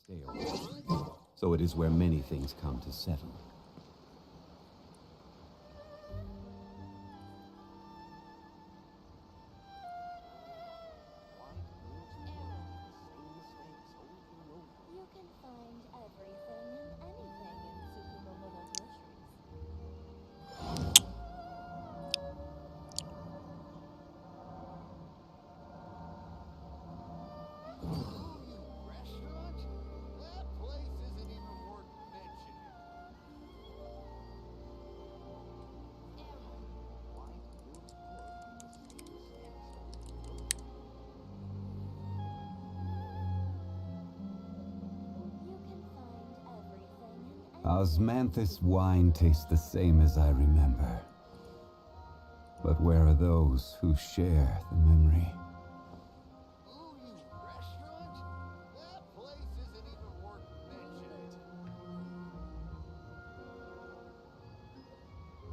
stay away. So it is where many things come to settle. You can find everything and anything in Tsukumomono groceries. Restaurant? That place isn't even worth mentioning. You can find everything and Osmanthus wine tastes the same as I remember. But where are those who share the memory? Ooh, you restaurant? That place isn't even worth mentioning. you can find everything and anything in Tsukumomono groceries.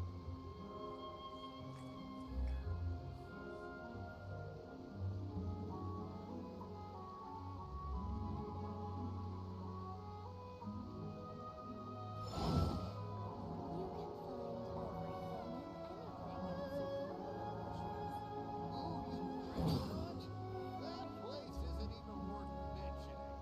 Ooh, you restaurant? That place isn't even worth mentioning.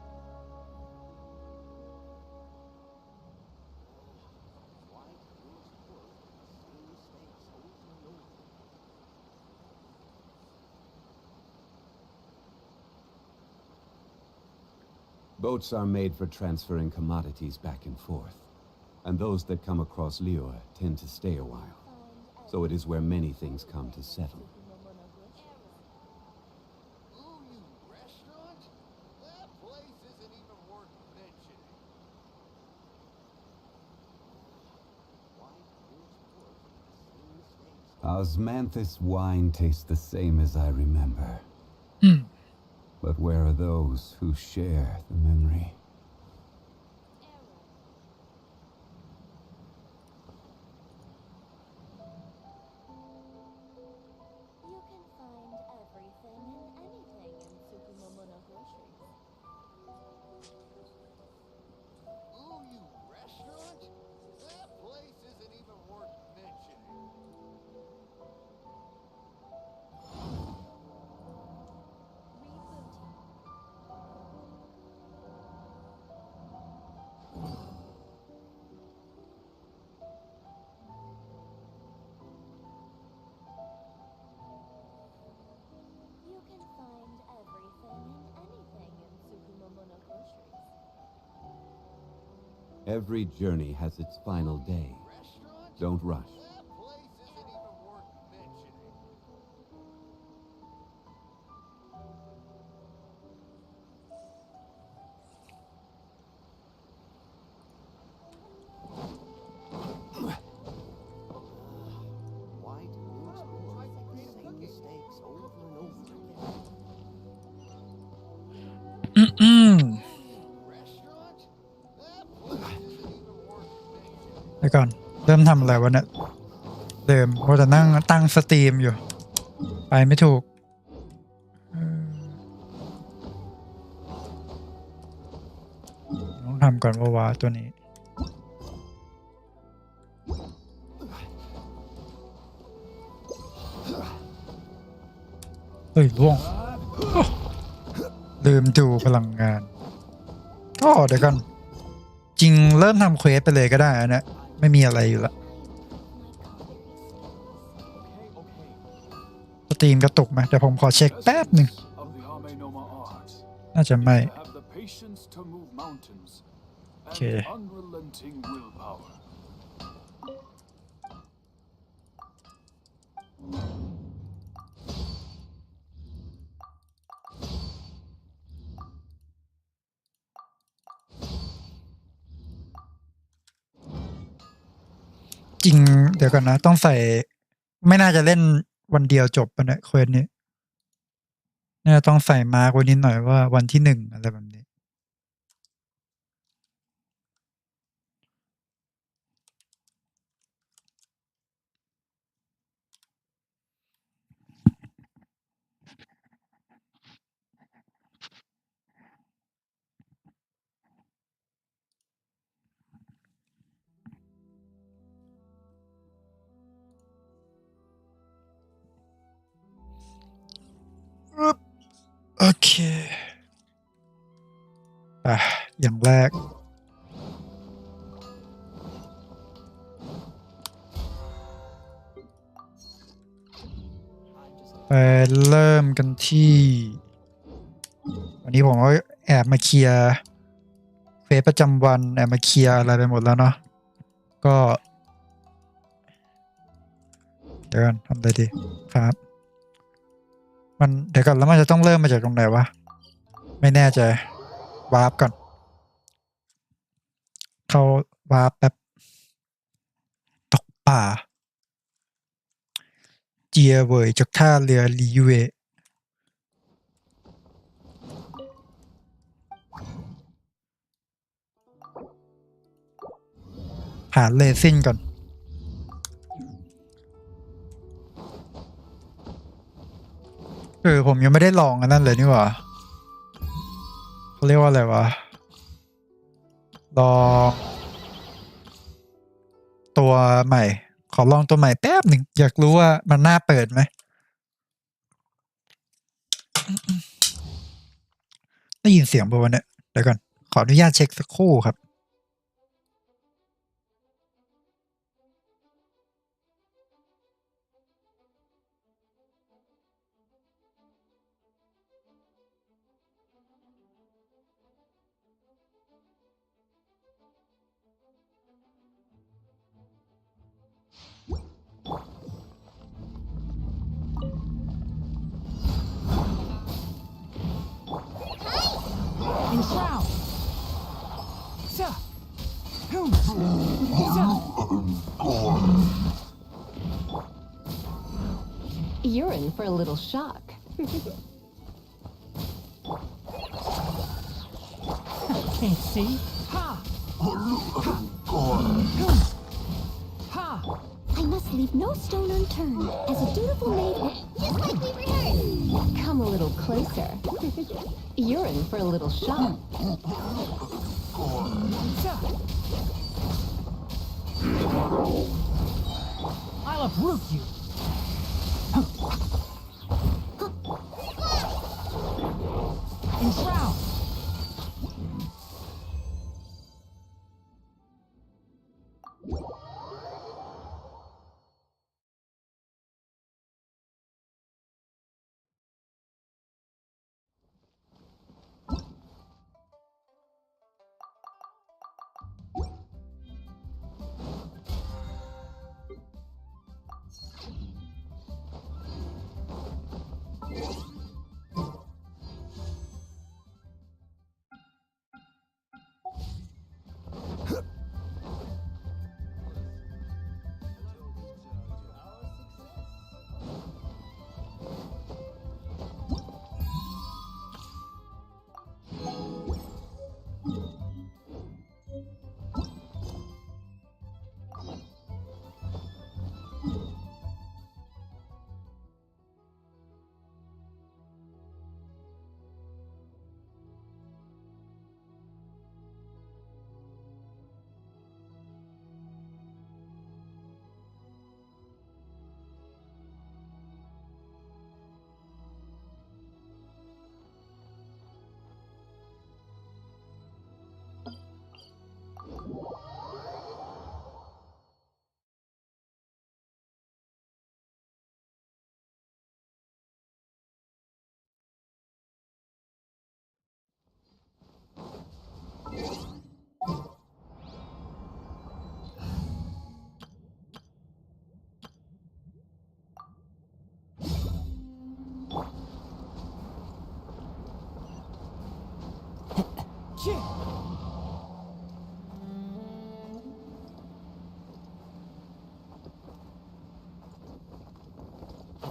Boats are made for transferring commodities back and forth, and those that come across Lior tend to stay a while. So it is where many things come to settle. Tsukumomono groceries. Ooh, you restaurant? That place isn't even worth mentioning. Osmanthus wine tastes the same as I remember. But where are those who share the memory? You can find everything and anything in Tsukumomono groceries. Ooh, you restaurant? That place isn't even worth mentioning. Rebooting. 'You can find everything and anything in Tsukumomono groceries. Every journey has its final day. Restaurant? Don't rush. That place isn't even worth mentioning. อืม Restaurant? That place isn't even worth mentioning. เดี๋ยวก่อนเริ่มทำอะไรวะเนี่ยเดิมว่าจะนั่งตั้งสตรีมอยู่ ไปไม่ถูกต้องทำก่อนว่าตัวนี้เฮ้ยล่วงโอ้ลืมดูพลังงานเดี๋ยวก่อนจริงเริ่มทำเควสไปเลยก็ได้อันเนี้ยไม่มีอะไรอยู่ละสตรีมกระตุกไหมเดี๋ยวผมขอเช็คแป๊บหนึ่ง of the Amenoma art น่าจะไม่ to have the patience to move mountains and Okay. unrelenting willpower. จริงเดี๋ยวก่อนนะต้องใส่ไม่น่าจะเล่นวันเดียวจบปะเนี่ยเควสนี้น่าจะต้องใส่มาร์กไว้นิดหน่อยว่าวันที่1อะไรแบบนี้ โอเคอย่างแรกไปเริ่มกันที่วันนี้ผมก็แอบมาเคลียร์เฟซประจำวันแอบมาเคลียร์อะไรไปหมดแล้วเนาะก็เดี๋ยวกันทำอะไรดีครับมันเดี๋ยวก่อนแล้วมันจะต้องเริ่มมาจากตรงไหนวะไม่แน่ใจวาร์ปก่อนเข้าวาร์ปแบบตกป่าเจียเวยจากท่าเรือลีเวผ่านเลซินก่อนผมยังไม่ได้ลองอันนั้นเลยนี่หว่าเขาเรียกว่าอะไรวะลองตัวใหม่ขอลองตัวใหม่แป๊บหนึ่งอยากรู้ว่ามันน่าเปิดไหมได้ยินเสียงป่ะวะเนี่ยเดี๋ยวก่อนขออนุญาตเช็คสักครู่ครับYou're in for a little shock. Can't see. Ha! I must leave no stone unturned, as a dutiful maid would. Just like we rehearsed! Come a little closer. You're in for a little shock. I'll uproot you. Enshroud.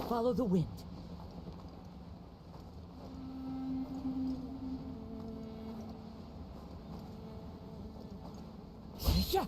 Follow the wind. Yeah.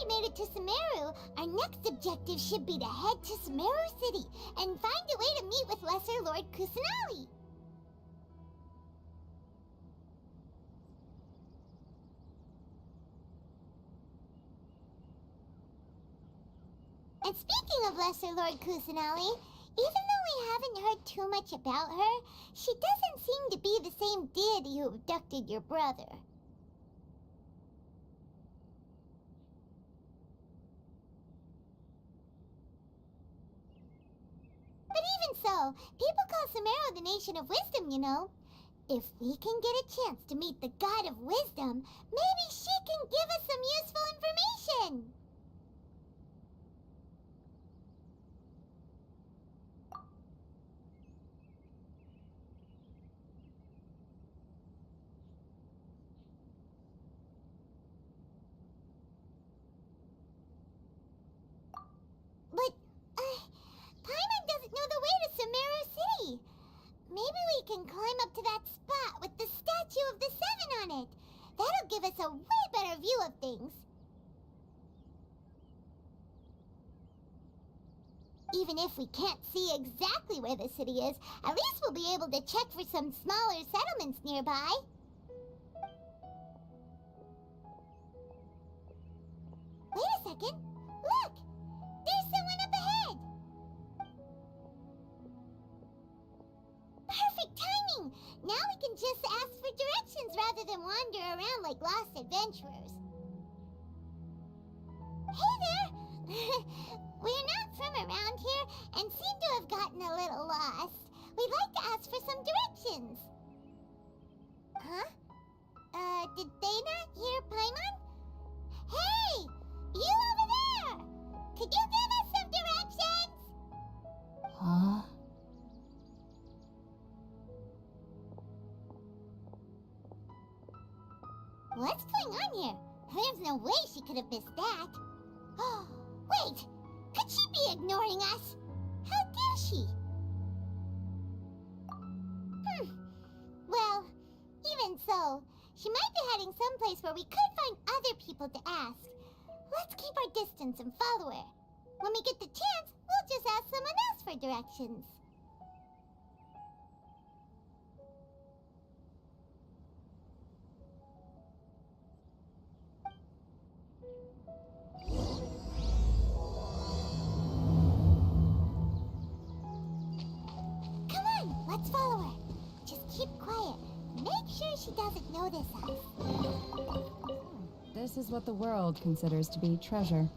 we made it to Sumeru, our next objective should be to head to Sumeru City and find a way to meet with Lesser Lord Kusanali. And speaking of Lesser Lord Kusanali, even though we haven't heard too much about her, she doesn't seem to be the same deity who abducted your brother. But even so, people call Sumeru the Nation of Wisdom, you know. If we can get a chance to meet the God of Wisdom, maybe she can give us some useful information. But, Paimon doesn't know the way to Sumeru City. Maybe we can climb up to that spot with the statue of the Seven on it. That'll give us a way better view of things. Even if we can't see exactly where the city is, at least we'll be able to check for some smaller settlements nearby. Wait a second. Look! There's someone up ahead! Perfect timing! Now we can just ask for directions rather than wander around like lost adventurers. Hey there! We're not from around here and seem to have gotten a little lost. We'd like to ask for some directions. Huh? Did they not hear Paimon? Hey! You over there! Could you give us some directions? Huh? What's going on here? There's no way she could have missed that. Oh, wait! Could she be ignoring us? How dare she? Well, even so, she might be heading someplace where we could find other people to ask. Let's keep our distance and follow her. When we get the chance, we'll just ask someone else for directions. Come on, let's follow her. Just keep quiet. Make sure she doesn't notice us. This is what the world considers to be treasure.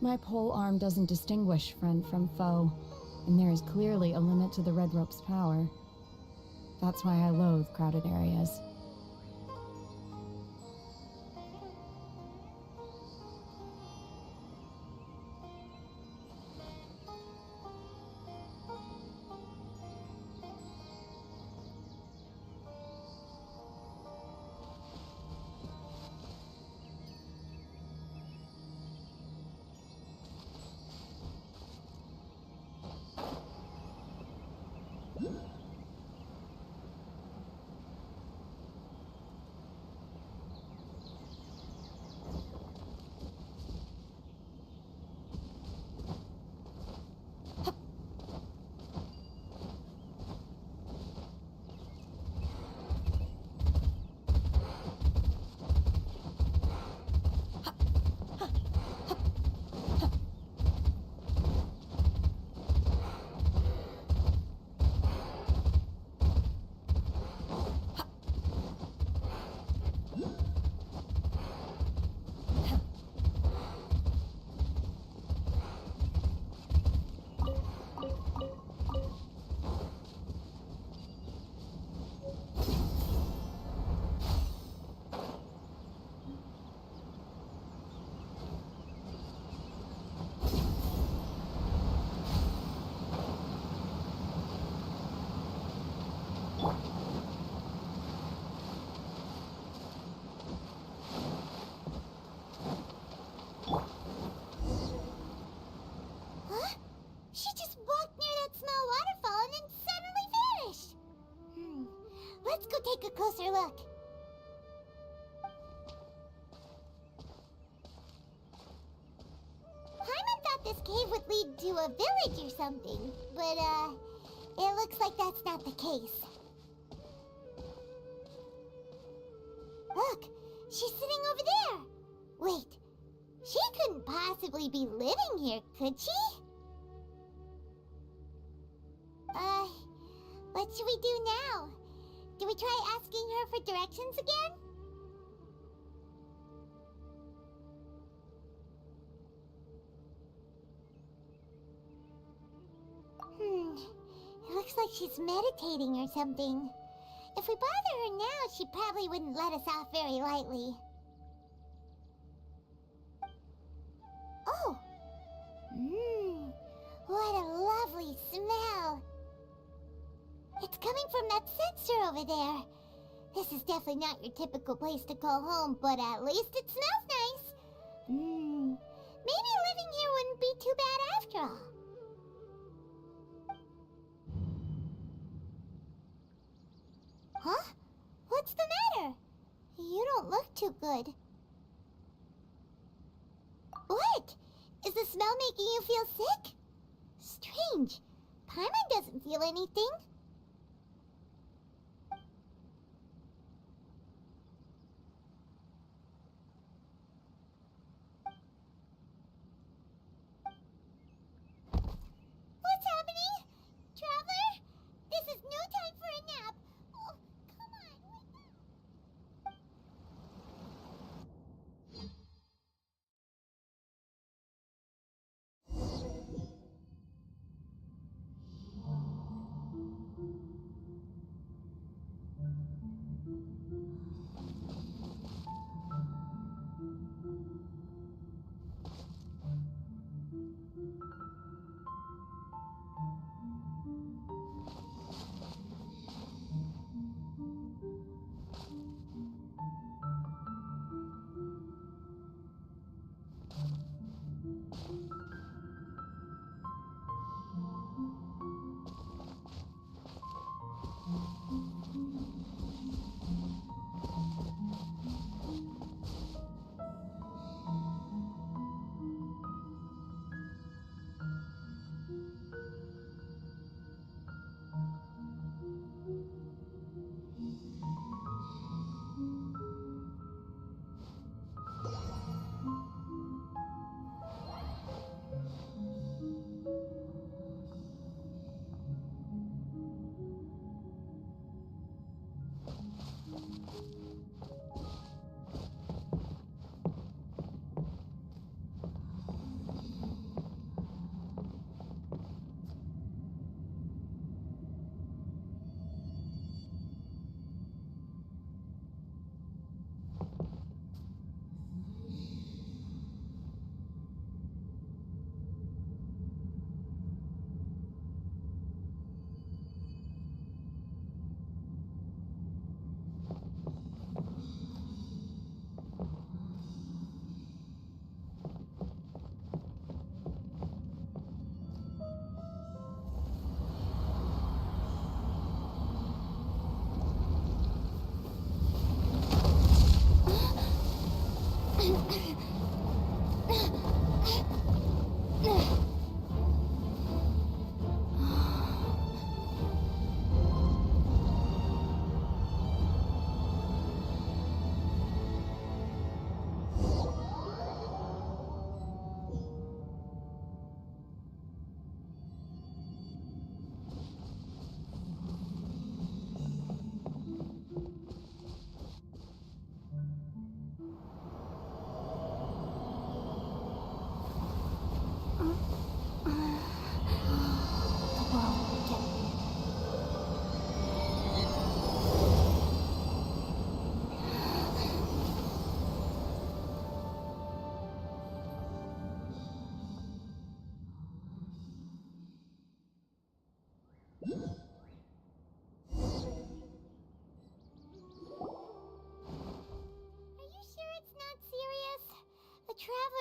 My pole arm doesn't distinguish friend from foe. and there is clearly a limit to the Red Rope's power. That's why I loathe crowded areas. She just walked near that small waterfall and then suddenly vanished. Let's go take a closer look. Paimon thought this cave would lead to a village or something, but it looks like that's not the case. Look, she's sitting over there. Wait, she couldn't possibly be living here, could she? What should we do now? Do we try asking her for directions again? It looks like she's meditating or something. If we bother her now, she probably wouldn't let us off very lightly. Oh! What a lovely smell! It's coming from that sensor over there. This is definitely not your typical place to call home, but at least it smells nice. Maybe living here wouldn't be too bad after all. Huh? What's the matter? You don't look too good. What? Is the smell making you feel sick? Strange. Paimon doesn't feel anything. What's happening? Traveler? This is no time for a nap. Oh, come on, wake up.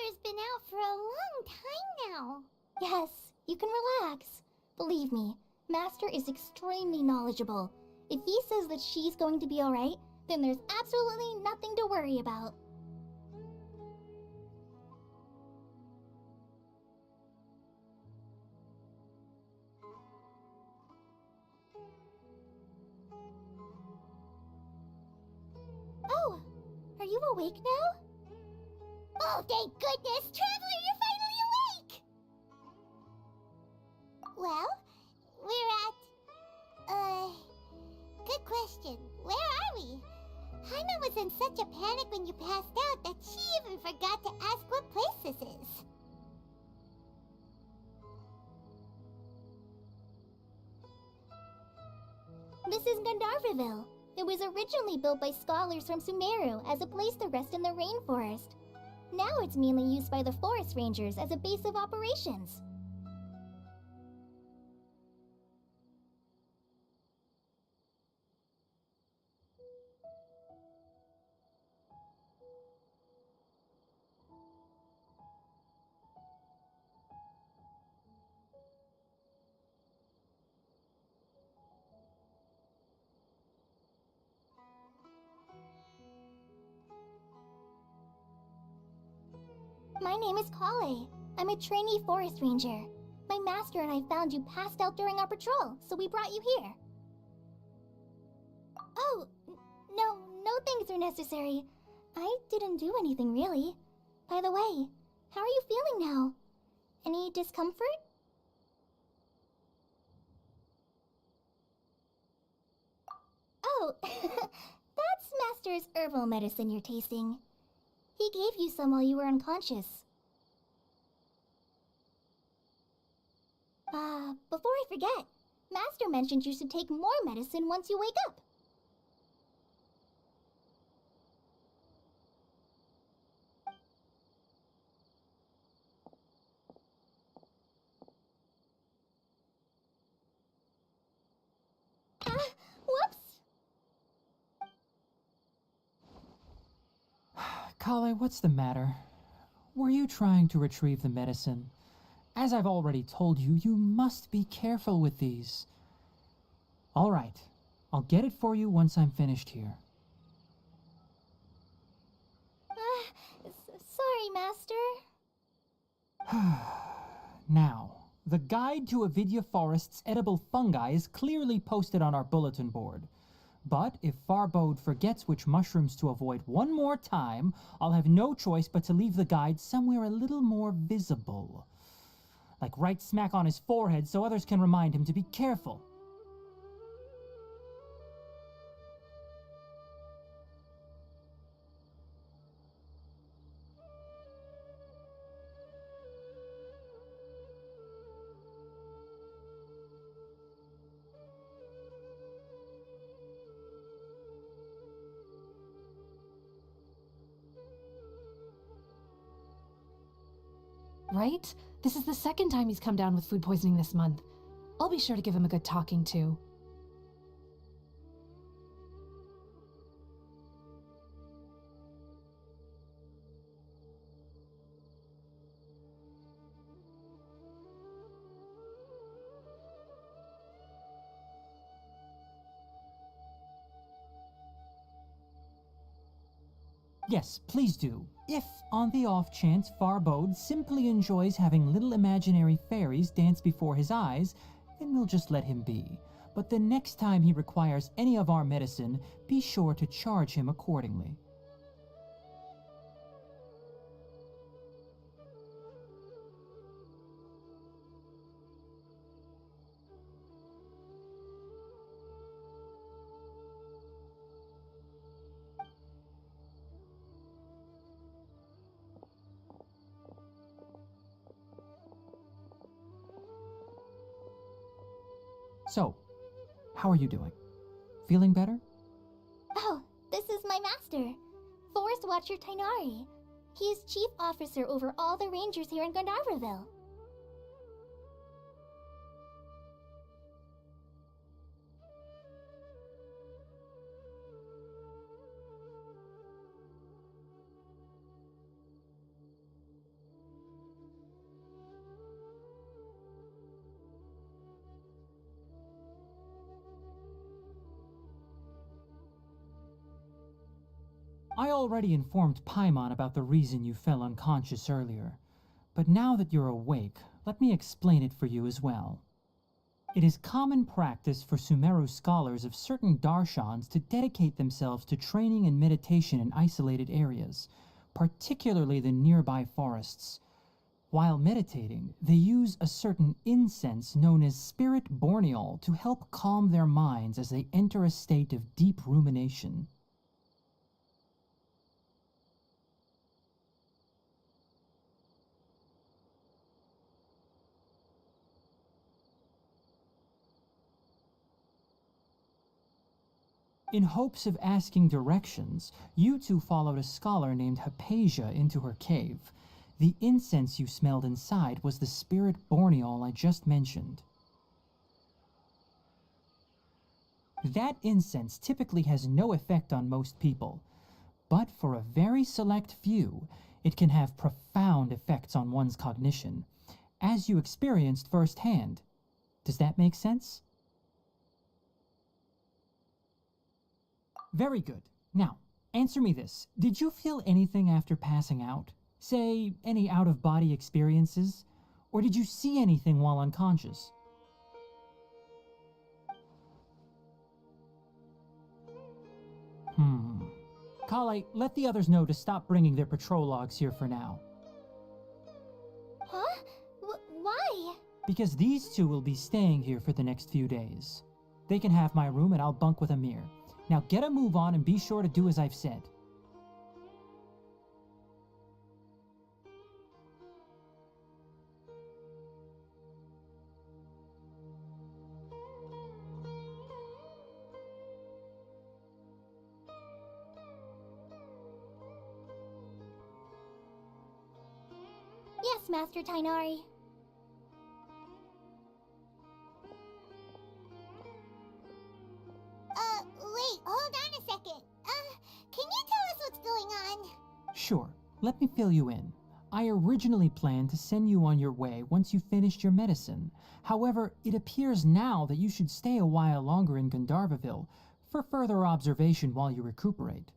Master's been out for a long time now. Yes, you can relax. Believe me, Master is extremely knowledgeable. If he says that she's going to be alright, then there's absolutely nothing to worry about. Oh, are you awake now? Oh, thank goodness! Traveler, you're finally awake! Well, we're at... Good question. Where are we? Hana was in such a panic when you passed out that she even forgot to ask what place this is. This is Gandharvaville. It was originally built by scholars from Sumeru as a place to rest in the rainforest. Now it's mainly used by the forest rangers as a base of operations. My name is Kale. I'm a trainee forest ranger. My master and I found you passed out during our patrol, so we brought you here. Oh, no thanks are necessary. I didn't do anything really. By the way, how are you feeling now? Any discomfort? Oh, that's Master's herbal medicine you're tasting. He gave you some while you were unconscious. Before I forget, Master mentioned you should take more medicine once you wake up. Whoops! Kale, what's the matter? Were you trying to retrieve the medicine? As I've already told you, you must be careful with these. All right, I'll get it for you once I'm finished here. Sorry, Master. Now, the guide to Avidya Forest's edible fungi is clearly posted on our bulletin board. But if Farbode forgets which mushrooms to avoid one more time, I'll have no choice but to leave the guide somewhere a little more visible. Like right smack on his forehead so others can remind him to be careful. Right? This is the second time he's come down with food poisoning this month. I'll be sure to give him a good talking to. Yes, please do. If, on the off chance, Farbode simply enjoys having little imaginary fairies dance before his eyes, then we'll just let him be. But the next time he requires any of our medicine, be sure to charge him accordingly. So, how are you doing? Feeling better? Oh, this is my master, Forest Watcher Tainari. He is chief officer over all the rangers here in Gandharvaville. I already informed Paimon about the reason you fell unconscious earlier, but now that you're awake, let me explain it for you as well. It is common practice for Sumeru scholars of certain darshans to dedicate themselves to training and meditation in isolated areas, particularly the nearby forests. While meditating, they use a certain incense known as spirit borneol to help calm their minds as they enter a state of deep rumination. In hopes of asking directions, you two followed a scholar named Hypatia into her cave. The incense you smelled inside was the spirit borneol I just mentioned. That incense typically has no effect on most people, but for a very select few, it can have profound effects on one's cognition, as you experienced firsthand. Does that make sense? Very good. Now, answer me this. Did you feel anything after passing out? Say, any out-of-body experiences? Or did you see anything while unconscious? Kale, let the others know to stop bringing their patrol logs here for now. Huh? Why? Because these two will be staying here for the next few days. They can have my room and I'll bunk with Amir. Now get a move on and be sure to do as I've said. Yes, Master Tainari. Wait, hold on a second. Can you tell us what's going on? Sure, let me fill you in. I originally planned to send you on your way once you finished your medicine. However, it appears now that you should stay a while longer in Gandharvaville for further observation while you recuperate.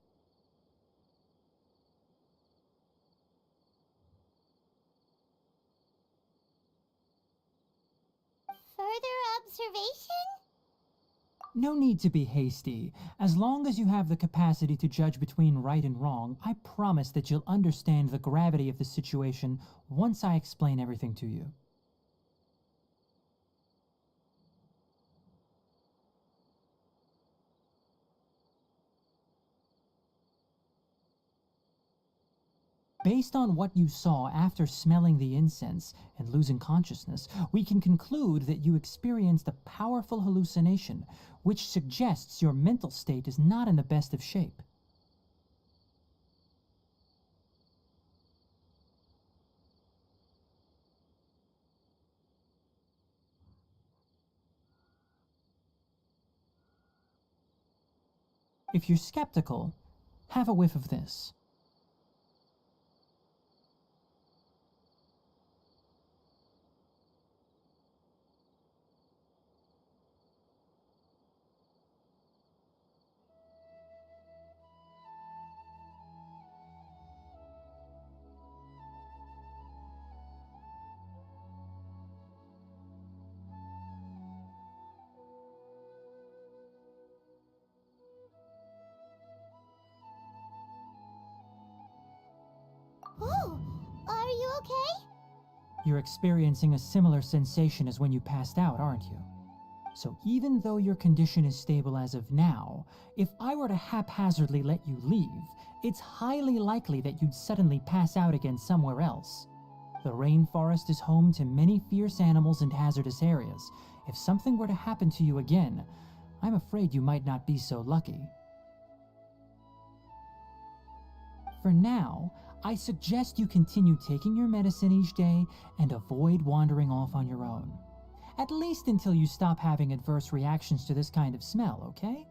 Further observation? No need to be hasty. As long as you have the capacity to judge between right and wrong, I promise that you'll understand the gravity of the situation once I explain everything to you. Based on what you saw after smelling the incense and losing consciousness, we can conclude that you experienced a powerful hallucination, which suggests your mental state is not in the best of shape. If you're skeptical, have a whiff of this. Oh, are you okay? You're experiencing a similar sensation as when you passed out, aren't you? So even though your condition is stable as of now, if I were to haphazardly let you leave, it's highly likely that you'd suddenly pass out again somewhere else. The rainforest is home to many fierce animals and hazardous areas. If something were to happen to you again, I'm afraid you might not be so lucky. For now, I suggest you continue taking your medicine each day and avoid wandering off on your own. At least until you stop having adverse reactions to this kind of smell, okay?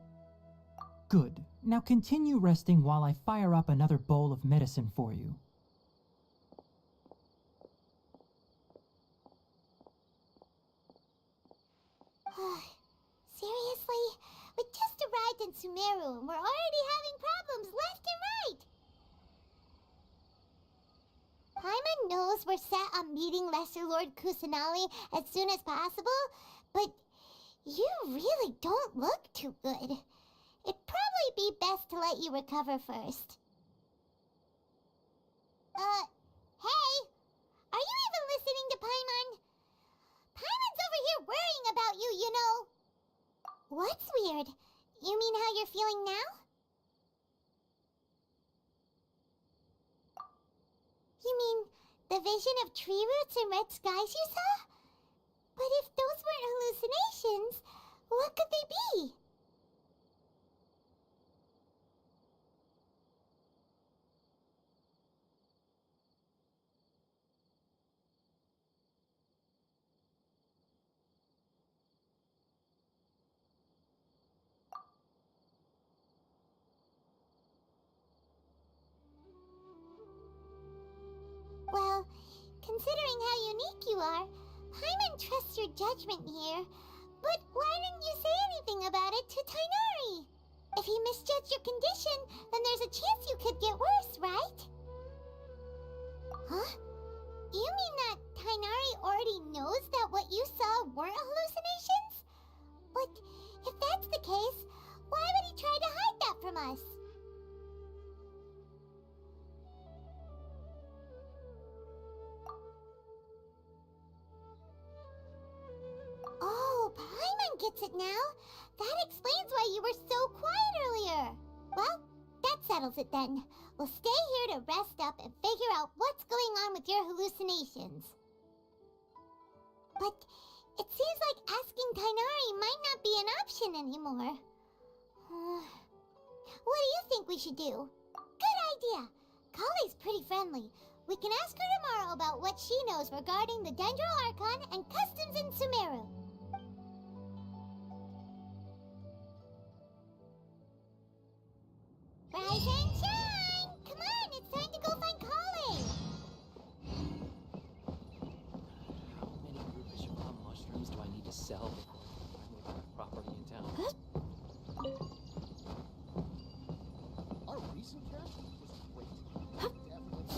Good. Now continue resting while I fire up another bowl of medicine for you. Seriously? We just arrived in Sumeru and we're already having problems left and right! were set on meeting Lesser Lord Kusanali as soon as possible, but you really don't look too good. It'd probably be best to let you recover first. Hey! Are you even listening to Paimon? Paimon's over here worrying about you, you know. What's weird? You mean how you're feeling now? You mean the vision of tree roots and red skies you saw? But if those weren't hallucinations, what could they be? Well, considering how unique you are, Paimon trusts your judgment here. But why didn't you say anything about it to Tainari? If he misjudged your condition, then there's a chance you could get worse, right? Huh? You mean that Tainari already knows that what you saw weren't hallucinations? But if that's the case, why would he try to hide that from us? Oh, Paimon gets it now. That explains why you were so quiet earlier. Well, that settles it then. We'll stay here to rest up and figure out what's going on with your hallucinations. But it seems like asking Tainari might not be an option anymore. What do you think we should do? Good idea. Kale's pretty friendly. We can ask her tomorrow about what she knows regarding the Dendro Archon and customs in Sumeru. Rise and shine! Come on, it's time to go find Kale! How many Rupeshima mushrooms do I need to sell before I finally buy a property in town? Our recent cash was great. Definitely.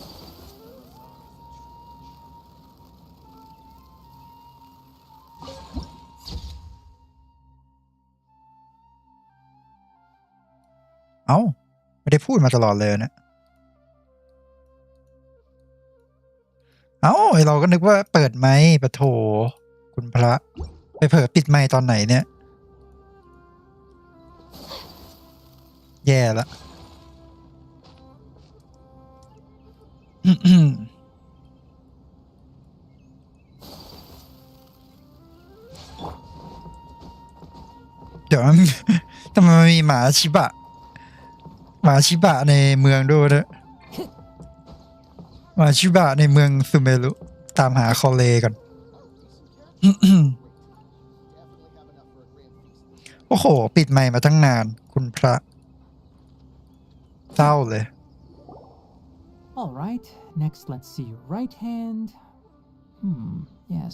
เอ้าไม่ได้พูดมาตลอดเลยนะเอ้าไอเราก็นึกว่าเปิดไมค์ปะโถคุณพระไปเผลอปิดไมค์ตอนไหนเนี่ยแย่ละเดี๋ยวทำไมมันมีหมาชิบะในเมืองด้วยนะหมาชิบะในเมืองซูเมรุตามหาคอเลก่อน โอ้โหปิดไมค์มาตั้งนานคุณพระเศร้าเลย All right, next let's see your right hand. Yes,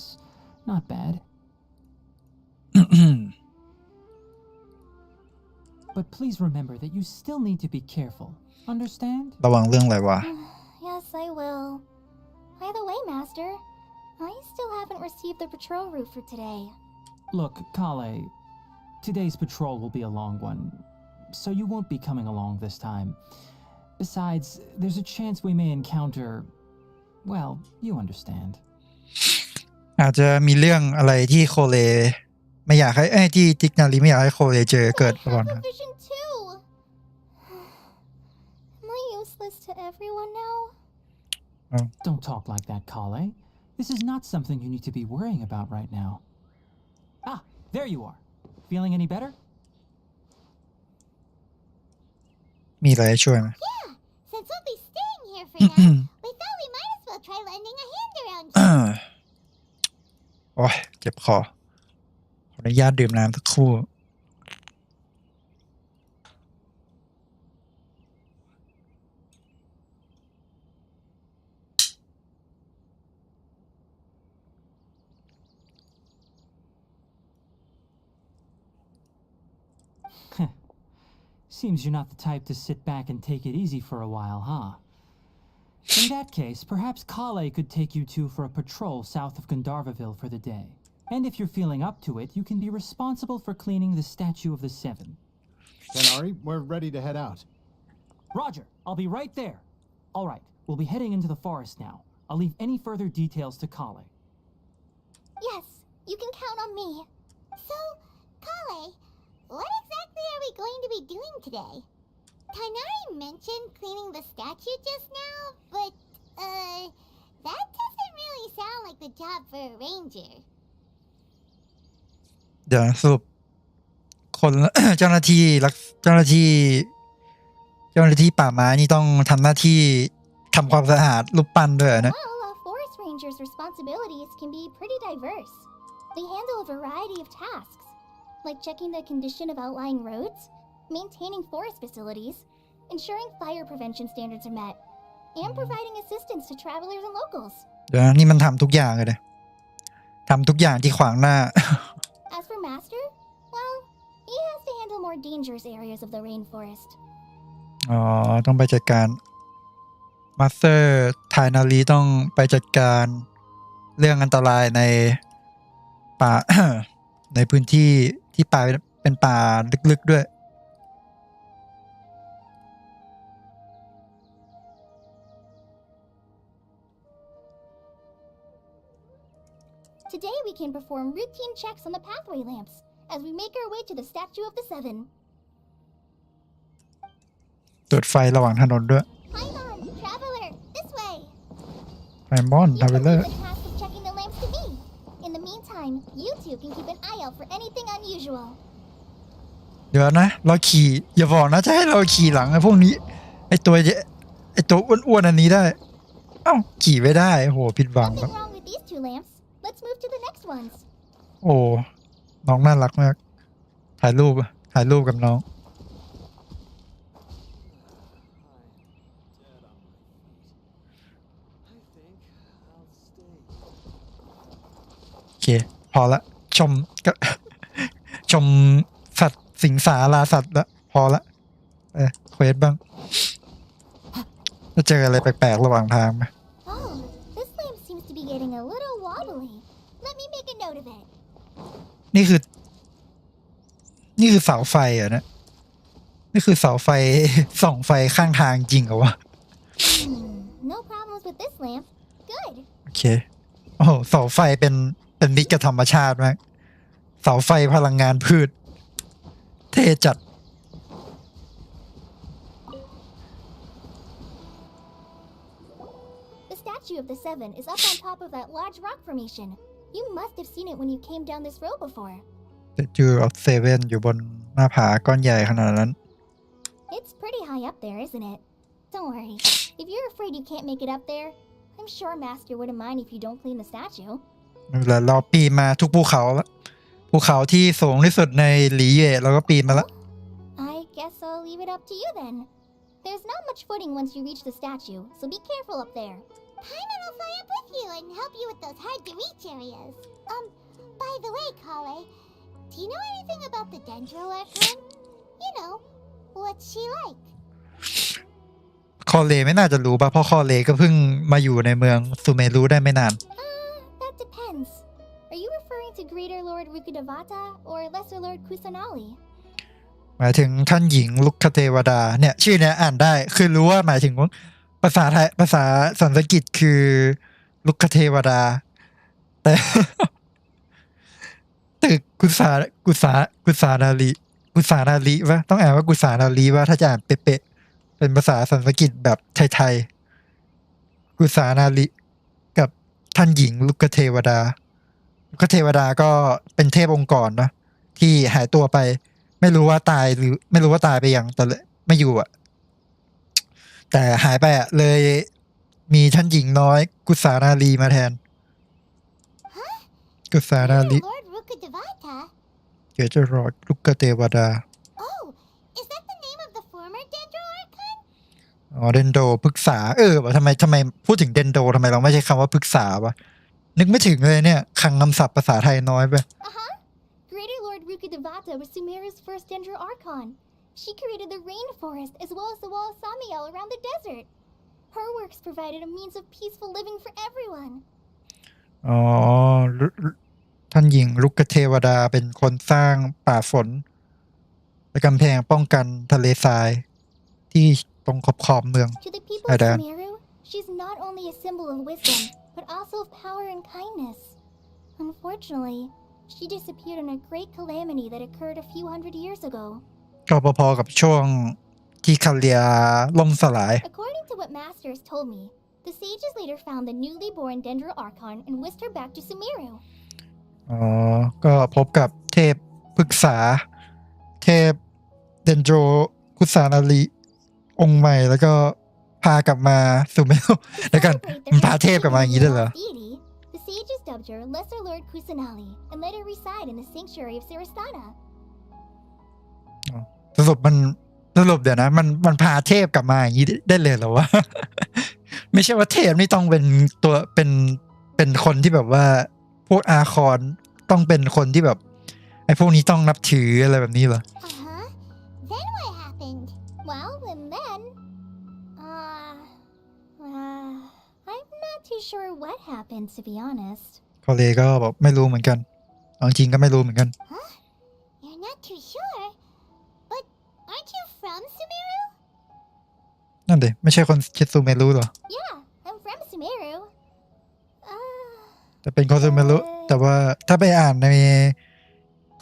not bad. But please remember that you still need to be careful. Understand? ระวังเรื่องอะไรวะ Yes, I will. By the way, Master, I still haven't received the patrol route for today. Look, Kale, today's patrol will be a long one, so you won't be coming along this time. Besides, there's a chance we may encounter... well, you understand. อาจจะมีเรื่องอะไรที่โคเลไม่อยากให้ที่ติกนารีไม่อยากให้โคเลเจอเกิดก่อนครับ Vision too. Am I useless to everyone now? Don't talk like that, Kale. This is not something you need to be worrying about right now. Ah, there you are. Feeling any better? มีอะไรให้ช่วยไหม Yeah, since we'll be staying here for now, we thought we might as well try lending a hand around here. โอ้ยเจ็บคอขออนุญาตดื่มน้ำสักครู่ Seems you're not the type to sit back and take it easy for a while, huh? In that case, perhaps Kale could take you two for a patrol south of Gandharvaville for the day. And if you're feeling up to it, you can be responsible for cleaning the Statue of the Seven. Kenari, we're ready to head out. Roger, I'll be right there. All right, we'll be heading into the forest now. I'll leave any further details to Kale. Yes, you can count on me. So, Kale, what exactly are we going to be doing today? Kainari mentioned cleaning the statue just now, but, that doesn't really sound like the job for a ranger. เดี๋ยวสรุปคน เจ้าหน้าที่ป่าไม้นี่ต้องทำหน้าที่ทำความสะอาดรูปปั้นด้วยนะ Well, a forest ranger's responsibilities can be pretty diverse. They handle a variety of tasks, like checking the condition of outlying roads, maintaining forest facilities, ensuring fire prevention standards are met, and providing assistance to travelers and locals. เดี๋ยวนี่มันทำทุกอย่างเลยทำทุกอย่างที่ขวางหน้า As for Master, well, he has to handle more dangerous areas of the rainforest. อ๋อต้องไปจัดการมาสเตอร์ไทนารีต้องไปจัดการเรื่องอันตรายในป่า ในพื้นที่ที่ป่าเป็นป่าลึกๆด้วย Today we can perform routine checks on the pathway lamps as we make our way to the Statue of the Seven. ตรวจไฟระหว่างถนนด้วย Paimon, traveler, this way. ไพมอน You ทาเว can ลเลอ leave ร์ the task of checking the lamps to me. In the meantime, you two can keep an eye out for anything unusual. เดี๋ยวนะเราขี่อย่าบอกนะจะให้เราขี่หลังไอ้พวกนี้ไอ้ตัวอ้วนๆอันนี้ได้เอ้าขี่ไม่ได้โหผิดหวังครับ Nothing wrong with these two lamps. Let's move to the next ones. โอ้น้องน่ารักมากถ่ายรูปกับน้องโอเคพอละชมก็ ชมสัตว์สิงสาราสัตว์ละพอละเควสบ้างจะเจออะไรแปลกๆระหว่างทางไหม Oh, this lamp seems to be getting a little wobbly. Let me make a note of it. นี่คือเสาไฟเหรอนะนี่คือเสาไฟ ส่องไฟข้างทางจริงเหรอวะ No problems with this lamp. Good. โอเคโอ้โหเสาไฟเป็นมิตรกับธรรมชาติมากเสาไฟพลังงานพืชเท่จัด The Statue of the Seven is up on top of that large rock formation. You must have seen it when you came down this road before. Statue of Seven อยู่บนหน้าผาก้อนใหญ่ขนาดนั้น It's pretty high up there, isn't it? Don't worry. If you're afraid you can't make it up there, I'm sure Master wouldn't mind if you don't clean the statue. ไม่เป็นไรเราปีนมาทุกภูเขาแล้วภูเขาที่สูงที่สุดในหลีเย่เราก็ปีนมาแล้ว I guess I'll leave it up to you then. There's not much footing once you reach the statue, so be careful up there. Paimon will fly up with you and help you with those hard-to-reach areas. By the way, Kale, do you know anything about the Dendro Archon? You know, what's she like? คอเลไม่น่าจะรู้ป่ะเพราะคอเลก็เพิ่งมาอยู่ในเมืองซูเมรุได้ไม่นาน That depends. Are you referring to Greater Lord Rukkhadevata or Lesser Lord Kusanali? หมายถึงท่านหญิงลุกคเทวดาเนี่ยชื่อเนี้ยอ่านได้คือรู้ว่าหมายถึงภาษาไทยภาษาสันสกฤตคือลุกคเทวดาแต่ ตึกกุสานาลีวะต้องอ่านว่ากุสานาลีว่าถ้าจะอ่านเป๊ะๆเป็นภาษาสันสกฤตแบบไทยๆกุสานาลีกับท่านหญิงลุกคเทวดาลุกคเทวดาก็เป็นเทพองค์กรนะที่หายตัวไปไม่รู้ว่าตายหรือไม่รู้ว่าตายไปยังแต่ไม่อยู่อ่ะแต่หายไปอ่ะเลยมีท่านหญิงน้อยกุสานาลีมาแทนกุสานาลี Lord Rukkhadevata? เดี๋ยวจะรอลุกเทวดา Oh, is that the name of the former Dendro Archon? อ๋อเดนโดพฤกษาว่าทำไมพูดถึงเดนโดทำไมเราไม่ใช้คำว่าพฤกษาวะนึกไม่ถึงเลยเนี่ยคลังคำศัพท์ภาษาไทยน้อยไป Greater Lord Rukkhadevata was Sumeru's first Dendro Archon. She created the rainforest as well as the wall of Samiel around the desert. Her works provided a means of peaceful living for everyone. อ๋อท่านหญิงลุกเทวดาเป็นคนสร้างป่าฝนและกำแพงป้องกันทะเลทรายที่ตรงขอบเมือง To the people of Sumeru, she's not only a symbol of wisdom, but also of power and kindness. Unfortunately, she disappeared in a great calamity that occurred a few hundred years ago. ก็พอๆกับช่วงที่คาเลียล่มสลาย According to what Masters told me, the sages later found the newly born Dendro Archon and whisked her back to Sumeru. อ๋อก็พบกับเทพพฤกษาเทพเดนโดรคุสานาลีองค์ใหม่แล้วก็พากลับมาสู่เมรุแล้วกันมันพาเทพกลับมาอย่างนี้ด้วยเหรอ The sages dubbed her Lesser Lord Kusanali and let her reside in the sanctuary of Sarastana. สรุปเดี๋ยวนะมันพาเทพกลับมาอย่างนี้ได้เลยเหรอวะ ไม่ใช่ว่าเทพนี่ต้องเป็นตัวเป็นคนที่แบบว่าพวกอาคอนต้องเป็นคนที่แบบไอ้พวกนี้ต้องนับถืออะไรแบบนี้เหรอ Then what happened? Well, and then, I'm not too sure what happened, to be honest. คอเลก็บอกไม่รู้เหมือนกันเอาจริงก็ไม่รู้เหมือนกัน Huh? You're not too sure? But aren't you from Sumeru? นั่นดิไม่ใช่คนคิดซูเมรุเหรอ Yeah, I'm from Sumeru. แต่เป็นคนซูเมรุแต่ว่าถ้าไปอ่านใน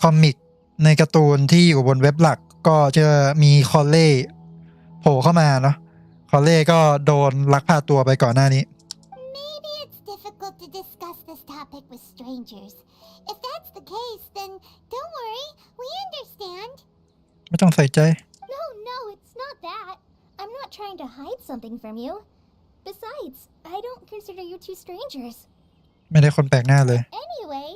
คอมิกในการ์ตูนที่อยู่บนเว็บหลักก็จะมีคอลเล่โผล่เข้ามาเนาะคอลเล่ก็โดนลักพาตัวไปก่อนหน้านี้ Maybe it's difficult to discuss this topic with strangers. If that's the case, then don't worry, we understand. ไม่ต้องใส่ใจ No, it's not that. I'm not trying to hide something from you. Besides, I don't consider you two strangers. ไม่ได้คนแปลกหน้าเลย Anyway,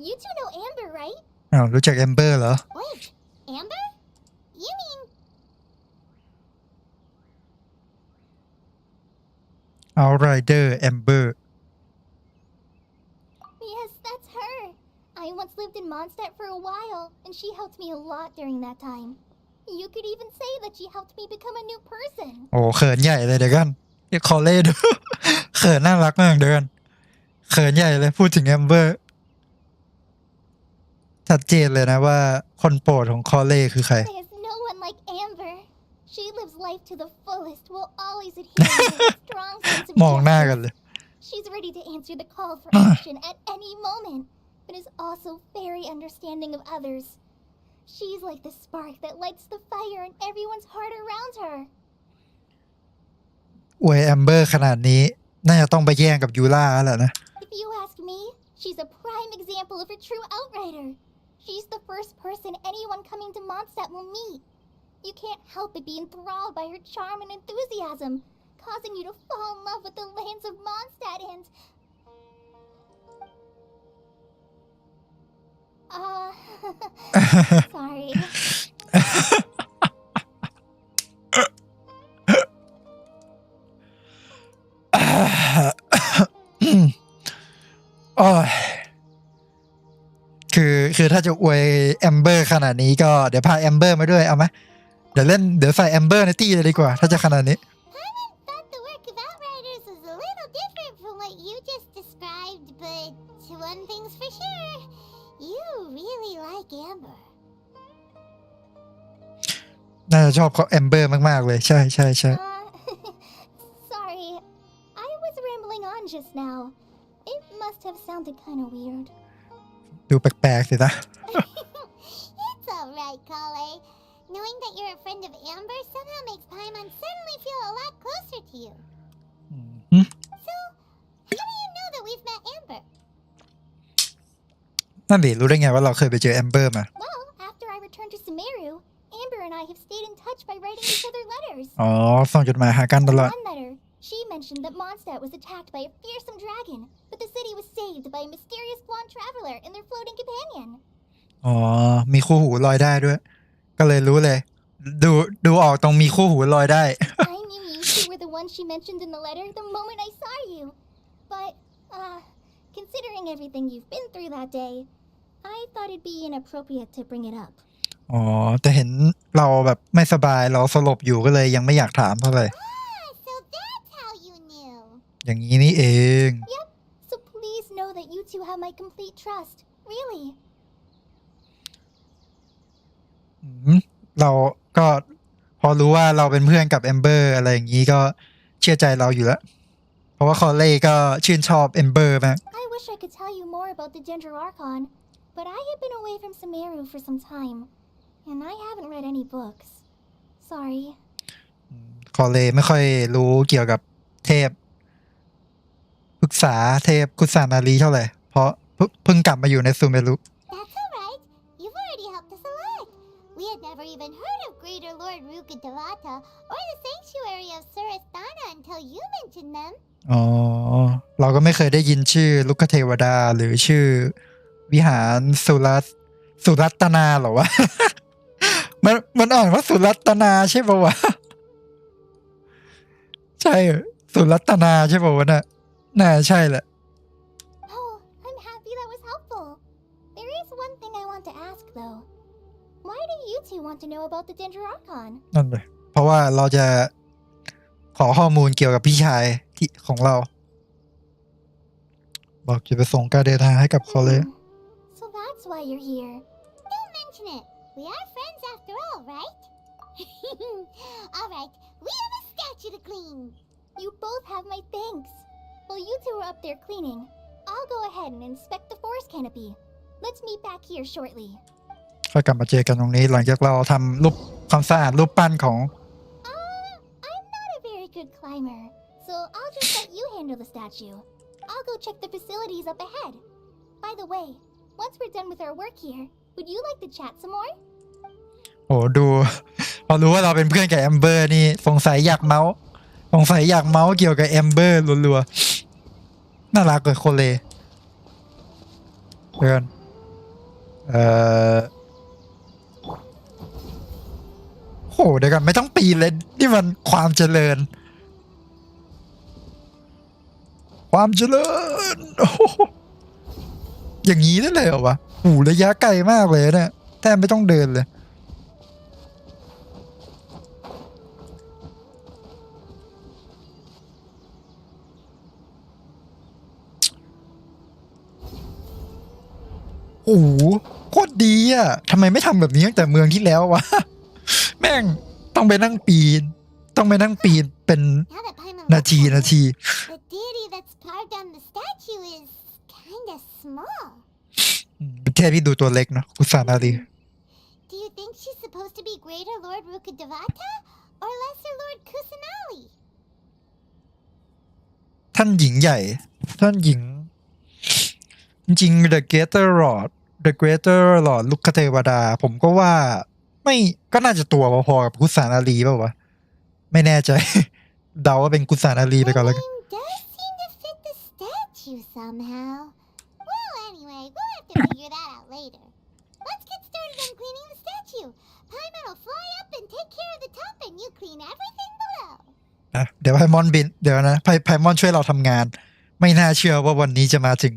you two know Amber, right? อ้าวรู้จักแอมเบอร์เหรอ Wait, Amber? You mean... Outrider Amber Yes, that's her. I once lived in Mondstadt for a while, and she helped me a lot during that time. You could even say that she helped me become a new person. โอ้เขินใหญ่เลยเดี๋ยวกันคอลเล่ดู เขินน่ารักมากเดี๋ยวกันเขินใหญ่เลยพูดถึงแอมเบอร์ชัดเจนเลยนะว่าคนโปรดของคอลเล่คือใคร There's no one like Amber. She lives life to the fullest while always adhering to a strong sense of มองหน้า justice. กันเลย She's ready to answer the call for action at any moment, but is also very understanding of others. She's like the spark that lights the fire in everyone's heart around her. อวยแอมเบอร์ขนาดนี้น่าจะต้องไปแย่งกับยูล่าแล้วแหละนะ If you ask me, she's a prime example of a true outrider. She's the first person anyone coming to Mondstadt will meet. You can't help but be enthralled by her charm and enthusiasm, causing you to fall in love with the lands of Mondstadt and... sorry. โอ้ยคือถ้าจะอวยแอมเบอร์ขนาดนี้ก็เดี๋ยวพาแอมเบอร์มาด้วยเอาไหมเดี๋ยวใส่แอมเบอร์ในตี้เลยดีกว่าถ้าจะขนาดนี้ Paimon thought the work of Outriders was a little different from what you just described, but one thing's for sure, you really like Amber. น่าจะชอบเขาแอมเบอร์มากๆเลยใช่ sorry. I was rambling on just now. It must have sounded kind of weird. ดูแปลกๆสินะ It's alright, Kale. Knowing that you're a friend of Amber somehow makes Paimon suddenly feel a lot closer to you. So, how do you know that we've met Amber? นั่นดิรู้ได้ไงว่าเราเคยไปเจอแอมเบอร์มา Well, after I returned to Sumeru, Amber and I have stayed in touch by writing each other letters. อ๋อส่งจดหมายหากันตลอด One letter, she mentioned that Mondstadt was attacked by a fearsome dragon, but the city was saved by a mysterious blonde traveler and their floating companion. อ๋อมีคู่หูลอยได้ด้วยก็เลยรู้เลยดูออกตรงมีคู่หูลอยได้ I knew you two were the one she mentioned in the letter the moment I saw you. But, considering everything you've been through that day, I thought it'd be inappropriate to bring it up. อ๋อแต่เห็นเราแบบไม่สบายเราสลบอยู่ก็เลยยังไม่อยากถามเท่าไหร่ So that's อย่างนี้นี่เอง Yep, so please know that you two have my complete trust. Really. เราก็พอรู้ว่าเราเป็นเพื่อนกับแอมเบอร์อะไรอย่างนี้ก็เชื่อใจเราอยู่แล้วเพราะว่าคอเล่ก็ชื่นชอบแอมเบอร์มาก I wish I could tell you more about the Ginger Archon, but I have been away from Sumeru for some time, and I haven't read any books. Sorry. คอเล่ไม่ค่อยรู้เกี่ยวกับเทพปรึกษาเทพคุซานารีเท่าไหร่เพราะเพิ่งกลับมาอยู่ในซูเมรุ That's alright. You've already helped us a lot. We had never even heard of Greater Lord Rukkhadevata or the Sanctuary of Surasthana until you mentioned them. อ๋อเราก็ไม่เคยได้ยินชื่อลุกเทวดาหรือชื่อวิหารสุรัตนาหรอวะ มันอ่านว่าสุรัตนาใช่ป่าวะ ใช่สุรัตนาใช่ป่าวะน่าใช่แหละ Oh, I'm happy that was helpful. There is one thing I want to ask, though. Why do you two want to know about the Ginger Archon? นั่นเลยเพราะว่าเราจะขอข้อมูลเกี่ยวกับพี่ชายที่ของเราบอกจะไปส่งการเดินทางให้กับเขาเลย So that's why you're here. Don't mention it. We are friends after all, right? Alright, we have a statue to clean. You both have my thanks. While you two are up there cleaning, I'll go ahead and inspect the forest canopy. Let's meet back here shortly. ค่อยกลับมาเจอกันตรงนี้หลังจากเราทำรูปความสะอาดรูปปั้นของ I'm not a very good climber, so I'll just let you handle the statue. I'll go check the facilities up ahead. By the way, once we're done with our work here, would you like to chat some more? โอ้ดูพอรู้ว่าเราเป็นเพื่อนกับแอมเบอร์นี่สงสัยอยากเมาส์เกี่ยวกับแอมเบอร์รัวๆน่ารักเลยโคเลเพื่อนโหเดี๋ยวกันไม่ต้องปีนเลยนี่มันความเจริญโอ้โหอย่างนี้ได้เลยเหรอวะหูระยะไกลมากเลยเนี่ยแทบไม่ต้องเดินเลยโอ้โหโคตรดีอ่ะทำไมไม่ทำแบบนี้ตั้งแต่เมืองที่แล้ววะ แม่งต้องไปนั่งปีนเป็นนาที The deity that's carved on the statue is kinda small. เป็นเทพที่ดูตัวเล็กเนาะคุซานารี Do you think she's supposed to be Greater Lord Rukkhadevata or Lesser Lord Kusanali? ท่านหญิงใหญ่ท่านหญิงจริงๆ The Greater Lord ลุกเทวดาผมก็ว่าไม่ก็น่าจะตัวพอๆกับคุซานารีเปล่าวะไม่แน่ใจ เดาว่าเป็นคุซานารีไปก่อน The แล้วกัน name does seem to fit the statue somehow. Well, anyway, we'll have to figure that out later. Let's get started on cleaning the statue. Paimon will fly up and take care of the top, and you clean everything below. เดี๋ยวไพมอนบินเดี๋ยวนะไพมอนช่วยเราทำงานไม่น่าเชื่อว่าวันนี้จะมาถึง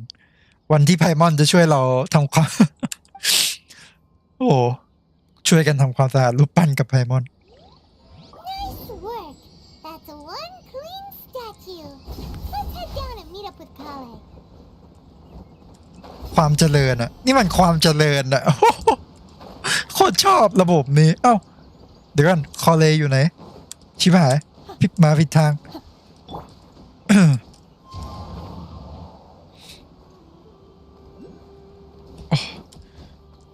วันที่ไพมอนจะช่วยเราทำความ โอ้ช่วยกันทำความสะอาดรูปปั้นกับไพมอน Nice work. That's one clean statue. Let's head down and meet up with Kale. ความเจริญอ่ะนี่มันความเจริญอ่ะ โคตรชอบระบบนี้เอ้าเดี๋ยวกันคอเลอยู่ไหนชิบหายมาผิดทาง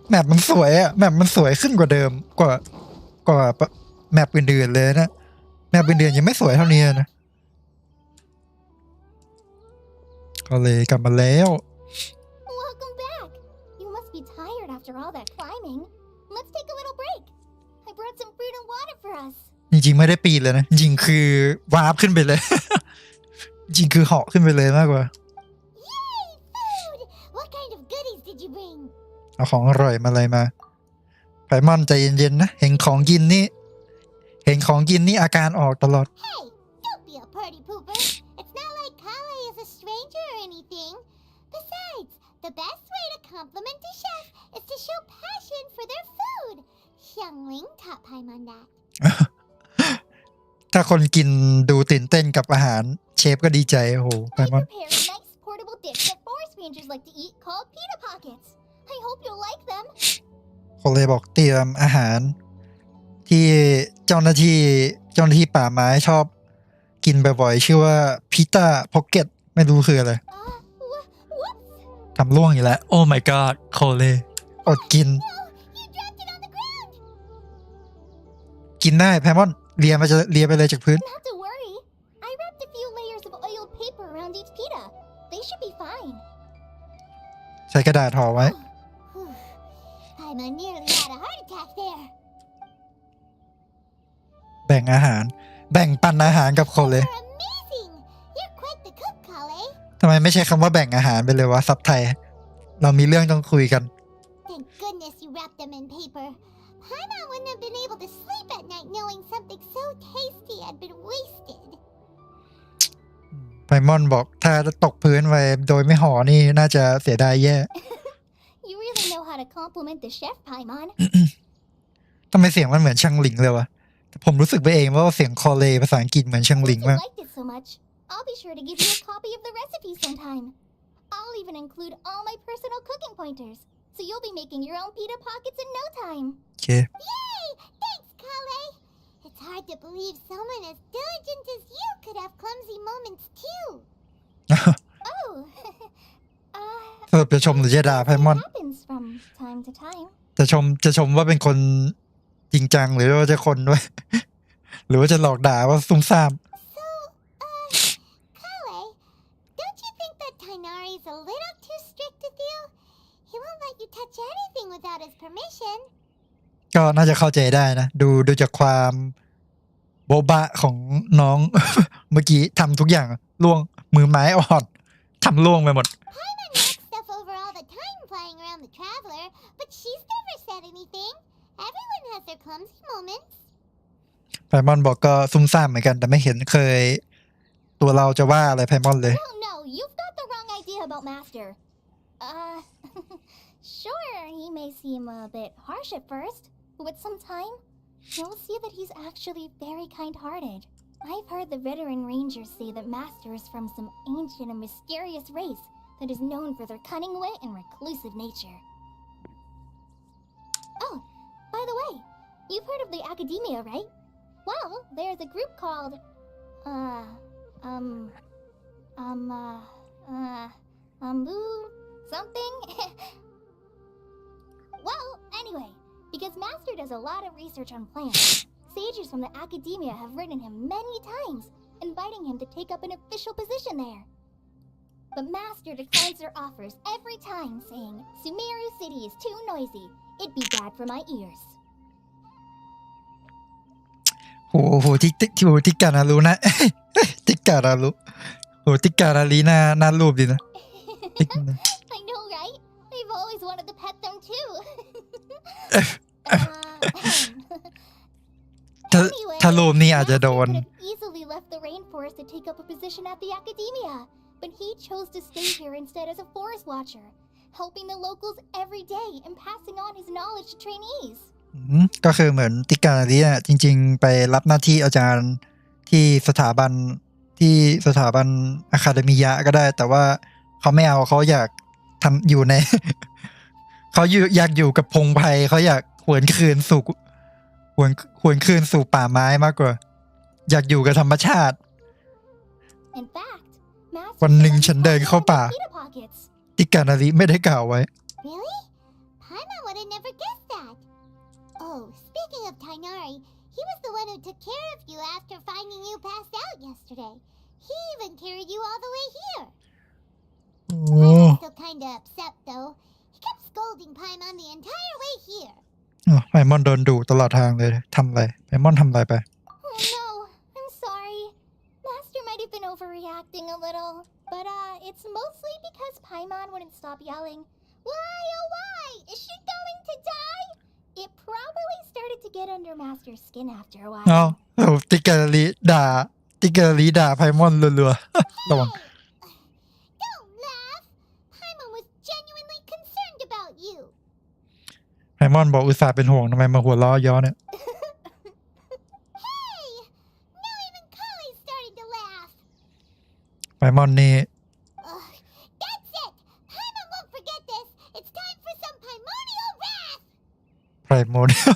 แมปมันสวยอ่ะแมปมันสวยขึ้นกว่าเดิมกว่าแมปอื่นๆเลยนะแมปอื่นๆยังไม่สวยเท่านี้นะก็เลยกลับมาแล้ว Welcome back. You must be tired after all that climbing. Let's take a little break. I brought some fruit and water for us. จริงๆไม่ได้ปีนเลยนะจริงคือวาร์ปขึ้นไปเลย จริงคือเหาะขึ้นไปเลยมากกว่า Yay, food! What kind of goodies did you bring? เอาของอร่อยมาอะไรมาไพมอนใจเย็นๆนะเห็นของกินนี่อาการออกตลอด Hey, don't be a party pooper. It's not like Kale is a stranger or anything. Besides, the best way to compliment a chef is to show passion for their food. Xiangling taught Paimon that. ถ้าคนกินดูตื่นเต้นกับอาหารเชฟก็ดีใจโอ้โหไพมอน Prepare a nice portable dish that forest rangers like to eat called pita pockets. I hope you'll like them. เขาเลยบอกเตรียมอาหารที่เจ้าหน้าที่ป่าไม้ชอบกินบ่อยๆชื่อว่าพิต้าพ็อกเก็ตไม่รู้คืออะไร Whoops! ทำล่วงอีกแล้วโอ้ my god โคเลอดกิน No, you dropped it on the ground. กินได้ไพมอนเลียไปเลยจากพื้น Not to worry. I wrapped a few layers of oiled paper around each pita. They should be fine. ใช้กระดาษห่อไว้ Paimon nearly had a heart attack there. แบ่งอาหาร แบ่งปันอาหารกับโคเล You're amazing. You're quite the cook, Kale. ทำไมไม่ใช่คำว่าแบ่งอาหารไปเลยวะซับไทย เรามีเรื่องต้องคุยกัน Thank goodness you wrapped them in paper. Paimon wouldn't have been able to sleep at night knowing something so tasty had been wasted. ไพมอนบอกถ้าตกพื้นไปโดยไม่ห่อนี่น่าจะเสียดายแย่ You really know how to compliment the chef, Paimon. ทำไมเสียงมันเหมือนชังหลิงเลยวะแต่ผมรู้สึกไปเองว่าเสียงคอเลภาษาอังกฤษเหมือนชังหลิง Since มาก you liked it so much, I'll be sure to give you a copy of the recipe sometime. I'll even include all my personal cooking pointers, so you'll be making your own pita pockets in no time. โอเค Yay! Thanks, Kale. It's hard to believe someone as diligent as you could have clumsy moments too. Oh, สรุปจะชมหรือจะด่าไพมอน happens from time to time. จะชมว่าเป็นคนจริงจังหรือว่าจะคนด้วย หรือว่าจะหลอกด่าว่าซุ่มซ่าม So, Kale, don't you think that Tainari's a little too strict with you? He won't let you touch anything without his permission. ก็น่าจะเข้าใจได้นะดูจากความโบ๊ะบะของน้อง เมื่อกี้ทำทุกอย่างล่วงมือไม้อ่อนทำล่วงไปหมด Paimon knocks stuff over all the time flying around the Traveler, but she's never said anything. Everyone has their clumsy moments. ไพมอนบอกก็ซุ่มซ่ามเหมือนกันแต่ไม่เห็นเคย ตัวเราจะว่าอะไรไพมอนเลย No, you've got the wrong idea about Master. Sure, he may seem a bit harsh at first, but with some time, you'll see that he's actually very kind-hearted. I've heard the veteran rangers say that Master is from some ancient and mysterious race that is known for their cunning wit and reclusive nature. Oh, by the way, you've heard of the Academia, right? Well, there's a group called, something? Well, anyway, because Master does a lot of research on plants, sages from the Academia have written him many times, inviting him to take up an official position there. But Master declines their offers every time, saying, Sumeru City is too noisy. It'd be bad for my ears. โหที่การารุนะ ที่การารุโหที่การาลีน่ารูปดีนะ I know, right? I've always wanted to pet them too. ถ้ารูปนี้อาจจะโดน Master could have easily left the rainforest to take up a position at the Academia, but he chose to stay here instead as a forest watcher, helping the locals every day and passing on his knowledge to trainees. ก็คือเหมือนติการาลีเนี่ยจริงๆไปรับหน้าที่อาจารย์ที่สถาบันอะคาเดมียะก็ได้แต่ว่าเขาไม่เอาเขาอยากทำอยู่ใน เขาอยากอยู่กับพงไพรเขาอยากหวนคืนสู่ป่าไม้มากกว่าอยากอยู่กับธรรมชาติ In fact, Master วันหนึ่งฉันเดินเข้าป่า pita pockets. ติการาลีไม่ได้กล่าวไว้ Really? Paimon would have never guessed that. Oh, speaking of Tainari, he was the one who took care of you after finding you passed out yesterday. He even carried you all the way here. โอ้ Paimon's still kinda upset though. He kept scolding Paimon the entire way here. ไพมอนโดนดุตลอดทางเลยทำอะไรไพมอนทำอะไรไป Oh no, I'm sorry. Master might have been overreacting a little, but it's mostly because Paimon wouldn't stop yelling, "Why, oh why? Is she going to die?" It probably started to get under Master's skin after a เอา while. ติการาลีด่าไพมอนรัวๆระวัง Don't laugh. Paimon was genuinely concerned about you. ไพมอนบอกอุตส่าห์เป็นห่วงทำไมมาหัวล้อย้อเนี่ย Hey, now even ไพมอนนี่ That's it! Paimon won't forget this! It's time for some primordial wrath! ไพโมเดล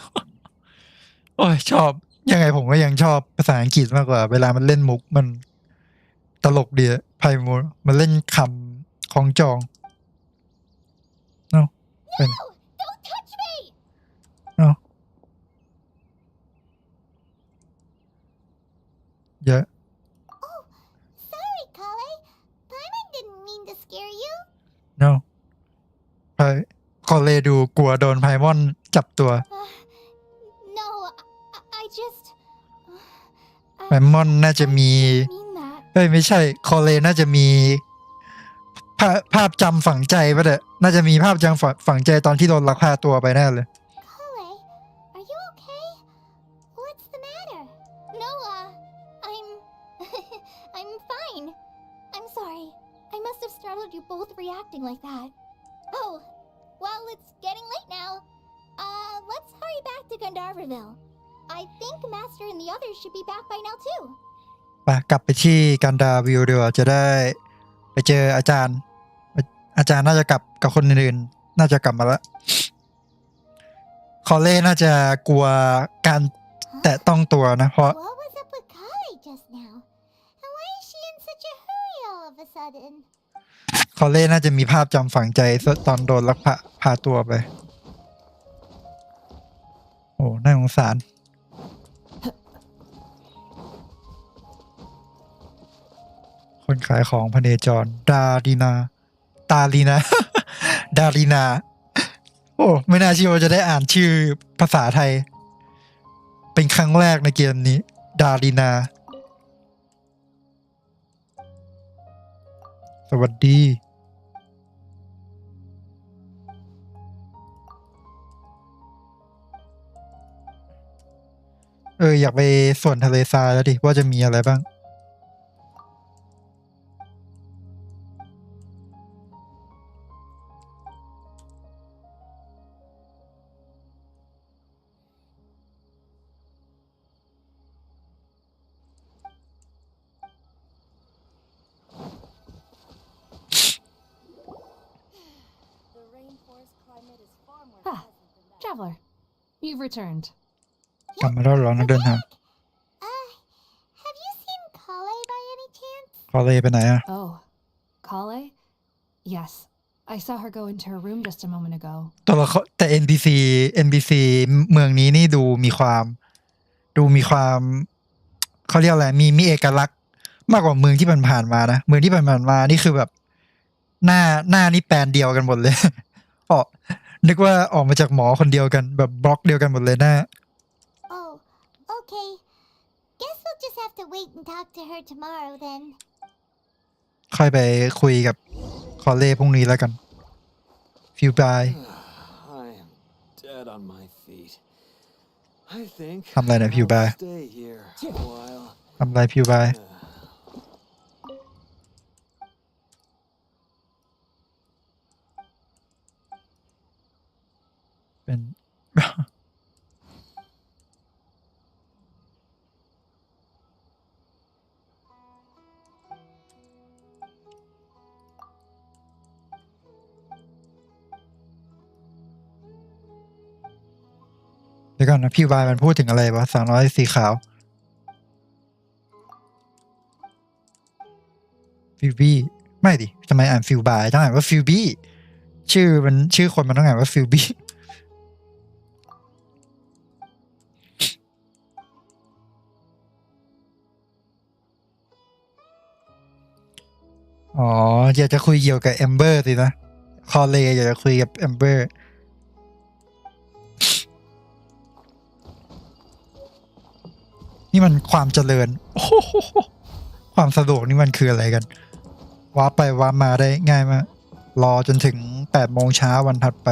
โอ้ยชอบยังไงผมก็ยังชอบภาษาอังกฤษมากกว่า เวลามันเล่นมุกมันตลกดีไพโมมันเล่นคำของจองเนาะเป็น Don't touch me! เนาะเยอะ Oh, sorry, Kale. Paimon didn't mean to scare you. เนาะไพคอเลดูกลัวโดนไพมอนจับตัว No, I just. ไพมอนน่าจะมี mean that. เอ้ยไม่ใช่คอเลน่าจะมีภาพจำฝังใจป่ะเด้อน่าจะมีภาพจำฝังใจตอนที่โดนลักพาตัวไปแน่เลย Kale, are you okay? What's the matter? No, I'm. I'm fine. I'm sorry. I must have startled you both reacting like that. Oh, well, it's getting late now. Let's hurry back to Gandharville. I think Master and the others should be back by now too. ไปกลับไปที่กันดาวิวเดี๋ยวจะได้ไปเจออาจารย์น่าจะกลับกับคนอื่นๆน่าจะกลับมาแล้วคอเล่น่าจะกลัวการแตะต้องตัวนะเพราะ What was up with Kale just now? And why is she in such a hurry all of a sudden? คอเล่น่าจะมีภาพจำฝังใจตอนโดนลักพาตัวไปโอ้น่าสงสารคนขายของพเนจรตาลีนา ดารีนาโอ้ไม่น่าเชื่อว่าจะได้อ่านชื่อภาษาไทยเป็นครั้งแรกในเกมนี้ดารีนา สวัสดีอยากไปส่วนทะเลทรายแล้วดิว่าจะมีอะไรบ้าง The rainforest climate is far more Ah, pleasant than that. Traveler, you've returned. กลับมาแล้วเหรอนักเดินทาง Have you seen Kale by any chance? คอเลไปไหนอะ Oh, Kale? Yes, I saw her go into her room just a moment ago. ตัวละครแต่ NPC เมืองนี้นี่ดูมีความเขาเรียกอะไรมีเอกลักษณ์มากกว่าเมืองที่ผ่านๆมานะเมืองที่ผ่านๆมานี่คือแบบหน้านี่แปลนเดียวกันหมดเลย อ๋อนึกว่าออกมาจากหมอคนเดียวกันแบบบล็อกเดียวกันหมดเลยหน้า Oh, okay. Guess we'll just have to wait and talk to her tomorrow then. ค่อยไปคุยกับคอเล่พรุ่งนี้แล้วกันฟิวบาย I am dead on my feet. I think ทำอะไรนะพิวบาย I'll stay here a while. ทำอะไรพิวบายเป็น เดี๋ยวก่อนนะพี่วายมันพูดถึงอะไรวะ300สีขาวฟิวบี้ไม่ดิทำไมอ่านฟิวบายต้องอ่านว่าฟิวบี้ชื่อคนมันต้องอ่านว่าฟิวบี้อ๋ออยากจะคุยเกี่ยวกับแอมเบอร์สินะคอเลอยากจะคุยกับแอมเบอร์นี่มันความเจริญโอ้โหความสะดวกนี่มันคืออะไรกันว้าไปว้ามาได้ง่ายมากรอจนถึง8 โมงเช้าวันถัดไป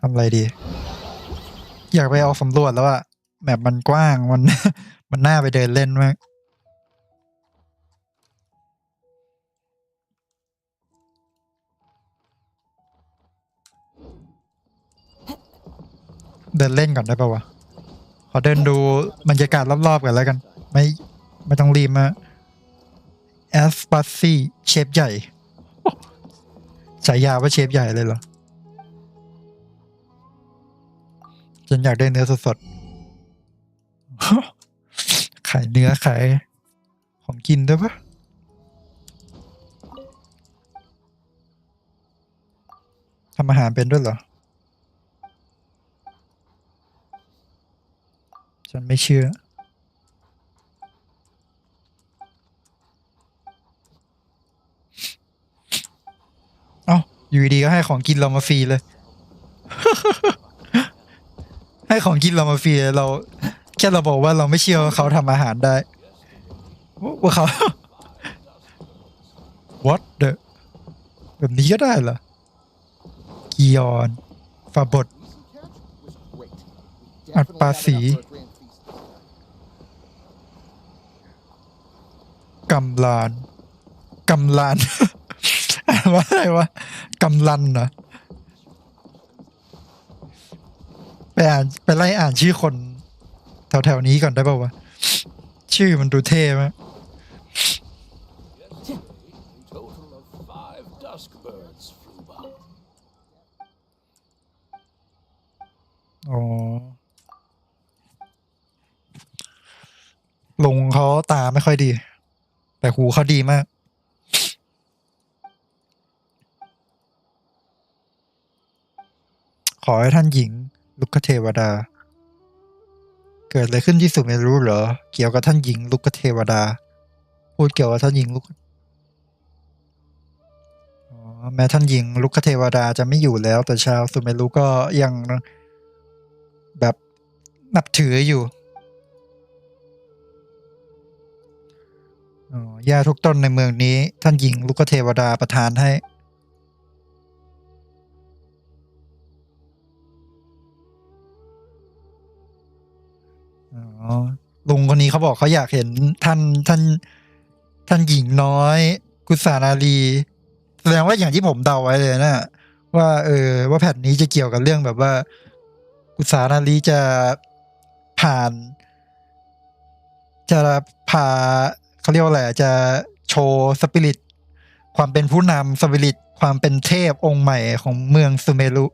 ทำอะไรดีอยากไปออกสำรวจแล้วอะแมปมันกว้างมัน มันน่าไปเดินเล่นมากเดินเล่นก่อนได้ปะวะ ขอเดินดูบรรยากาศรอบๆกันแล้วกันไม่ต้องรีบมาแอสปาซี่เชฟใหญ่ฉายาว่าเชฟใหญ่เลยเหรอฉันอยากได้เนื้อสดๆ ขายเนื้อขายของกินด้วยปะทำอาหารเป็นด้วยเหรอฉันไม่เชื่อเอ้าอยู่ดีก็ให้ของกินเรามาฟรีเลย ให้ของกินเรามาฟรีเราแค่เราบอกว่าเราไม่เชื่อว่าเขาทำอาหารได้ว่าเขา what the แบบนี้ก็ได้เหรอกิยอนฟาบดอัดปาสีกำลาน อ่านว่าอะไรวะกำลันเหรอไปไล่อ่านชื่อคนแถวๆนี้ก่อนได้ป่าววะชื่อมันดูเท่ไหมอ๋อลุงเขาตาไม่ค่อยดีแต่หูเขาดีมากขอให้ท่านหญิงลุกเทวดาเกิดอะไรขึ้นที่สุดไม่รู้เหรอเกี่ยวกับท่านหญิงลุกเทวดาพูดเกี่ยวกับท่านหญิงลุกแม้ท่านหญิงลุกเทวดาจะไม่อยู่แล้วแต่ชาวสุเมรุก็ยังแบบนับถืออยู่หญ้าทุกต้นในเมืองนี้ท่านหญิงลุกเทวดาประทานให้ลุงคนนี้เขาบอกเขาอยากเห็นท่านหญิงน้อยกุศานารีแสดงว่าอย่างที่ผมเดาไว้เลยนะว่าว่าแผ่นนี้จะเกี่ยวกับเรื่องแบบว่ากุศานารีจะพาเขาเรียกว่าอะไรจะโชว์สปิริตความเป็นผู้นำสปิริตความเป็นเทพองค์ใหม่ของเมืองซูเมรุ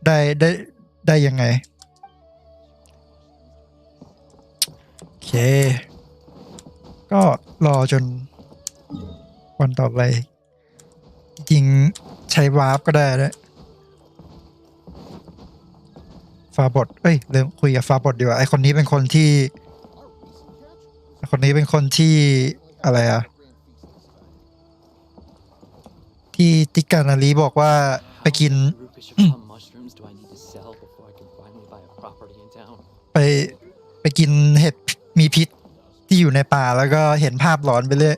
ได้ยังไงโอเคก็รอจนวันต่อไปจริงใช้วาร์ปก็ได้ด้วยฟาบอทเริ่มคุยกับฟาบอทดีกว่าไอคนนี้เป็นคนที่อะไรอะที่ติกานารีบอกว่าไปกินไปกินเห็ดมีพิษที่อยู่ในป่าแล้วก็เห็นภาพหลอนไปเลย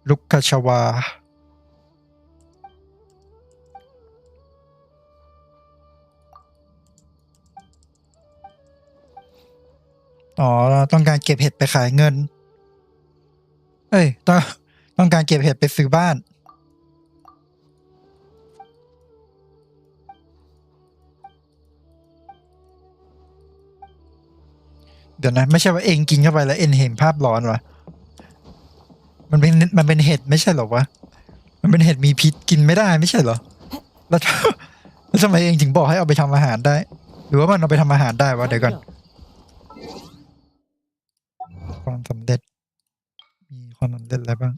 ลุกคชวาต้องการเก็บเห็ดไปขายเงินต้องการเก็บเห็ดไปซื้อบ้านเดี๋ยวนะไม่ใช่ว่าเองกินเข้าไปแล้วเองเห็นภาพหลอนวะมันเป็นเห็ดไม่ใช่หรอวะมันเป็นเห็ดมีพิษกินไม่ได้ไม่ใช่เหรอแล้วทำไมเองถึงบอกให้เอาไปทำอาหารได้หรือว่ามันเอาไปทำอาหารได้วะเดี๋ยวก่อนความสำเร็จมีความสำเร็จอะไรบ้าง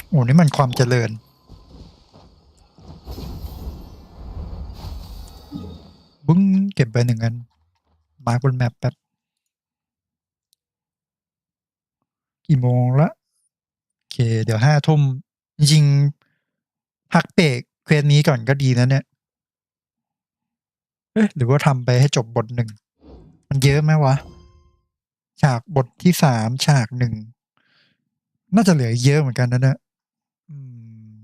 โอ้นี่มันความเจริญบึ้งเก็บไป1 อันมาร์กบนแมปแป๊บกี่โมงละโอเคเดี๋ยว5 ทุ่มจริงๆพักเบรกเควสนี้ก่อนก็ดีนะเนี่ยหรือว่าทำไปให้จบบท 1มันเยอะไหมวะฉากบทที่3ฉาก1น่าจะเหลือเยอะเหมือนกันนะเนี่ย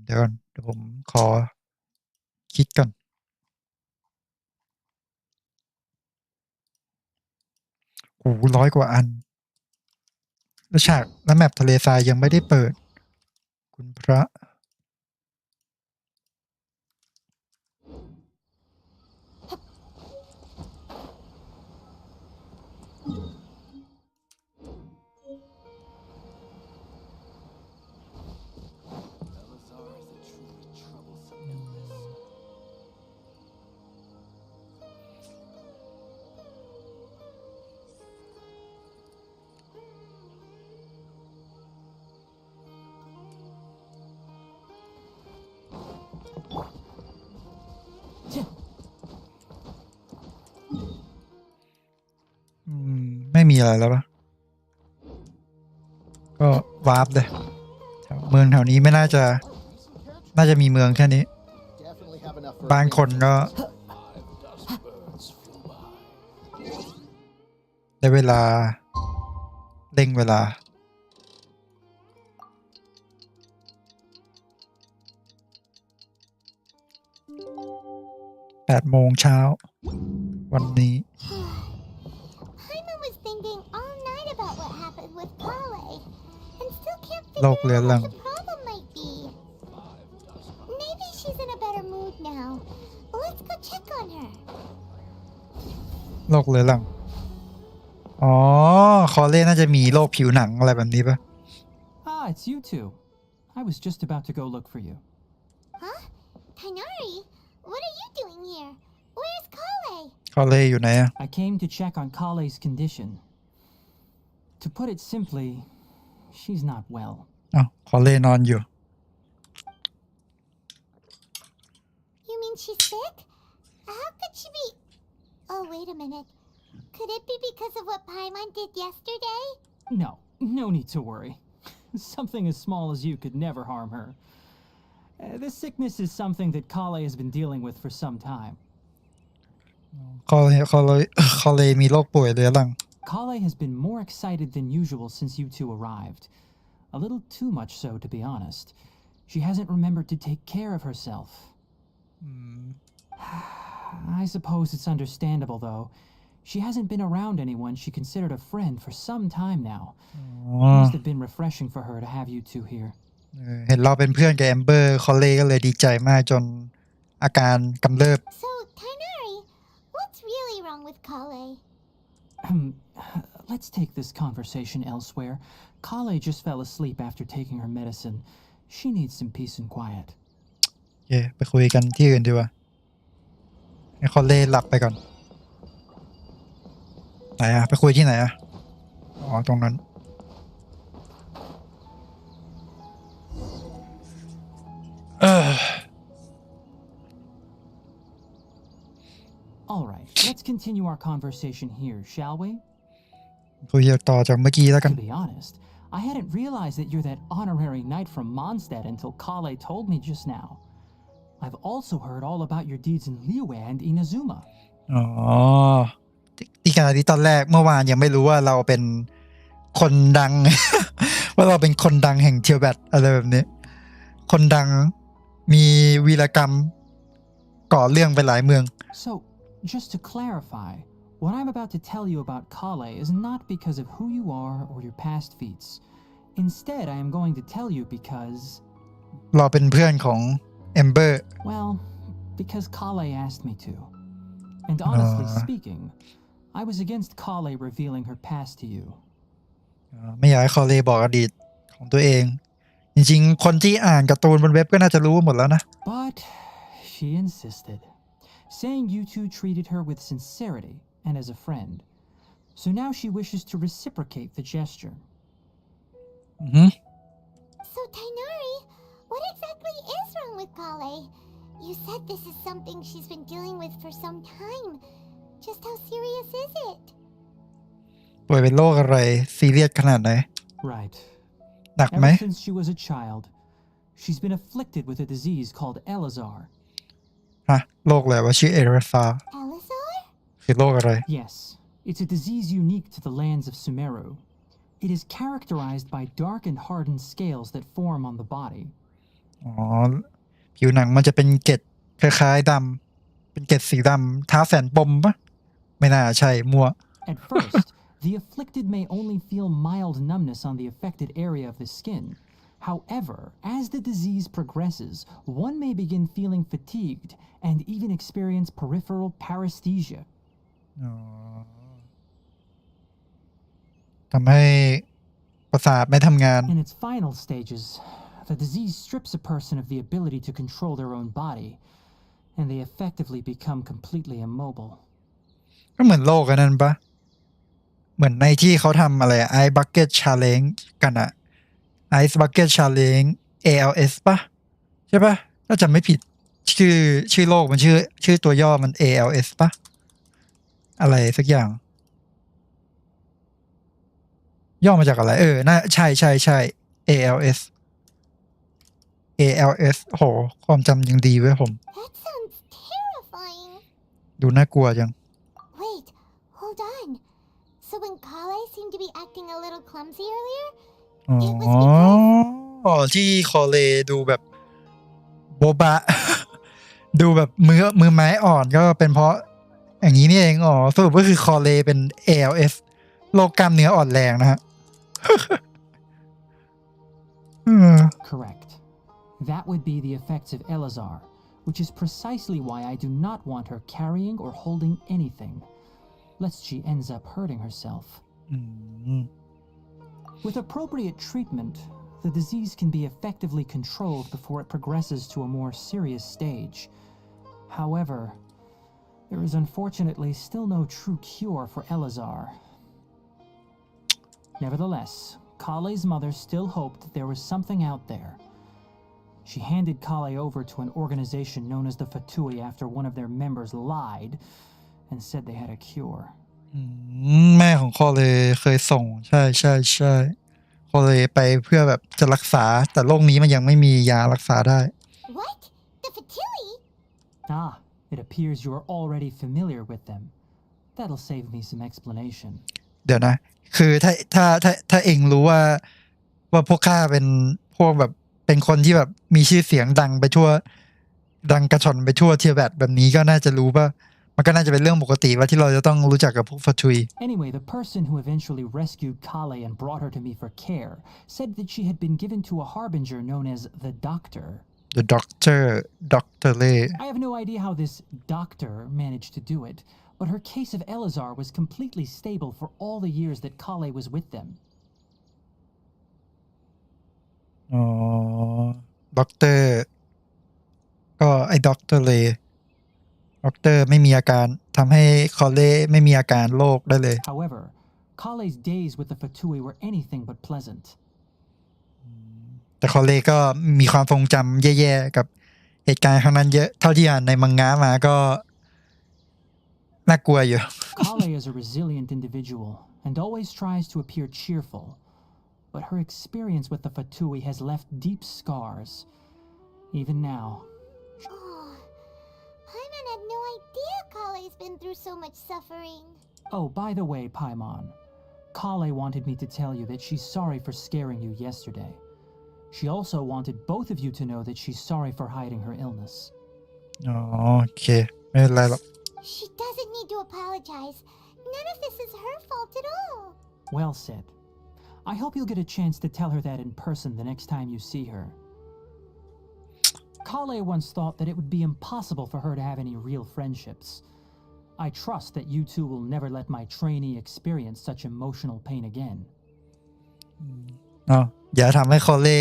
เดี๋ยวก่อนเดี๋ยวผมขอคิดก่อนโอ้100 กว่าอันแล้วฉากและแมปทะเลทรายยังไม่ได้เปิด คุณพระ ไม่มีอะไรแล้วปะก็วาร์ปเลยเมืองแถวนี้ไม่น่าจะมีเมืองแค่นี้บางคนก็ได้เวลาเร่งเวลา8 โมงเช้าวันนี้โลกเรื้อรังโรคเรื้อรังอ๋อคอเล่น่าจะมีโรคผิวหนังอะไรแบบนี้ปะ Ah, it's you two. I was just about to go look for you. Huh? Tainari? What are you doing here? Where's Kale? คอเล่อยู่ไหนอะ I came to check on Kale's condition. To put it simply, she's not well. อ้าวคอเล่นอนอยู่ You mean she's sick? How could she be? Oh, wait a minute. Could it be because of what Paimon did yesterday? No need to worry. Something as small as you could never harm her. This sickness is something that Kale has been dealing with for some time. คอเล่มีโรคป่วยเรื้อรัง Kale has been more excited than usual since you two arrived. A little too much so, to be honest. She hasn't remembered to take care of herself. I suppose it's understandable, though. She hasn't been around anyone she considered a friend for some time now. It must have been refreshing for her to have you two here. เห็นเราเป็นเพื่อนกับแอมเบอร์คอเล่ก็เลยดีใจมากจนอาการกำเริบ So, Tainari, what's really wrong with Kale? Let's take this conversation elsewhere. Kale just fell asleep after taking her medicine. She needs some peace and quiet. ไปคุยกันที่อื่นดีกว่าให้คอเล่หลับไปก่อนไหนอะไปคุยที่ไหนอะอ๋อตรงนั้นAll right, let's continue our conversation here, shall we? คุยต่อจากเมื่อกี้แล้วกัน To be honest, I hadn't realized that you're that honorary knight from Mondstadt until Kale told me just now. I've also heard all about your deeds in Liyue and Inazuma. อ๋อที่การที่ตอนแรกเมื่อวานยังไม่รู้ว่าเราเป็นคนดัง ว่าเราเป็นคนดังแห่งเทียวแบตอะไรแบบนี้คนดังมีวีรกรรมก่อเรื่องไปหลายเมือง So, just to clarify, what I'm about to tell you about Kale is not because of who you are or your past feats. Instead, I am going to tell you because... เราเป็นเพื่อนของเอมเบอร์ Well, because Kale asked me to. And honestly speaking, I was against Kale revealing her past to you. ไม่อยากให้คอเล่บอกอดีตของตัวเองจริงๆคนที่อ่านการ์ตูนบนเว็บก็น่าจะรู้หมดแล้วนะ But she insisted, saying you two treated her with sincerity and as a friend. So now she wishes to reciprocate the gesture. So, Tainari, what exactly is wrong with Kale? You said this is something she's been dealing with for some time. Just how serious is it? ป่วยเป็นโรคอะไรซีเรียสขนาดไหน Right. หนักไหม Ever since she was a child, she's been afflicted with a disease called Elazar. ฮะโรคอะไรวะชื่อเอราซา Elazar? คือโรคอะไร Yes, it's a disease unique to the lands of Sumeru. It is characterized by dark and hardened scales that form on the body. อ๋อผิวหนังมันจะเป็นเกล็ดคล้ายๆดำเป็นเกล็ดสีดำท้าแสนปมปะไม่น่าใช่มั่ว At first, the afflicted may only feel mild numbness on the affected area of the skin, However, as the disease progresses, one may begin feeling fatigued and even experience peripheral paresthesia. ทำให้ประสาทไม่ทำงาน In its final stages, the disease strips a person of the ability to control their own body, and they effectively become completely immobile. ก็เหมือนโลกอันนั้นปะเหมือนในที่เขาทำอะไรไอบักเก็ตชาเลนจ์กันอะไอซ์บักเก็ตชาเลนจ์ ALS ปะใช่ปะถ้าจำไม่ผิดชื่อโลกมันชื่อตัวย่อมัน ALS ปะอะไรสักอย่างย่อมาจากอะไรน่าใช่ ALS โหความจำยังดีเว้ยผม That sounds terrifying. ดูน่ากลัวจัง Wait, hold on. So when Kale seemed to be acting a little clumsy earlier, อ๋ it was because อที่คอเลดูแบบโบบะ ดูแบบมือไม้อ่อนก็เป็นเพราะอย่างนี้นี่เองสรุปก็คือคอเลเป็น ALS โรคกล้ามเนื้ออ่อนแรงนะฮะ Correct. That would be the effects of Elazar, which is precisely why I do not want her carrying or holding anything, lest she ends up hurting herself. With appropriate treatment, the disease can be effectively controlled before it progresses to a more serious stage. However, there is unfortunately still no true cure for Elazar. Nevertheless, Kale's mother still hoped that there was something out there. She handed Kale over to an organization known as the Fatui after one of their members lied and said they had a cure. แม่ของคอเลเคยส่งใช่คอเลไปเพื่อแบบจะรักษาแต่โรคนี้มันยังไม่มียารักษาได้ what? The Fatui? Ah, it appears you are already familiar with them. That'll save me some explanation. เดี๋ยวนะคือถ้าเองรู้ว่าพวกข้าเป็นพวกแบบเป็นคนที่แบบมีชื่อเสียงดังไปทั่วดังกระชอนไปทั่วเทียแบตแบบนี้ก็น่าจะรู้ป่ะมันก็น่าจะเป็นเรื่องปกติว่าที่เราจะต้องรู้จักกับพวกฟาทุย Anyway, the person who eventually rescued Kale and brought her to me for care said that she had been given to a harbinger known as the Doctor. The Doctor Dr. Lei. I have no idea how this doctor managed to do it, but her case of Elazar was completely stable for all the years that Kale was with them. ด็อกเตอร์ก็ไอ้ด็อกเตอร์เลยด็อกเตอร์ไม่มีอาการทำให้คอเล่ไม่มีอาการโรคได้เลย However, Kale's days with the Fatui were anything but pleasant. แต่คอเล่ก็มีความทรงจำแย่ๆกับเหตุการณ์ครั้งนั้นเยอะเท่าที่อ่านในมังงะมาก็น่ากลัวอยู่ Kale is a resilient individual and always tries to appear cheerful, but her experience with the Fatui has left deep scars. Even now. Oh, Paimon had no idea Kale's been through so much suffering. Oh, by the way, Paimon, Kale wanted me to tell you that she's sorry for scaring you yesterday. She also wanted both of you to know that she's sorry for hiding her illness. โอเคไม่เป็นไรหรอก She doesn't need to apologize. None of this is her fault at all. Well said. I hope you'll get a chance to tell her that in person the next time you see her. Kale once thought that it would be impossible for her to have any real friendships. I trust that you two will never let my trainee experience such emotional pain again. อย่าทำให้คอเล่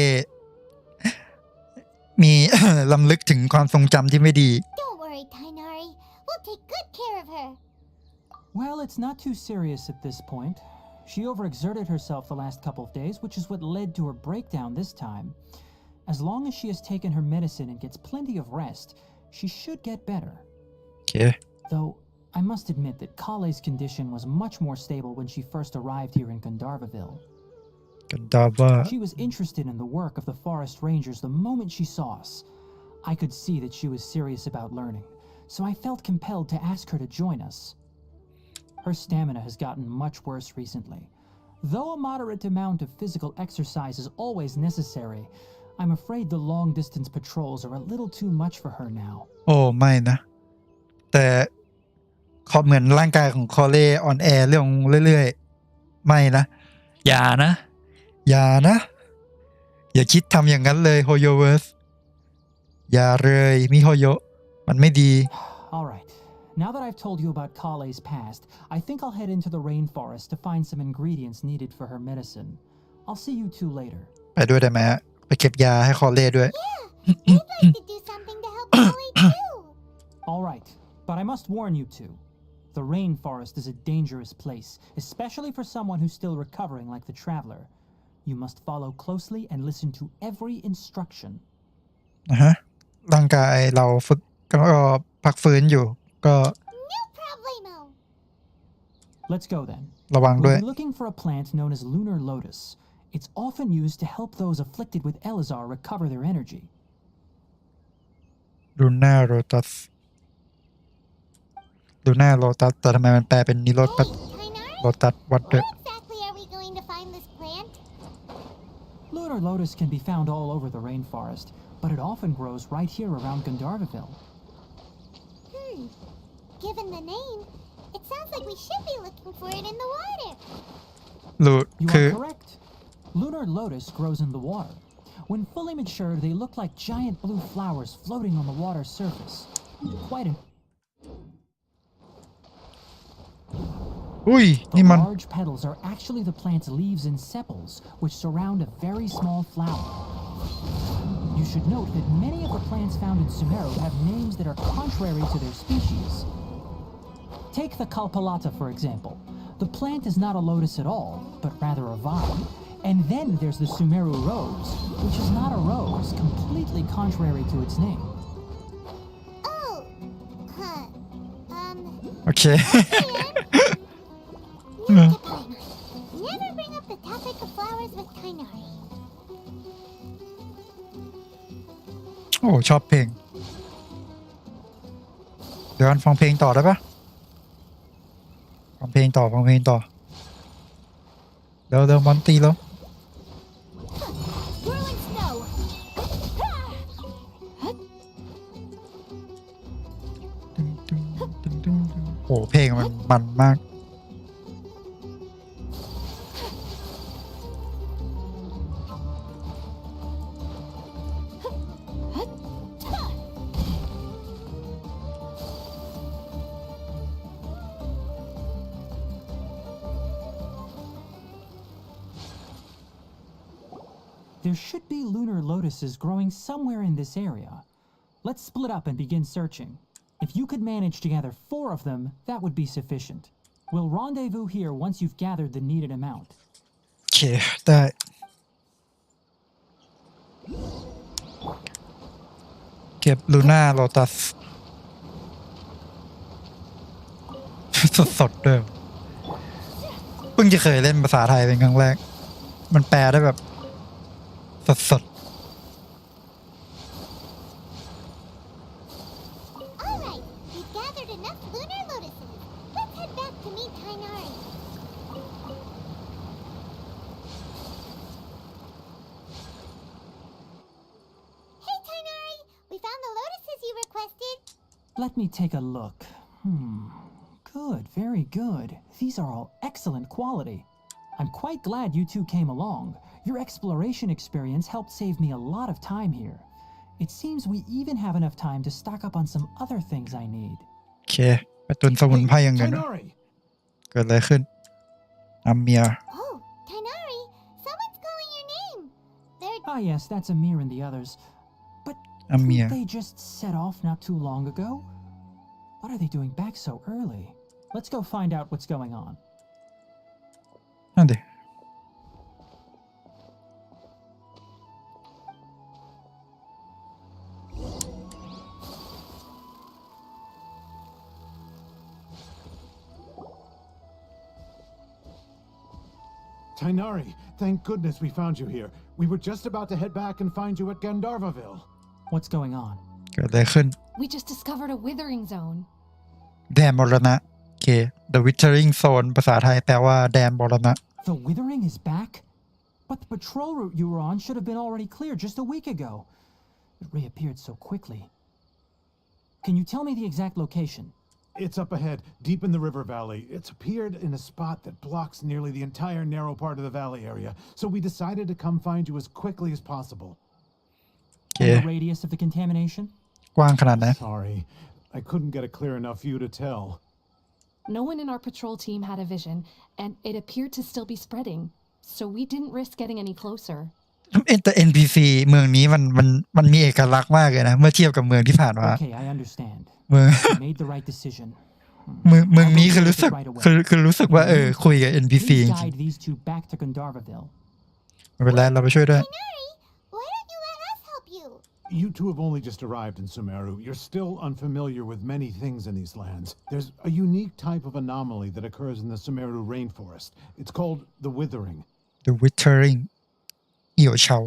มี ลำลึกถึงความทรงจำที่ไม่ดี Don't worry, Tainari. We'll take good care of her. Well, it's not too serious at this point. She overexerted herself the last couple of days, which is what led to her breakdown this time. As long as she has taken her medicine and gets plenty of rest, she should get better. Okay. Though, I must admit that Kale's condition was much more stable when she first arrived here in Gandharvaville. She was interested in the work of the forest rangers the moment she saw us. I could see that she was serious about learning, so I felt compelled to ask her to join us. Her stamina has gotten much worse recently. Though a moderate amount of physical exercise is always necessary, I'm afraid the long-distance patrols are a little too much for her now. โอ้ไม่นะแต่เหมือนร่างกายของคอเล่อ่อนแอเรื่องเรื่อยๆไม่นะอย่านะ อย่าคิดทำอย่างนั้นเลยโฮโยเวิร์สอย่าเลยมิโฮโยมันไม่ดี All right. Now that I've told you about Kale's past, I think I'll head into the rainforest to find some ingredients needed for her medicine. I'll see you two later. ไปด้วยได้ไหมฮะไปเก็บยาให้คอเล่ด้วย Yeah, I'd like to do something to help Kale too. All right, but I must warn you two. The rainforest is a dangerous place, especially for someone who's still recovering like the traveler. You must follow closely and listen to every instruction. นะฮะร่างกายเราฝึกก็พักฟื้นอยู่ก็ No problemo. Let's go then. ระวังด้วย We'll be looking for a plant known as lunar lotus. It's often used to help those afflicted with Elazar recover their energy. ลูน่าโรตัสลูน่าโรตัสแต่ทำไมมันแปลเป็นนิโรตัส Tainari, โรตัสวัดเด where exactly are we going to find this plant? Lunar lotus can be found all over the rainforest, but it often grows right here around Gandharvaville. Given the name, it sounds like we should be looking for it in the water. ลู You คือ are correct. Lunar lotus grows in the water. When fully mature, they look like giant blue flowers floating on the water's surface. Quite an อุ้ย The นี่มัน large petals are actually the plant's leaves and sepals, which surround a very small flower. You should note that many of the plants found in Sumeru have names that are contrary to their species. Take the Kalpalata, for example. The plant is not a lotus at all, but rather a vine. And then there's the Sumeru rose, which is not a rose, completely contrary to its name. Oh, huh. โอเค Note to Tainari. Never bring up the topic of flowers with Tainari. โอ้ชอบเพลงเดี๋ยวฟังเพลงต่อได้ปะฟังเพลงต่อเดี๋ยวมอนตีแล้ว Whirling snow. โอ้เพลงมันมาก There should be lunar lotuses growing somewhere in this area. Let's split up and begin searching. If you could manage to gather 4 of them, that would be sufficient. We'll rendezvous here once you've gathered the needed amount. โอเคได้เก็บลูน่าโลตัส สดๆด้วยเพิ่งจะเคยเล่นภาษาไทยเป็นครั้งแรกมันแปลได้แบบสด All right, we've gathered enough lunar lotuses. Let's head back to meet Tainari. Hey, Tainari, we found the lotuses you requested. Let me take a look. Good, very good. These are all excellent quality. I'm quite glad you two came along. Your exploration experience helped save me a lot of time here. It seems we even have enough time to stock up on some other things I need. ๆโอเคไปตุนสมุนไพรอย่างเดียวนะ Tainari! เกิดอะไรขึ้นอัมเมีย Oh, Tainari, someone's calling your name. They're Ah yes, that's Amir and the others. But Amir. didn't they just set off not too long ago? What are they doing back so early? Let's go find out what's going on. นั่นดิ Tainari, thank goodness we found you here. We were just about to head back and find you at Gandharvaville. What's going on? เกิดอะไรขึ้น We just discovered a withering zone. แดนมรณะโอเค The Withering Zone ภาษาไทยแปลว่าแดนมรณะ The withering is back? But the patrol route you were on should have been already clear just a week ago. It reappeared so quickly. Can you tell me the exact location? It's up ahead, deep in the river valley. It's appeared in a spot that blocks nearly the entire narrow part of the valley area, so we decided to come find you as quickly as possible. And the radius of the contamination? กว้างขนาดไหน Sorry, I couldn't get a clear enough view to tell. No one in our patrol team had a vision, and it appeared to still be spreading, so we didn't risk getting any closer. แต่ NPC เมืองนี้มันมีเอกลักษณ์มากเลยนะเมื่อเทียบกับเมืองที่ผ่านมา Okay, I understand. เมือง You made the right decision. เมืองนี้คือรู้สึกว่าคุยกับ NPC จ Please ริง guide these two back to Gandharvaville. ๆไม่เป็นไรเราไปช่วยด้วย Why don't you let us help you? You two have only just arrived in Sumeru. You're still unfamiliar with many things in these lands. There's a unique type of anomaly that occurs in the Sumeru rainforest. It's called the withering. The Withering เหี่ยวเฉา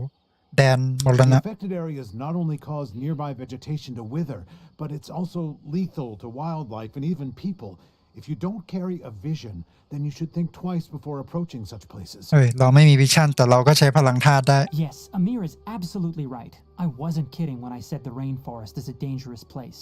แดนมร The ณะ affected areas not only cause nearby vegetation to wither, but it's also lethal to wildlife and even people. If you don't carry a vision, then you should think twice before approaching such places. เฮ้ยเราไม่มีวิชั่นแต่เราก็ใช้พลังธาตุได้ Yes, Amir is absolutely right. I wasn't kidding when I said the rainforest is a dangerous place.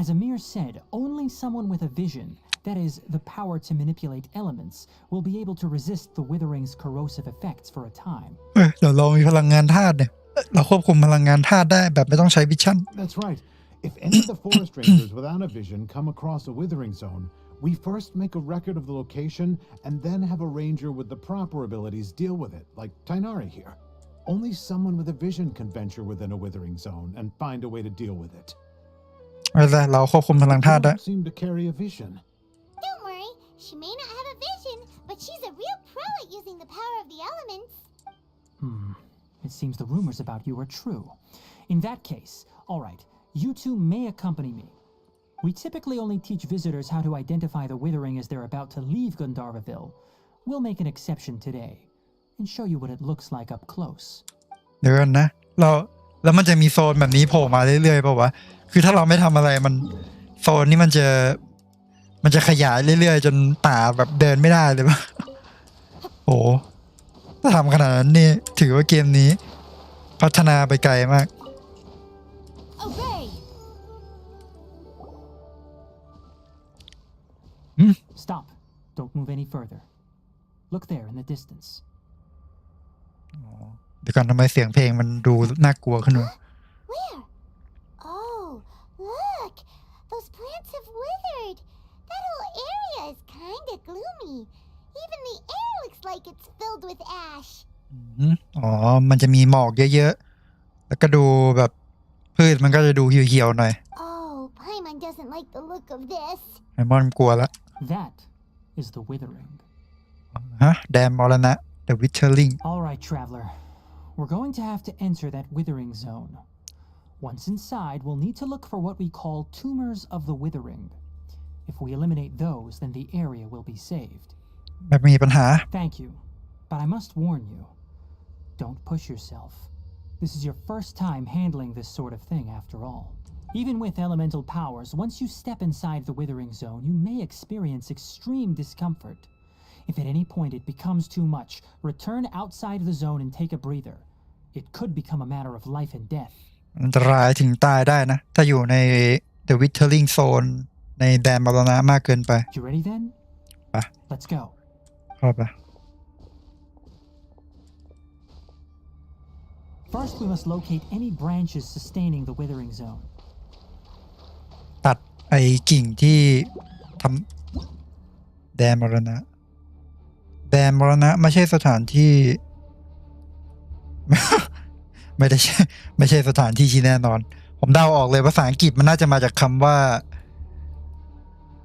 As Amir said, only someone with a vision, that is, the power to manipulate elements, will be able to resist the withering's corrosive effects for a time. เฮ้ยเดี๋ยวเรามีพลังงานธาตุเนี่ยเราควบคุมพลังงานธาตุได้แบบไม่ต้องใช้วิชั่น That's right. If any of the forest rangers without a vision come across a withering zone, we first make a record of the location and then have a ranger with the proper abilities deal with it, like Tainari here. Only someone with a vision can venture within a withering zone and find a way to deal with it. ไม่เป็นไรเราควบคุมพลังธาตุได้ You don't seem to carry a vision. Don't worry, she may not have a vision, but she's a real pro at using the power of the elements. It seems the rumors about you are true. In that case, all right, you two may accompany me. We typically only teach visitors how to identify the withering as they're about to leave Gandharvaville. We'll make an exception today and show you what it looks like up close. เดี๋ยวกันนะแล้วมันจะมีโซนแบบนี้โผล่มาเรื่อยๆป่าววะคือถ้าเราไม่ทำอะไรมันโซนนี้มันจะขยายเรื่อยๆจนป่าแบบเดินไม่ได้เลยป่ะโอ้ถ้าทำขนาดนั้นนี่ถือว่าเกมนี้พัฒนาไปไกลมาก Obey! Stop. Don't move any further. Look there in the distance. เดี๋ยวก่อนทำไมเสียงเพลงมันดูน่ากลัวขึ้นวะ Where? Oh, look! Those plants have withered. That whole area is kinda gloomy. Even the air looks like it's filled with ash. อ๋อมันจะมีหมอกเยอะๆแล้วก็ดูแบบพืชมันก็จะดูเหี่ยวๆหน่อย Oh, Paimon doesn't like the look of this. ไอมอนกลัวละ That is the withering. ฮะแดนมรณะ The Withering All right, traveler. We're going to have to enter that withering zone. Once inside, we'll need to look for what we call tumors of the withering. If we eliminate those, then the area will be saved. แบบมีปัญหา Thank you, but I must warn you. Don't push yourself. This is your first time handling this sort of thing after all. Even with elemental powers, once you step inside the withering zone, you may experience extreme discomfort. If at any point it becomes too much, return outside the zone and take a breather. It could become a matter of life and death. อันตรายถึงตายได้นะถ้าอยู่ใน The Withering Zone ในแดนมรณะมากเกินไป You ready then? ไป Let's go. เข้าไป First, we must locate any branches sustaining the withering zone. ตัดไอ้กิ่งที่ทำแดนมรณะแดนมรณะไม่ใช่สถานที่ ไม่ใช่สถานที่ที่แน่นอนผมเดาออกเลยภาษาอังกฤษมันน่าจะมาจากคำว่า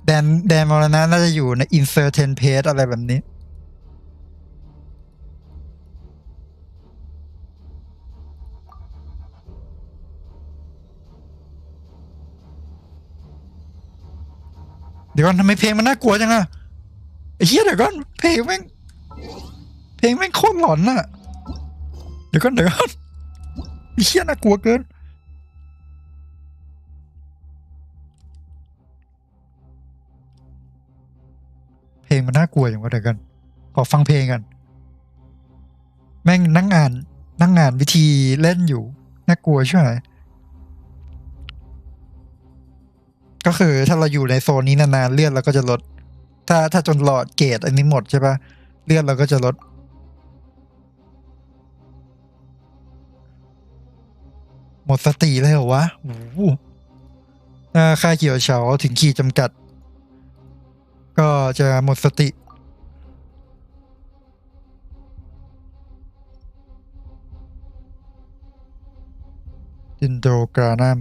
แดนมรณะน่าจะอยู่ใน uncertain place อะไรแบบนี้เดี๋ยวก่อนทำไมเพลงมันน่ากลัวจังอะไอ้เหี้ยเดี๋ยวก่อนเพลงแม่งโคตรหลอนน่ะเดี๋ยวก่อนไอ้เหี้ยน่ากลัวเกินเพลงมันน่ากลัวอย่างว่าเดี๋ยวกันขอฟังเพลงกันแม่งนั่งอ่านวิธีเล่นอยู่น่ากลัวใช่ไหม ก็คือถ้าเราอยู่ในโซนนี้นานๆเลือดเราก็จะลดถ้าจนหลอดเกรดอันนี้หมดใช่ปะเลือดเราก็จะลดหมดสติเลยเหรอวะโอ้โหถ้าค่าเขียวเฉาถึงขีดจำกัดก็จะหมดสติดินโดกรานัม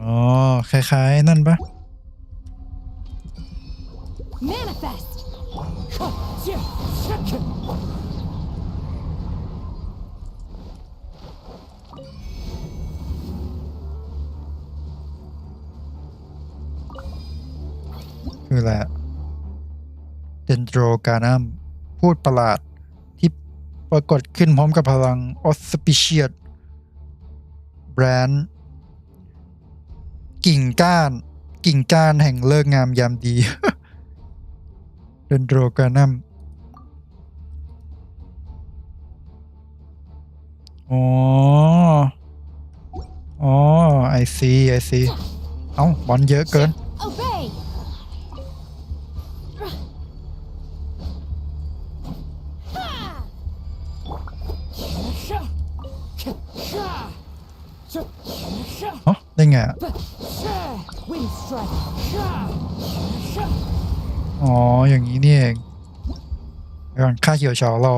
อ๋อคล้ายๆนั่นปะ Manifest! คืออะไรเดนโดรกานัมพูดประหลาดที่ปรากฏขึ้นพร้อมกับพลังออสปิเชียสแบรนด์กิ่งก้านแห่งเลิกงามยามดี เดนโดรกานัมอ๋อไอซีเอ้าบอลเยอะเกิน Obey! ได้ไงอะอ๋ออย่างนี้นี่เองก่อนค่าเขียวเฉารอ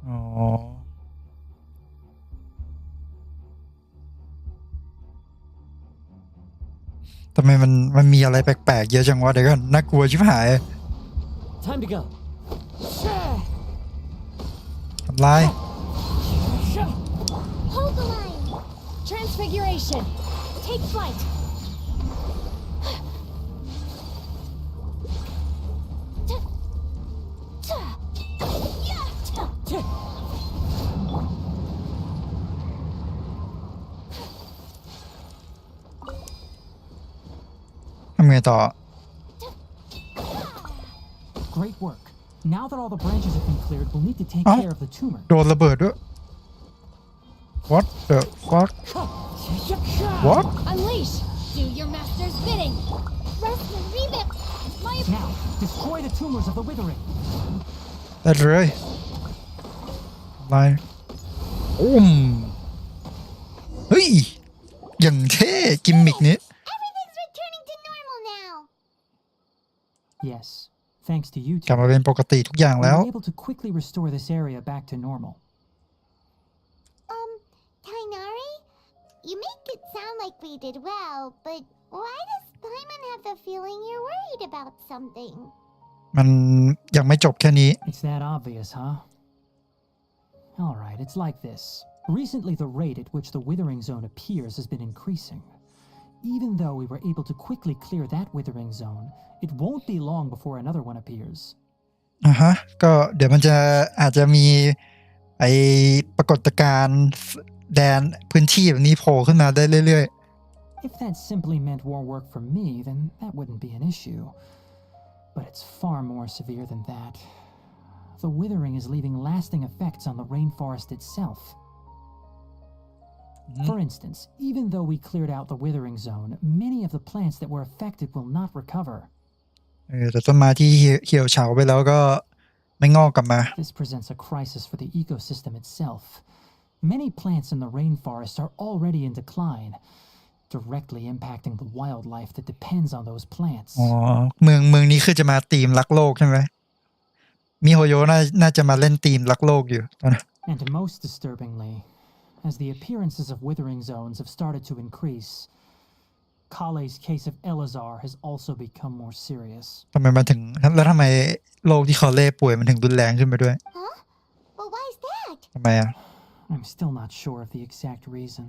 อ๋อทำไมมันมีอะไรแปลกๆเยอะจังวะเดี๋ยวก่อนน่ากลัวชิบหาย Time to go. ทำลาย Hold the line. Transfiguration! Take flight. ทำไงต่อ Great work. Now that all the branches have been cleared, we'll need to take care of the tumor. โดนระเบิดด้วย What the fuck What Unleash! Do your master's bidding. Rest and revamp. My Now, destroy the tumors of the withering. ได้เลยอะไรเฮ้ยอย่างเท่กิมมิกนี้ Everything's returning to normal now. Yes, thanks to you กลับ two. มาเป็นปกติทุกอย่าง We แล้ว were able to quickly restore this area back to normal. Tainari? You make it sound like we did well, but why does Paimon have the feeling you're worried about something? มันยังไม่จบแค่นี้ It's that obvious, huh? Alright, it's like this. Recently, the rate at which the withering zone appears has been increasing. Even though we were able to quickly clear that withering zone, it won't be long before another one appears. ก็เดี๋ยวมันจะอาจจะมีไอปรากฏการณ์แดนพื้นที่แบบนี้โผล่ขึ้นมาได้เรื่อย If that simply meant more work for me, then that wouldn't be an issue. But it's far more severe than that. The withering is leaving lasting effects on the rainforest itself. For instance, even though we cleared out the withering zone, many of the plants that were affected will not recover. แต่ต้นไม้ที่เหี่ยวเฉาไปแล้วก็ไม่งอกกลับมา This presents a crisis for the ecosystem itself. Many plants in the rainforest are already in decline, directly impacting the wildlife that depends on those plants. อ๋อเมืองนี้คือจะมาธีมรักโลกใช่ไหมมิโฮโยน่าจะมาเล่นธีมรักโลกอยู่ And most disturbingly, as the appearances of withering zones have started to increase, Kale's case of Elazar has also become more serious. ทำไมโรคที่คอเล่ป่วยมันถึงรุนแรงขึ้นไปด้วย Huh? But why is that? ทำไมอ่ะ I'm still not sure of the exact reason.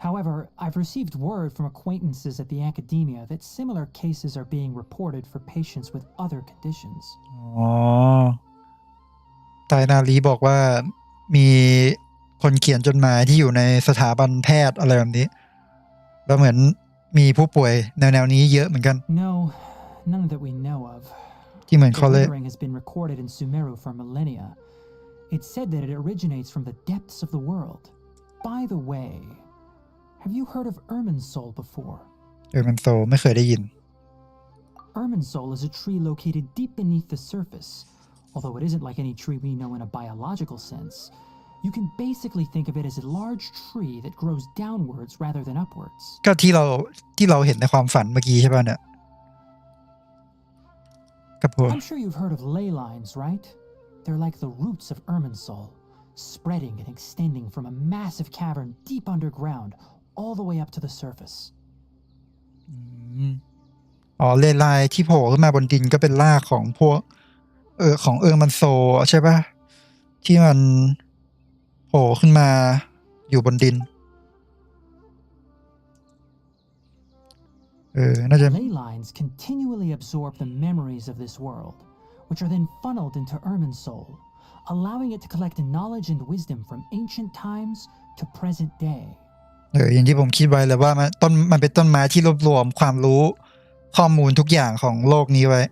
However, I've received word from acquaintances at the academia that similar cases are being reported for patients with other conditions. อ๋อไตนาลีบอกว่ามีคนเขียนจดหมายที่อยู่ในสถาบันแพทย์อะไรแบบนี้แล้วเหมือน มีผู้ป่วยแนวนี้เยอะเหมือนกัน No, none that we know of. ที่เหมือน The เขาเลย withering has been recorded in Sumeru for millennia. It's said that it originates from the depths of the world. By the way, have you heard of Irminsul before? มันโซไม่เคยได้ยิน Irminsul is a tree located deep beneath the surface. Although it isn't like any tree we know in a biological sense, you can basically think of it as a large tree that grows downwards rather than upwards. ก็ที่เราเห็นในความฝันเมื่อกี้ใช่ป่ะเนี่ยกับพวก I'm sure you've heard of ley lines, right? They're like the roots of Irminsul, spreading and extending from a massive cavern deep underground all the way up to the surface. เลไลน์ที่โผล่ขึ้นมาบนดินก็เป็นรากของพวกของมันโซใช่ป่ะที่มันโผล่ขึ้นมาอยู่บนดินน่าจะ Ley lines continually absorb the memories of this world, which are then funneled into Irminsul, allowing it to collect knowledge and wisdom from ancient times to present day. อย่างที่ผมคิดไว้เลยว่ามันเป็นต้นไม้ที่รวบรวมความรู้ข้อมูลทุกอย่างของโลกนี้ไว้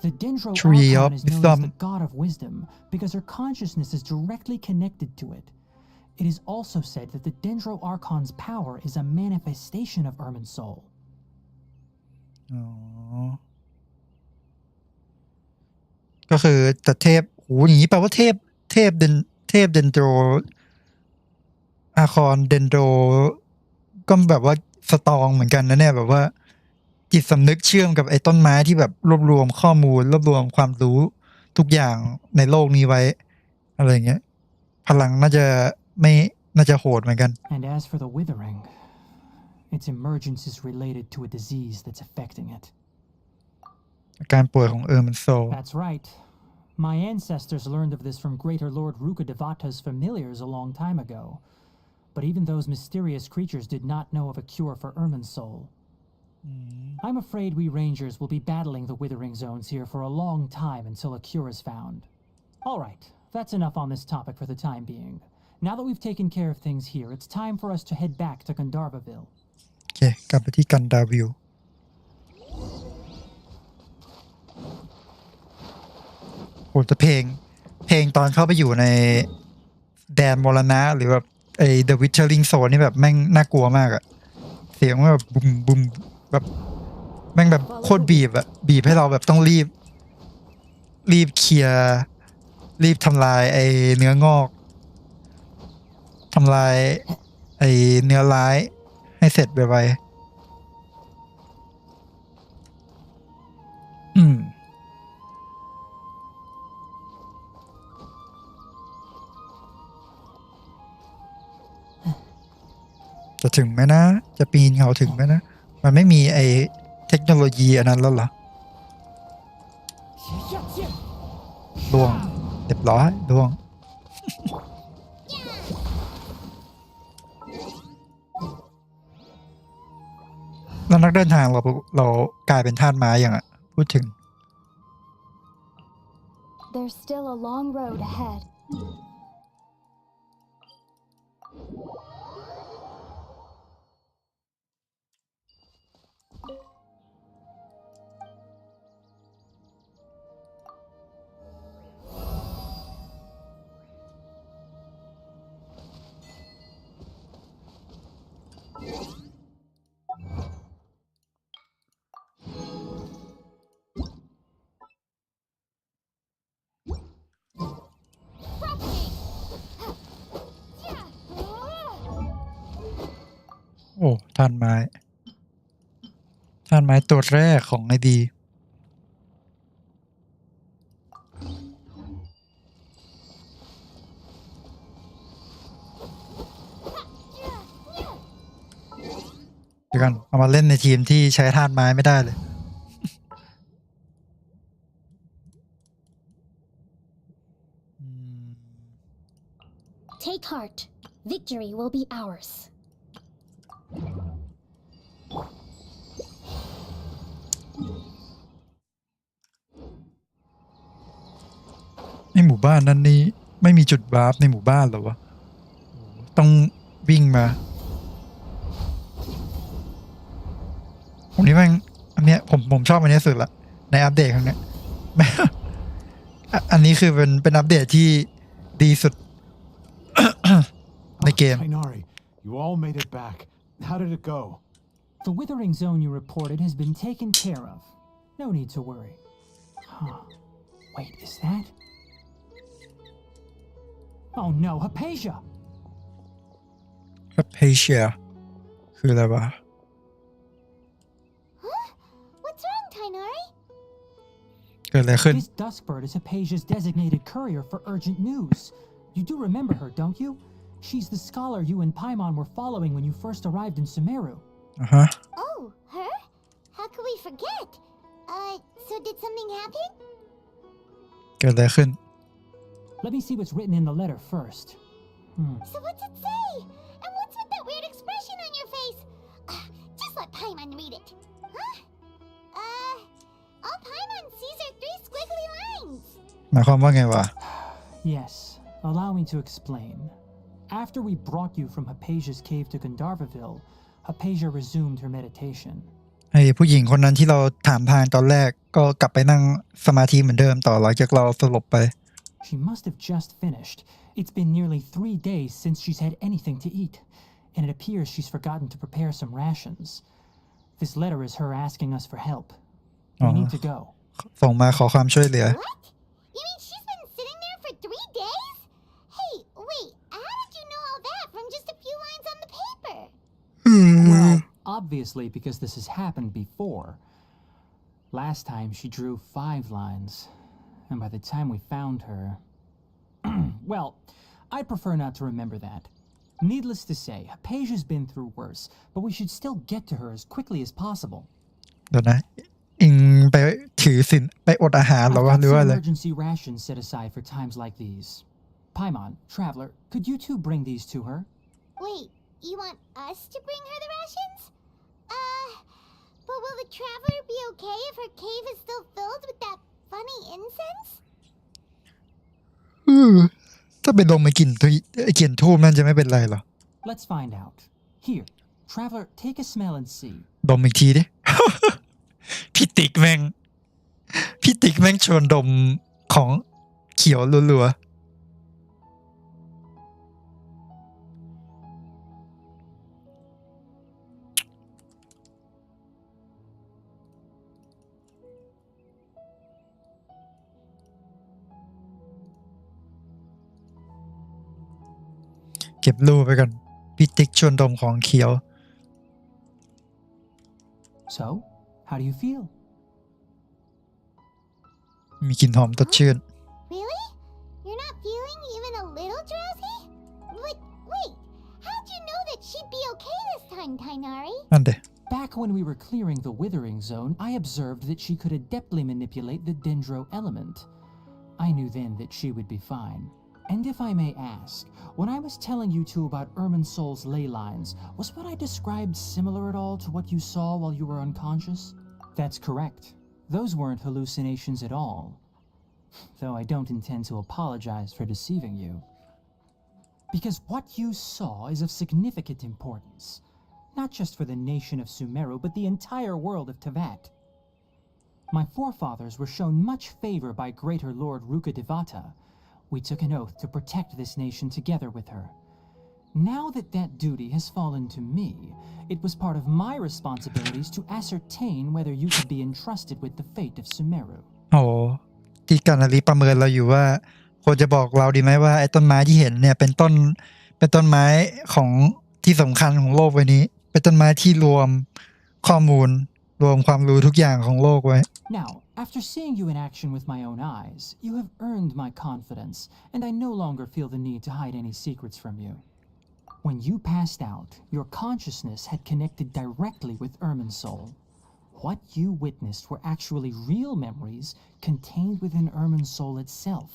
The Dendro Tree of Archon is known Wisdom. as the God of Wisdom because her consciousness is directly connected to it. It is also said that the Dendro Archon's power is a manifestation of Irminsul. ก็คือแต่เทพอย่างนี้แปลว่าเทพเดนโดรอาคอนเดนโดรก็แบบว่าสตรองเหมือนกันนะเนี่ยแบบว่าจิตสำนึกเชื่อมกับไอ้ต้นไม้ที่แบบรวบรวมข้อมูลรวบรวมความรู้ทุกอย่างในโลกนี้ไว้อะไรอย่างเงี้ยพลังน่าจะโหดเหมือนกัน And as for the withering, its emergence is related to a disease that's affecting it. อาการป่วยของมันโซ That's right. My ancestors learned of this from Greater Lord Rukadevata's familiars a long time ago. But even those mysterious creatures did not know of a cure for Irminsul. I'm afraid we rangers will be battling the withering zones here for a long time until a cure is found. All right, that's enough on this topic for the time being. Now that we've taken care of things here, it's time for us to head back to Gandharvaville. โอเคกลับไปที่กันดาวิลโหแต่เพลงตอนเข้าไปอยู่ในแดนมรณะหรือแบบThe Withering Zone นี่แบบแม่งน่ากลัวมากอะเสียงมันแบบบุมแบบแม่งแบบโคตรบีบให้เราแบบต้องรีบเคลียร์รีบทำลายเนื้องอกทำลายเนื้อร้ายให้เสร็จไวๆจะถึงไหมนะจะปีนเขาถึงไหมนะมันไม่มีเทคโนโลยีอันนั้นแล้วเหรอล่วงเรียบร้อยล่วงแล้วนักเดินทางเรากลายเป็นทาสไม้อย่างอะพูดถึง There's still a long road ahead. โอ้ท่านไม้ตัวแรกของไอดีเดี๋ยวกันเอามาเล่นในทีมที่ใช้ท่านไม้ไม่ได้เลย Take heart. Victory will be ours. ในหมู่บ้านนั้นนี่ไม่มีจุดวาร์ปในหมู่บ้านเหรอวะต้องวิ่งมา ผมนี้แม่งอันเนี้ยผมชอบอันนี้สุดละในอัปเดตครั้งเนี้ย อันนี้คือเป็นอัปเดตที่ดีสุด ในเกม Tainari, you all made it back. How did it go? The withering zone you reported has been taken care of. No need to worry. Huh. Wait, is that? Oh no, Hypatia! Hypatia คืออะไรวะ Huh? What's wrong, Tainari? เกิดอะไรขึ้น This Duskbird is Hypatia's designated courier for urgent news. You do remember her, don't you? She's the scholar you and Paimon were following when you first arrived in Sumeru. Oh, her? How could we forget? So did something happen? เกิดอะไรขึ้น Let me see what's written in the letter first. So what's it say? And what's with that weird expression on your face? Just let Paimon read it. Huh? All Paimon sees are 3 squiggly lines. หมายความว่าไงวะ Yes, allow me to explain. After we brought you from Hypatia's cave to Gandharvaville, Hypatia resumed her meditation. ไอ้ผู้หญิงคนนั้นที่เราถามทางตอนแรกก็กลับไปนั่งสมาธิเหมือนเดิมต่อหลังจากเราสลบไป She must have just finished. It's been nearly 3 days since she's had anything to eat, and it appears she's forgotten to prepare some rations. This letter is her asking us for help. We need to go. ส่งมาขอความช่วยเหลือ What? You mean she's been sitting there for 3 days? Hey, wait, how did you know all that from just a few lines on the paper? Well, obviously because this has happened before. Last time she drew 5 lines, and by the time we found her... Well, I'd prefer not to remember that. Needless to say, Hypatia's been through worse, but we should still get to her as quickly as possible. เดี๋ยวนะอิงไปถือศีลไปอดอาหารหรอวะ I've หรือ got ว่า some อะไร emergency rations set aside for times like these. Paimon, Traveler, could you two bring these to her? Wait, you want us to bring her the rations? But will the traveler be okay if her cave is still filled with that funny incense? ถ้าไปดมไอ้กลิ่นทูบนั่นจะไม่เป็นไรหรอ Let's find out. Here, Traveler, take a smell and see. ดมอีกทีดิ พี่ติ๊กแม่งชวนดมของเขียวรัวๆเก็บรูปไปก่อนพี่ติ๊กชวนดมของเขียว So, how do you feel? มีกลิ่นหอมสดชื่น Really? You're not feeling even a little drowsy? But wait, how'd you know that she'd be okay this time, Tainari? นั่นเด้ Back when we were clearing the withering zone, I observed that she could adeptly manipulate the dendro element. I knew then that she would be fine. And if I may ask, when I was telling you two about Irminsol's ley lines, was what I described similar at all to what you saw while you were unconscious? That's correct. Those weren't hallucinations at all. Though I don't intend to apologize for deceiving you. Because what you saw is of significant importance. Not just for the nation of Sumeru, but the entire world of Tevat. My forefathers were shown much favor by Greater Lord Rukadevata. We took an oath to protect this nation together with her. Now that that duty has fallen to me, it was part of my responsibilities to ascertain whether you could be entrusted with the fate of Sumeru. โอ้ที่กานาลีประเมินเราอยู่ว่าควรจะบอกเราดีไหมว่าไอ้ต้นไม้ที่เห็นเนี่ยเป็นต้นไม้ของที่สำคัญของโลกใบนี้เป็นต้นไม้ที่รวมข้อมูลรวมความรู้ทุกอย่างของโลกไว้ Now, after seeing you in action with my own eyes, you have earned my confidence, and I no longer feel the need to hide any secrets from you. When you passed out, your consciousness had connected directly with Irminsul. What you witnessed were actually real memories contained within Irminsul itself.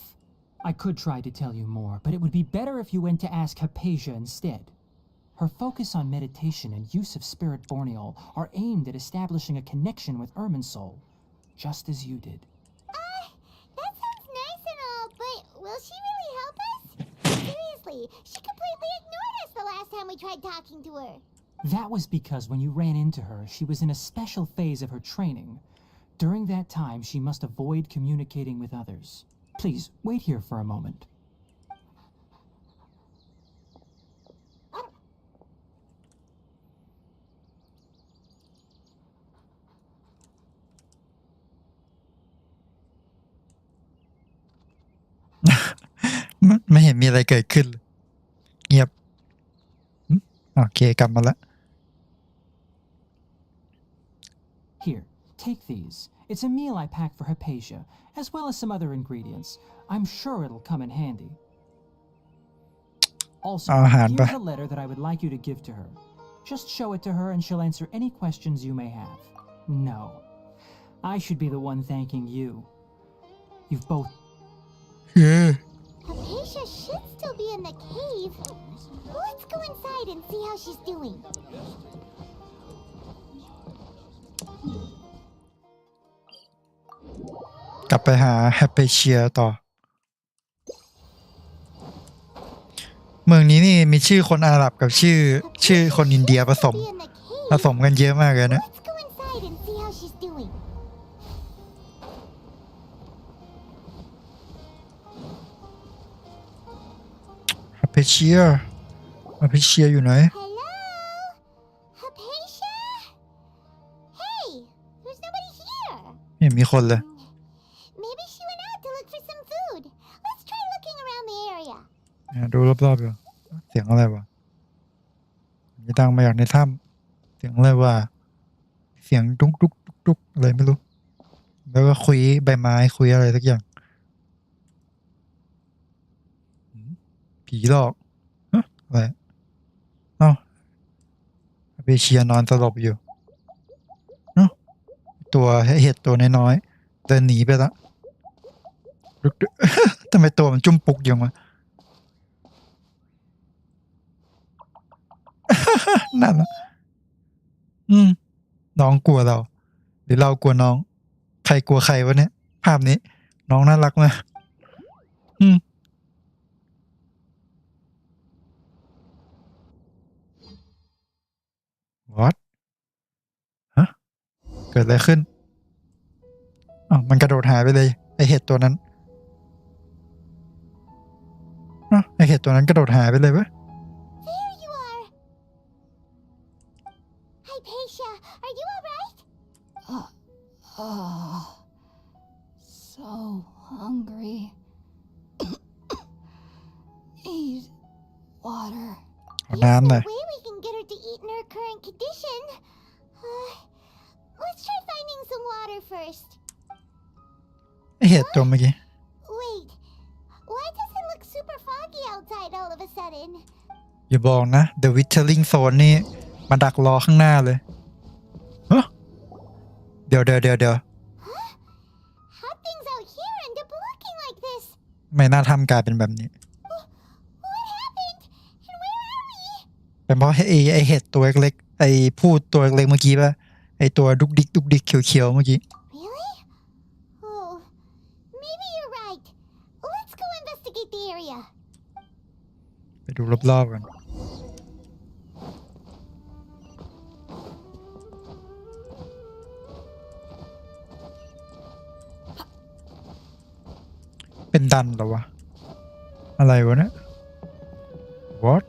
I could try to tell you more, but it would be better if you went to ask Hypatia instead. Her focus on meditation and use of spirit borneol are aimed at establishing a connection with Irminsul, just as you did. That sounds nice and all, but will she really help us? Seriously, she completely ignored us the last time we tried talking to her. That was because when you ran into her, she was in a special phase of her training. During that time, she must avoid communicating with others. Please, wait here for a moment. ไม่เห็นมีอะไรเกิดขึ้นเงียบโอเคกลับมาแล้ว Here, take these. It's a meal I packed for Hypatia, as well as some other ingredients. I'm sure it'll come in handy. Also, here's a letter that I would like you to give to her. Just show it to her and she'll answer any questions you may have. No, I should be the one thanking you. You've both... Hypatia should still be in the cave. Let's go inside and see how she's doing. กลับไปหาแฮปเปเชียต่อเมืองนี้นี่มีชื่อคนอาหรับกับชื่อคนอินเดียผสมกันเยอะมากเลยนะ Let's go inside and see how she's doing. แฮปเปเชียอยู่ไหน Hello? Hypatia? Hey, there's nobody here. ไม่เห็นมีคนเลย Maybe she went out to look for some food. Let's try looking around the area. ดูรอบๆอยู่เสียงอะไรวะมีดังมาจากในถ้ำเสียงอะไรวะเสียงดุ๊กดุ๊กดุ๊กดุ๊กอะไรไม่รู้แล้วก็คุยใบไม้คุยอะไรสักอย่างผีหลอกอะไรเอ้าเบเชียนอนสลบอยู่ตัวเห็ดตัวน้อยๆเดินหนีไปละทำไมตัวมันจุ่มปุกอย่างวะนั่นละน้องกลัวเราหรือเรากลัวน้องใครกลัวใครวะเนี่ยภาพนี้น้องน่ารักมากWhat ฮะเกิดอะไรขึ้นมันกระโดดหายไปเลยไอเห็ดตัวนั้นไอเห็ดตัวนั้นกระโดดหายไปเลยเว้ยThere you are. Hypatia, are you alright? So hungry. Need water. เอาน้ำหน่อย There's no way we can get her to eat in her current condition. Let's try finding some water first. ไอเห็ดตัวเมื่อกี้ Wait, why does it look super foggy outside all of a sudden? อย่าบอกนะ The Withering Zone นี่มาดักรอข้างหน้าเลยเดี๋ยว How things out here end up looking like this? ไม่น่าทำกลายเป็นแบบนี้ What happened? And where are we? เป็นเพราะไอเห็ดตัวเล็กไอพูดตัวเล็กเมื่อกี้ป่ะไอตัวดุกดิกเขียวๆเมื่อกี้ Really? Oh, maybe you're right. Let's go investigate the area. ไปดูรอบๆกันเป็นดันเหรอวะอะไรวะเนี่ย What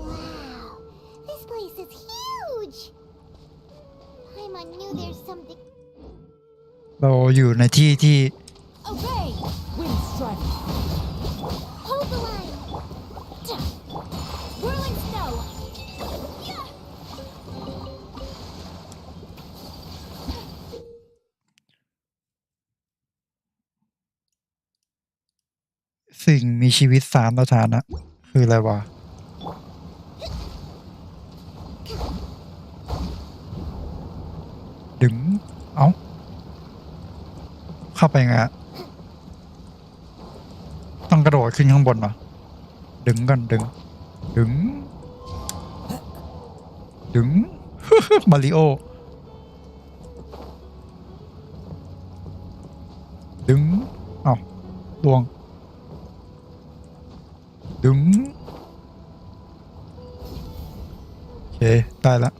Wow, this place is huge. Paimon knew there's something. เราอยู่ในที่ Okay, wind strike. Hold the line. Whirling snow. สิ่งมีชีวิต3สถานะคืออะไรวะดึงเข้าไปไงต้องกระโดดขึ้นข้างบนเหรอดึงกันดึง มาริโอดึงลวงดึงโอเค ได้ละ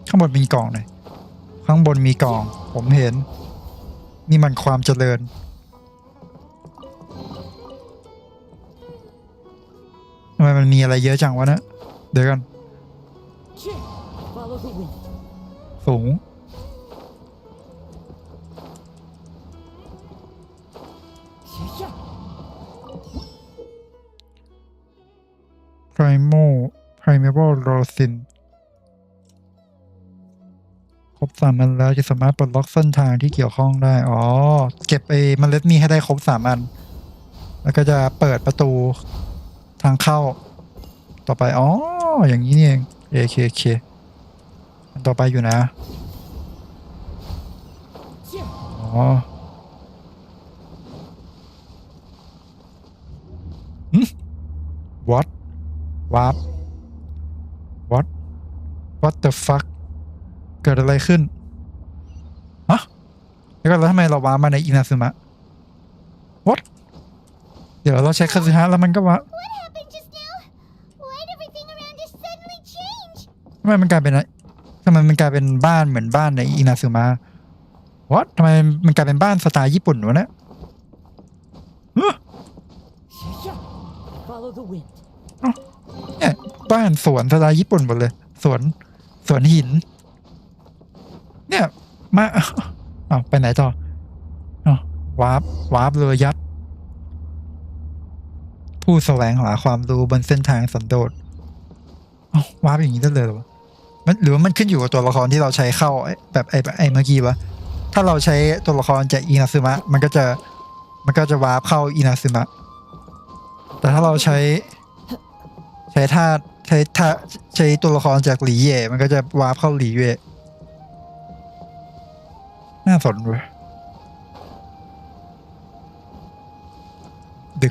ข้างบนมีกล่องหน่อยข้างบนมีกล่องผมเห็นนี่มันความเจริญทำไมมันมีอะไรเยอะจังวะนะเดี๋ยวกันสูงprimal rosin ครบ3 อันแล้วจะสามารถปลดล็อกเส้นทางที่เกี่ยวข้องได้อ๋อเก็บเมล็ดมีให้ได้ครบ3 อันแล้วก็จะเปิดประตูทางเข้าต่อไปอ๋ออย่างนี้นี่เองโอเคอันต่อไปอยู่นะอ๋อwhat warp what the fuck เกิดอะไรขึ้นฮะแล้วทำไมเราว้ามาในอินาซึมะ what เดี๋ยวเราใช้คาซึฮะแล้วมันก็ว่าทำไมมันกลายเป็นบ้านเหมือนบ้านในอินาซึมะ what ทำไมมันกลายเป็นบ้านสไตล์ญี่ปุ่นวะเนี่ยเนี่ยบ้านสวนสไตล์ญี่ปุ่นหมดเลยสวนหินเนี่ยมาไปไหนต่อวาร์ปเลยยัดผู้แสวงหาความรู้บนเส้นทางสันโดษวาร์ปอย่างนี้ได้เลยหรอมันหรือว่ามันขึ้นอยู่กับตัวละครที่เราใช้เข้าแบบไอ้เมื่อกี้วะถ้าเราใช้ตัวละครจากอินาซึมะมันก็จะวาร์ปเข้าอินาซึมะแต่ถ้าเราใช้ตัวละครจากหลี่เย่มันก็จะวาร์ปเข้าหลี่เย่น่าสนเว้ยดึ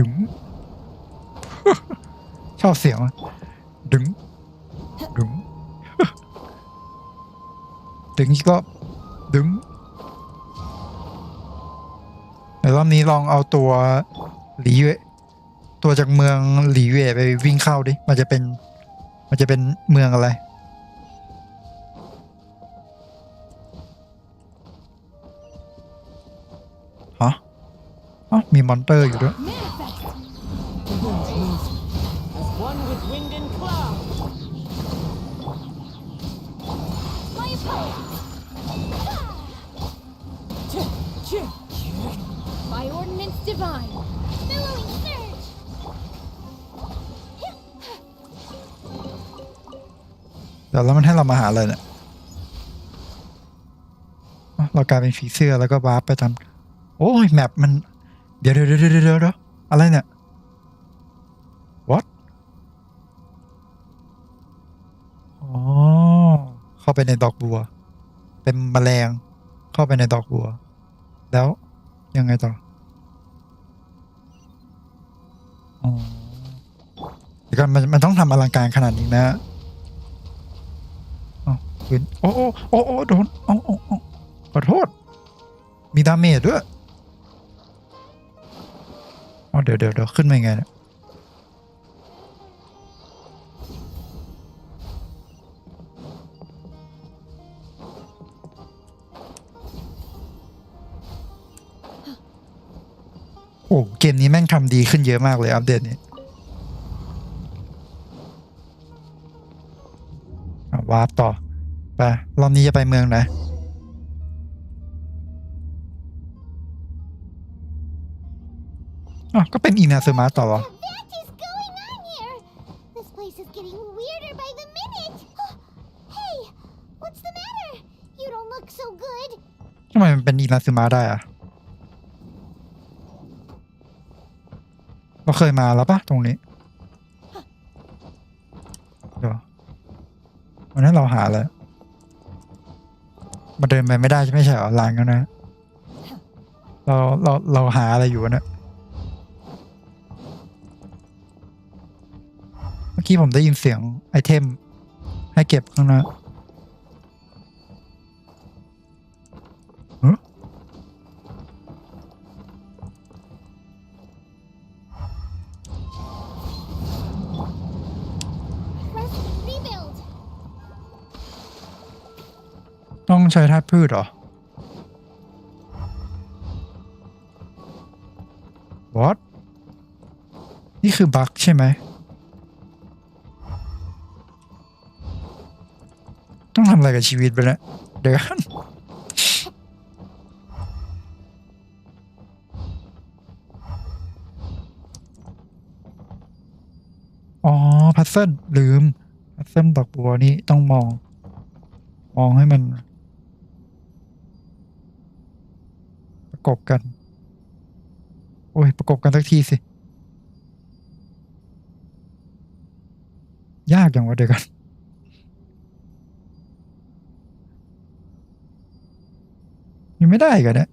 งชอบเสียงดึงอีกรอบดึงแต่รอบนี้ลองเอาตัวหลี่เย่ตัวจากเมืองหลี่เย่ไปวิ่งเข้าดิมันจะเป็นเมืองอะไรฮะมีมอนเตอร์อยู่ด้วยMy ordinance divine. Billowing surge. แล้วมันให้เรามาหาอะไรเนี่ยเรากลายเป็นผีเสื้อแล้วก็วาร์ปไปทำโอ้ยแมปมันเดี๋ยวอะไรเนี่ย what อ๋อเข้าไปในดอกบัวเป็นแมลงเข้าไปในดอกบัวแล้วยังไงต่ออ๋อเดี๋ยวก่อนมันต้องทำอลังการขนาดนี้นะขึ้นโอ้โดนขอโทษมีดาเมจด้วยเดี๋ยวขึ้นมาไงเนี่ยโอ้เกมนี้แม่งทำดีขึ้นเยอะมากเลยอัปเดตนี้วาร์ปต่อไปรอบนี้จะไปเมืองไหนก็เป็นอินาซึมะต่อทำไมมันเป็นอินาซึมะได้อะเราเคยมาแล้วปะตรงนี้เดี๋ยววันนั้นเราหาแล้วมาเดินไปไม่ได้ไม่ใช่เหรอลานกันนะเราหาอะไรอยู่นะเมื่อกี้ผมได้ยินเสียงไอเทมให้เก็บข้างหน้า ต้องใช้ธาตุพืชเหรอ What นี่คือบั๊กใช่ไหมต้องทำอะไรกับชีวิตไปแล้วเดี๋ยวกันอ๋อพัซเซิลลืมพัซเซิลดอกบัวนี่ต้องมองให้มันประกบกันโอ้ยประกบกันสักทีสิยากอย่างวะเดี๋ยวกันยังไม่ได้กันเนี่ย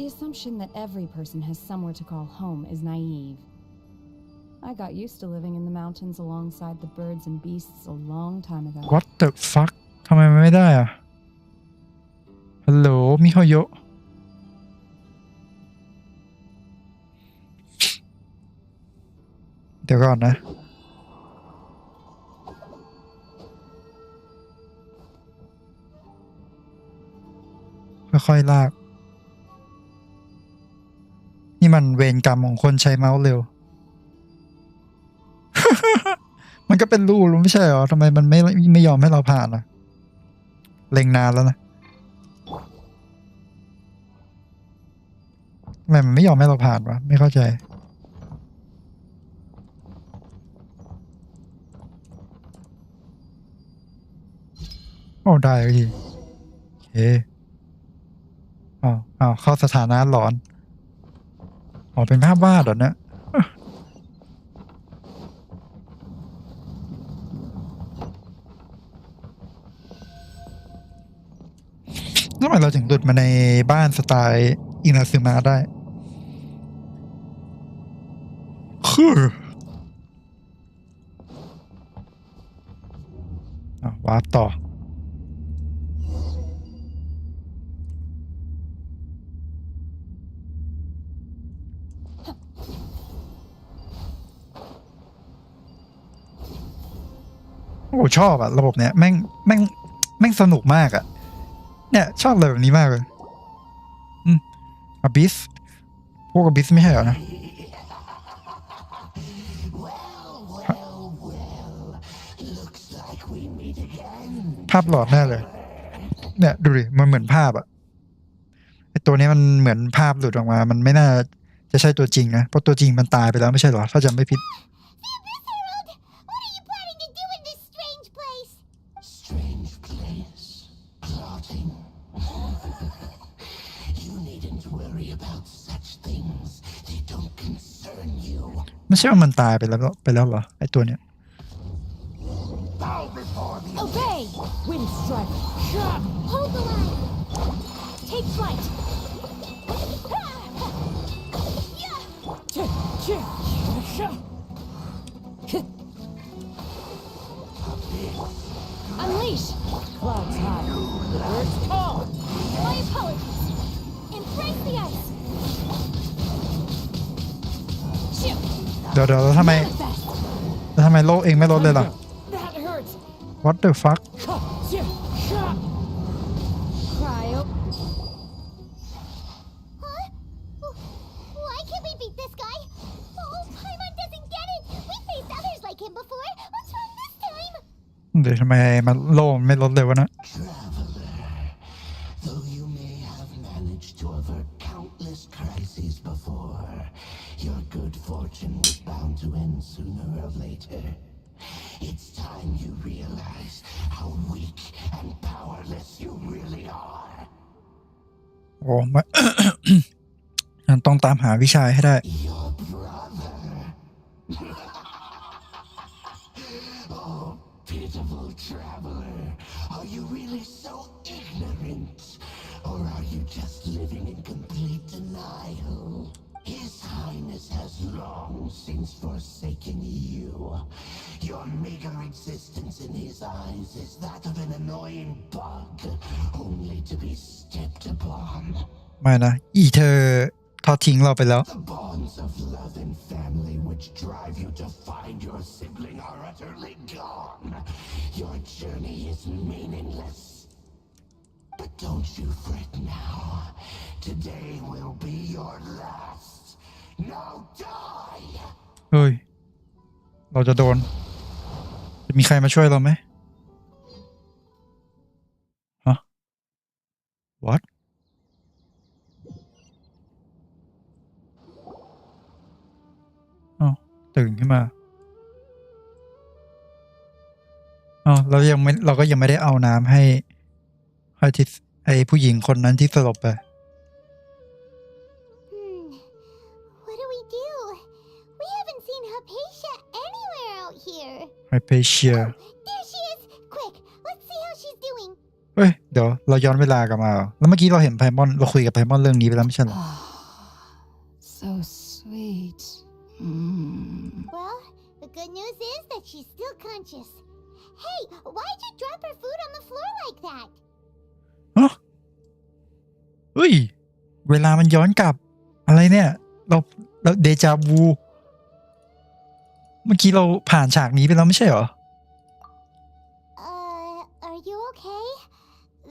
The assumption that every person has somewhere to call home is naive. I got used to living in the mountains alongside the birds and beasts a long time ago. What the fuck ทำไมมันไม่ได้อ่ะฮัลโหลมิโฮโยะเดี๋ยวก่อนนะค่อยๆลากนี่มันเวรกรรมของคนใช้เมาส์เร็ว มันก็เป็นรูรู้ไม่ใช่หรอทำไมมันไม่ยอมให้เราผ่านอ่ะเล็งนานแล้วนะทำไมมันไม่ยอมให้เราผ่านวะไม่เข้าใจโอ้ได้ทีโอเคอ้าวเข้าสถานะหลอนอ๋อเป็นภาพวาดเหรอเนี่ยทำไมเราถึงหลุดมาในบ้านสไตล์อินาซึมะได้คือวาร์ปต่อโอ้ชอบอะระบบเนี้ยแม่งสนุกมากอะเนี่ยชอบเลยแบบนี้มากเลยอบิสพวกอบิสไม่ใช่เหรอนะภาพหลอดแน่เลยเนี่ยดูดิมันเหมือนภาพอะไอตัวนี้มันเหมือนภาพหลุดออกมามันไม่น่าจะใช่ตัวจริงนะเพราะตัวจริงมันตายไปแล้วไม่ใช่เหรอถ้าจำไม่ผิดไม่ใช่ว่ามันตายไปแล้วเหรอไอตัวเนี้ย Obey! Wind strike! Hold the line! Take flight! Unleash! Clouds high. The birds call. My apologies. Embrace the ice. เดี๋ยวแล้วทำไมโลกเองไม่ลดเลยล่ะ What the fuck Cryo. Huh? Why can't we beat this guy? Oh, Paimon doesn't get it. We faced others like him before. What's wrong this time? เดี๋ยวทำไมมันโลกไม่ลดเลยวะนะ Though you may have managed to avert countless crises before, your good fortune was bound to end sooner or later. It's time you realize how weak and powerless you really are. โอ้ไม่ ต้องตามหาวิชาให้ได้ Your brother. Oh, pitiful traveler. Are you really so ignorant? Or are you just living in complete denial? His Highness has long since forsaken you. Your meager existence in his eyes is that of an annoying bug, only to be stepped upon. ไม่นะอีเธอทอดทิ้งเราไปแล้ว The bonds of love and family which drive you to find your sibling are utterly gone. Your journey is meaningless. But don't you fret now. Today will be your last. Now die! เฮ้ยเราจะโดนจะมีใครมาช่วยเราไหมฮะ what อ้าวตื่นขึ้นมาอ้าวเราก็ยังไม่ได้เอาน้ำให้ที่ไอ้ผู้หญิงคนนั้นที่สลบไป What do we do? We haven't seen Hypatia anywhere out here. Hypatia There she is! Quick, let's see how she's doing. เฮ้ยเดี๋ยวเราย้อนเวลากลับมาแล้วเมื่อกี้เราเห็นไพมอนเราคุยกับไพมอนเรื่องนี้ไปแล้วไม่ใช่เหรอ So sweet. Well, the good news is that she's still conscious. Hey, why'd you drop her food on the floor like that? เฮ้ยเวลามันย้อนกลับอะไรเนี่ยเราเดจาวูเมื่อกี้เราผ่านฉากนี้ไปแล้วไม่ใช่เหรอ Are you okay?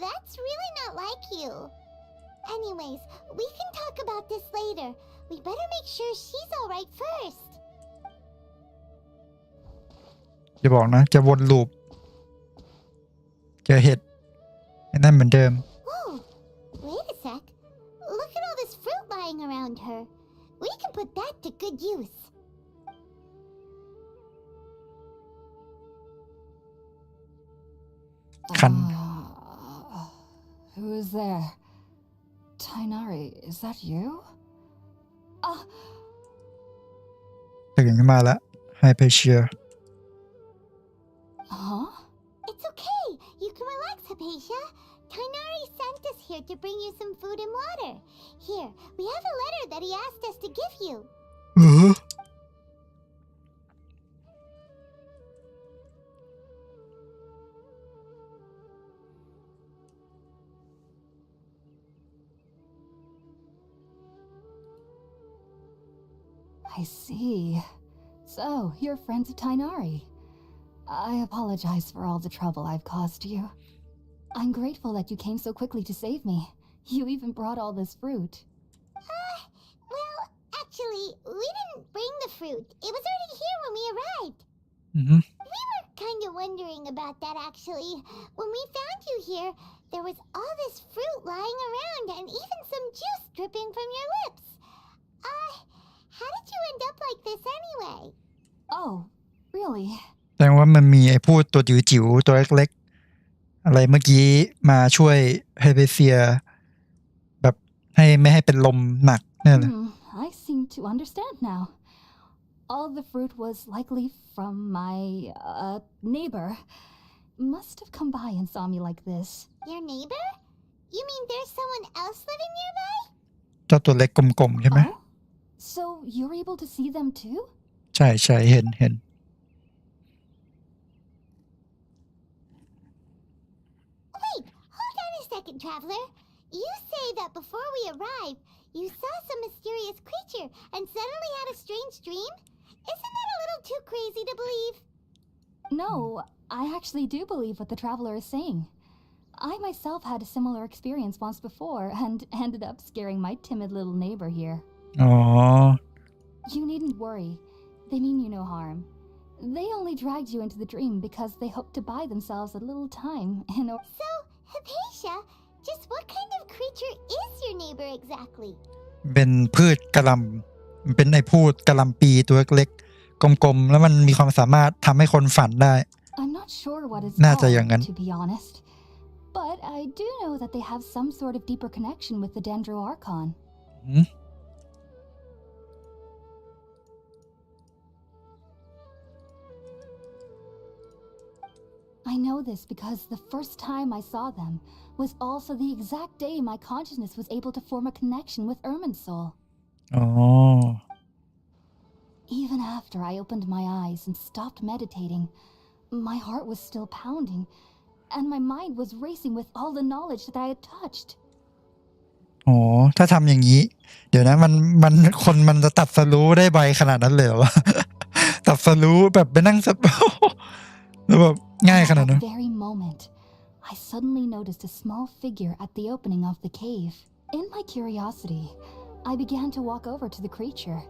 That's really not like you. Anyways, we can talk about this later. We better make sure she's alright first. อย่าบอกนะจะวนลูปเจอเห็ดไอ้นั่นเหมือนเดิม Whoa, wait a sec. Look at all this fruit lying around her. We can put that to good use. คัน Who is there? Tainari, is that you? ตื่นขึ้นมาแล้วไฮเพเชีย Huh? It's okay. You can relax, Hypatia. Tainari sent us here to bring you some food and water. Here, we have a letter that he asked us to give you. I see. So, you're friends of Tainari. I apologize for all the trouble I've caused you. I'm grateful that you came so quickly to save me. You even brought all this fruit. Well, actually, we didn't bring the fruit. It was already here when we arrived. We were kind of wondering about that, actually. When we found you here, there was all this fruit lying around and even some juice dripping from your lips. How did you end up like this anyway? Oh, really? แสดงว่ามันมีไอ้พูดตัวจิ๋วๆตัวเล็กๆอะไรเมื่อกี้มาช่วยไฮเปเซียแบบให้ไม่ให้เป็นลมหนักนั่นแหละ I seem to understand now. All the fruit was likely from my neighbor. Must have come by and saw me like this. Your neighbor? You mean there's someone else living nearby? เจ้าตัวเล็กกลมๆใช่ไหม So you're able to see them too? ใช่เห็น Wait, hold on a second, traveler. You say that before we arrived, you saw some mysterious creature and suddenly had a strange dream? Isn't that a little too crazy to believe? No, I actually do believe what the traveler is saying. I myself had a similar experience once before and ended up scaring my timid little neighbor here. อ๋อ You needn't worry. They mean you no harm. They only dragged you into the dream because they hoped to buy themselves a little time in order. So, Hypatia, just what kind of creature is your neighbor exactly? เป็นพืชกะหล่ำเป็นไอ้พูดกะหล่ำปีตัวเล็กๆกลมๆแล้วมันมีความสามารถทำให้คนฝันได้ I'm not sure what it's น่าจะอย่างนั้น called, to be honest. But I do know that they have some sort of deeper connection with the Dendro Archon. I know this because the first time I saw them was also the exact day my consciousness was able to form a connection with Ermin's soul. อ๋อ Even after I opened my eyes and stopped meditating, my heart was still pounding, and my mind was racing with all the knowledge that I had touched. อ๋อถ้าทำอย่างนี้ เดี๋ยวนะมันคนมันจะตัดสรู้ได้ใบขนาดนั้นเลยเหรอวะ ตัดสรู้แบบไปนั่งแล้วแบบง่ายขนาด At นั้น that very moment, I suddenly noticed a small figure at the opening of the cave. In my curiosity, I began to walk over to the creature.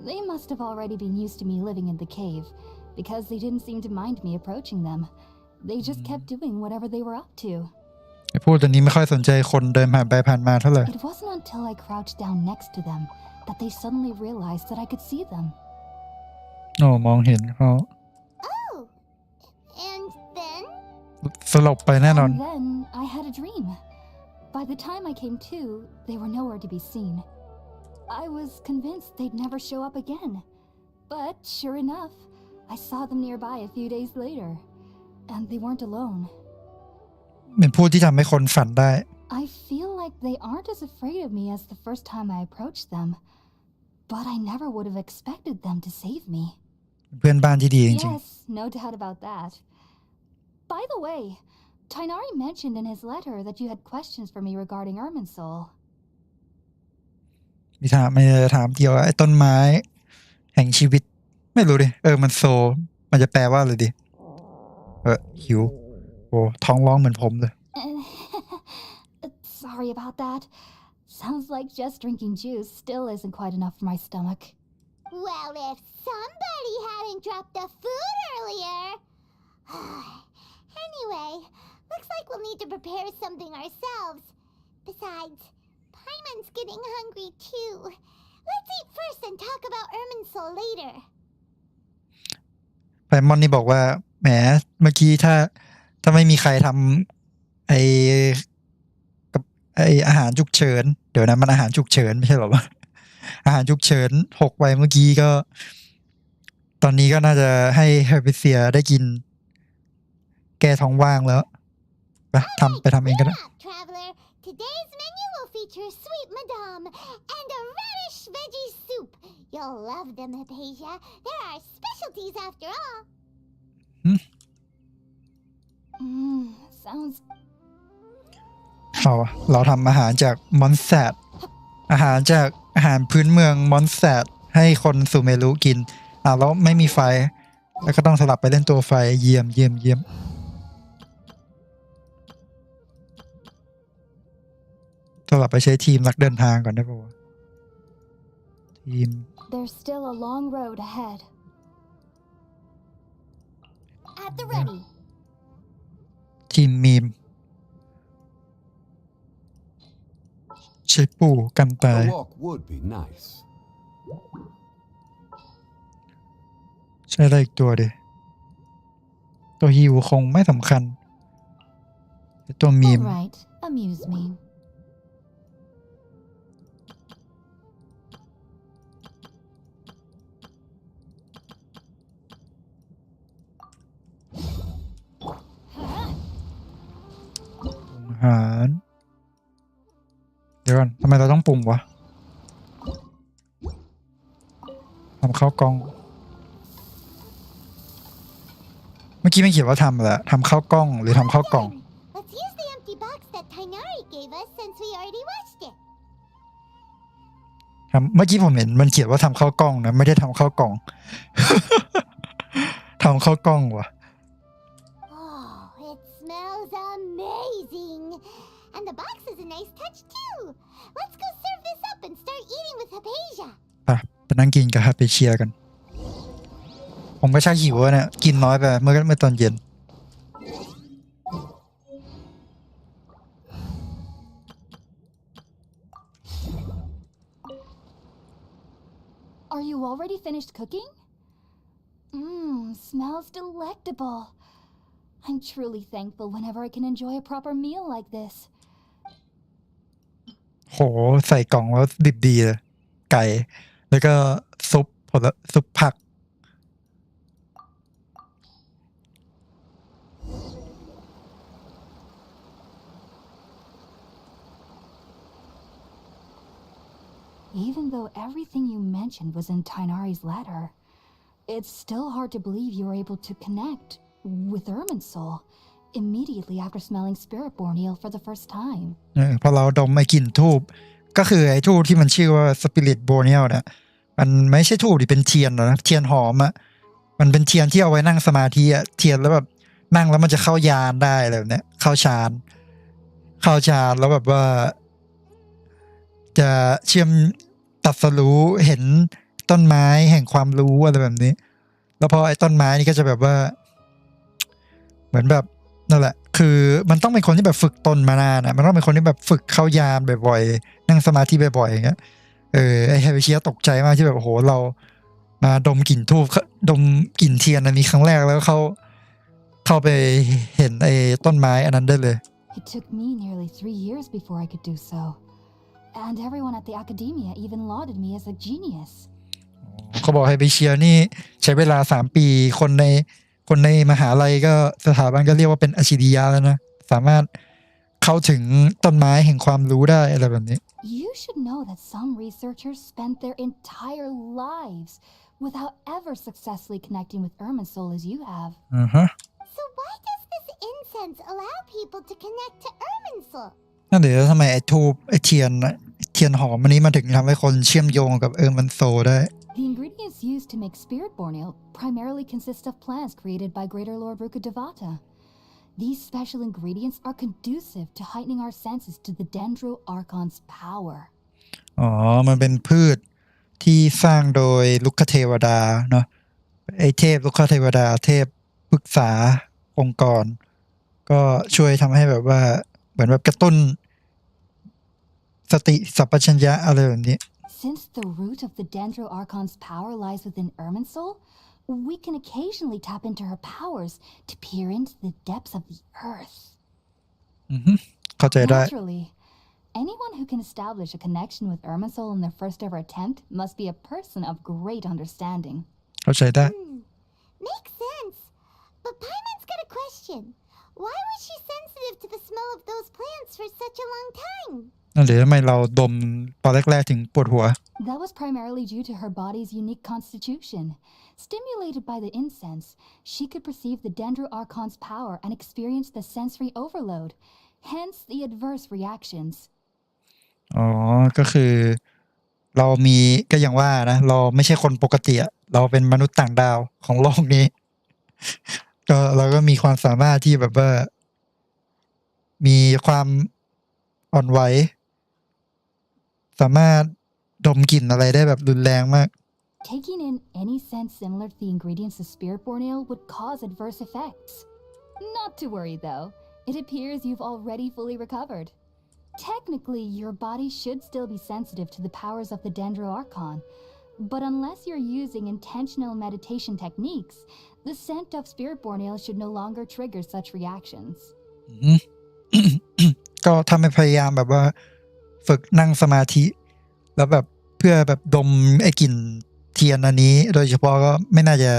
They must have already been used to me living in the cave, because they didn't seem to mind me approaching them. They just kept doing whatever they were up to. ไอ้พวกตัวนี้ไม่ค่อยสนใจคนเดินผ่านไปผ่านมาเท่าไหร่ It wasn't until I crouched down next to them that they suddenly realized that I could see them. โอ้มองเห็นเขา Oh, and then? สลบไปแน่นอน And then I had a dream. By the time I came to, they were nowhere to be seen. I was convinced they'd never show up again. But sure enough, I saw them nearby a few days later. And they weren't alone. เป็นผู้ที่ทำให้คนฝันได้ I feel like they aren't as afraid of me as the first time I approached them. But I never would have expected them to save me. เพื่อนบ้านที่ดีจริง Yes, no doubt about that. By the way, Tainari mentioned in his letter that you had questions for me regarding Irminsul. ๆมีถามเกี่ยวกับไอ้ต้นไม้ แห่งชีวิต ไม่รู้ดิมันโซ มันจะแปลว่าอะไรดิหิวโอ้ท้องร้องเหมือนผมเลย Sorry about that. Sounds like just drinking juice still isn't quite enough for my stomach. Well, if somebody hadn't dropped the food earlier. Anyway, looks like we'll need to prepare something ourselves. Besides, Paimon's getting hungry too. Let's eat first and talk about Irminsul later. ไพมอนนี่บอกว่าแหมเมื่อกี้ถ้าไม่มีใครทำไออาหารฉุกเฉินเดี๋ยวนะมันอาหารฉุกเฉินไม่ใช่หรอวะอาหารฉุกเฉินหกไว้เมื่อกี้ก็ ตอนนี้ก็น่าจะให้เฮอร์บิเซียได้กิน แก้ท้องว่างแล้วไปทำเองก็ได้ Traveler, today's menu will feature sweet madame and a radish veggie soup. You'll love them, Hypatia. They're our specialties after all. Sounds เราทำอาหารจากมอนแซดอาหารพื้นเมืองมอนแซดให้คนซูเมรุกินแล้วไม่มีไฟแล้วก็ต้องสลับไปเล่นตัวไฟเยี่ยมสลับไปใช้ทีมนักเดินทางก่อนได้ป่าวทีม There's still a long road ahead. At the ready. ทีมมีมใช้ปู่กันตาย A walk would be nice. ใช้อะไรอีกตัวดิตัวฮิวคงไม่สำคัญตัวมีม All right, amuse me. อาหารเดี๋ยวก่อนทำไมเราต้องปรุงวะทำข้าวกล้องเมื่อกี้ไม่เขียนว่าทำอะไรทำข้าวกล้องหรือทำข้าวกล่อง Let's use the empty box that Tainari gave us since we already watched it. เมื่อกี้ผมเห็นมันเขียนว่าทำข้าวกล้องนะไม่ได้ทำข้าวกล่อง ทำข้าวกล้องวะ Oh, it smells amazing. And the box is a nice touch too. Let's go serve this up and start eating with Hypatia. ไปนั่งกินกับฮาเปเชียกันผมก็ชักหิวเนี่ยกินน้อยไปเมื่อตอนเย็น Are you already finished cooking? Smells delectable. I'm truly thankful whenever I can enjoy a proper meal like this. โหใส่กล่องแล้วดิบดีเลยไก่แล้วก็ซุปผัก Even though everything you mentioned was in Tainari's letter, it's still hard to believe you were able to connect with Irminsul immediately after smelling Spiritborn Eel for the first time. พอเราดมไอ้กลิ่นทูบก็คือไอ้ทูบที่มันชื่อว่า Spirit Bonial เนี่ยมันไม่ใช่ทูบดิเป็นเทียนนะเทียนหอมอ่ะมันเป็นเทียนที่เอาไว้นั่งสมาธิอ่ะเทียนแล้วแบบนั่งแล้วมันจะเข้ายานได้อะไรแบบเนี้ยเข้าฌานแล้วแบบว่าจะเชื่อมตัดสรู้เห็นต้นไม้แห่งความรู้อะไรแบบนี้แล้วพอไอ้ต้นไม้นี่ก็จะแบบว่าเหมือนแบบนั่นแหละคือมันต้องเป็นคนที่แบบฝึกตนมานานอ่ะมันต้องเป็นคนที่แบบฝึกเข้ายานบ่อยๆนั่งสมาธิบ่อยๆอย่างเงี้ยไอ้เฮเวเชียตกใจมากที่แบบโอ้โหเรามาดมกลิ่นทูบดมกลิ่นเทียนอันนี้ครั้งแรกแล้วเข้าไปเห็นไอ้ต้นไม้อันนั้นได้เลย It took me nearly 3 years before I could do so, and everyone at the academia even lauded me as a genius. เขาบอกให้ไปเชียร์นี่ใช้เวลา3 ปีคนในมหาลัยก็สถาบันก็เรียกว่าเป็นอัจฉริยะแล้วนะสามารถเข้าถึงต้นไม้แห่งความรู้ได้อะไรแบบนี้ You should know that some researchers spent their entire lives without ever successfully connecting with Irminsul as you have. So why does this incense allow people to connect to Irminsul? นั่นเดี๋ยวทำไมไอ้ทูบไอ้เทียนหอมอันนี้มาถึงทำให้คนเชื่อมโยงกับIrminsulได้ The ingredients used to make Spiritborn Eel primarily consist of plants created by Greater Lord Rukkhadevata. These special ingredients are conducive to heightening our senses to the Dendro Archon's power. อ๋อมันเป็นพืชที่สร้างโดยลุกขเทวดาเนาะไอ้เทพลุกขเทวดาเทพปรึกษาองค์กรก็ช่วยทำให้แบบว่าเหมือนแบบกระตุ้นสติสัพพัญญะอะไรแบบนี้ Since the root of the Dendro Archon's power lies within Irminsul, we can occasionally tap into her powers to peer into the depths of the earth. เข้าใจได้ Naturally, anyone who can establish a connection with Irminsul in their first ever attempt must be a person of great understanding. เข้าใจได้ Makes sense. But Paimon's got a question. Why was she sensitive to the smell of those plants for such a long time? นั่นเดี๋ยวทำไมเราดมตอนแรกๆถึงปวดหัว That was primarily due to her body's unique constitution. Stimulated by the incense, she could perceive the Dendro Archon's power and experience the sensory overload, hence the adverse reactions. อ๋อก็คือเรามีก็อย่างว่านะเราไม่ใช่คนปกติเราเป็นมนุษย์ต่างดาวของโลกนี้ก็เราก็มีความสามารถที่แบบว่ามีความอ่อนไหวสามารถดมกลิ่นอะไรได้แบบรุนแรงมาก Taking in any scent similar to the ingredients of Spiritborn Eel would cause adverse effects. Not to worry though, it appears you've already fully recovered. Technically, your body should still be sensitive to the powers of the Dendro Archon, but unless you're using intentional meditation techniques, the scent of Spiritborn Eel should no longer trigger such reactions. ก็ถ้าไม่พยายามแบบว่าฝึกนั่งสมาธิแล้วแบบเพื่อแบบดมไอ้กลิ่นเทียนอันนี้โดยเฉพาะก็ไม่น่าจะ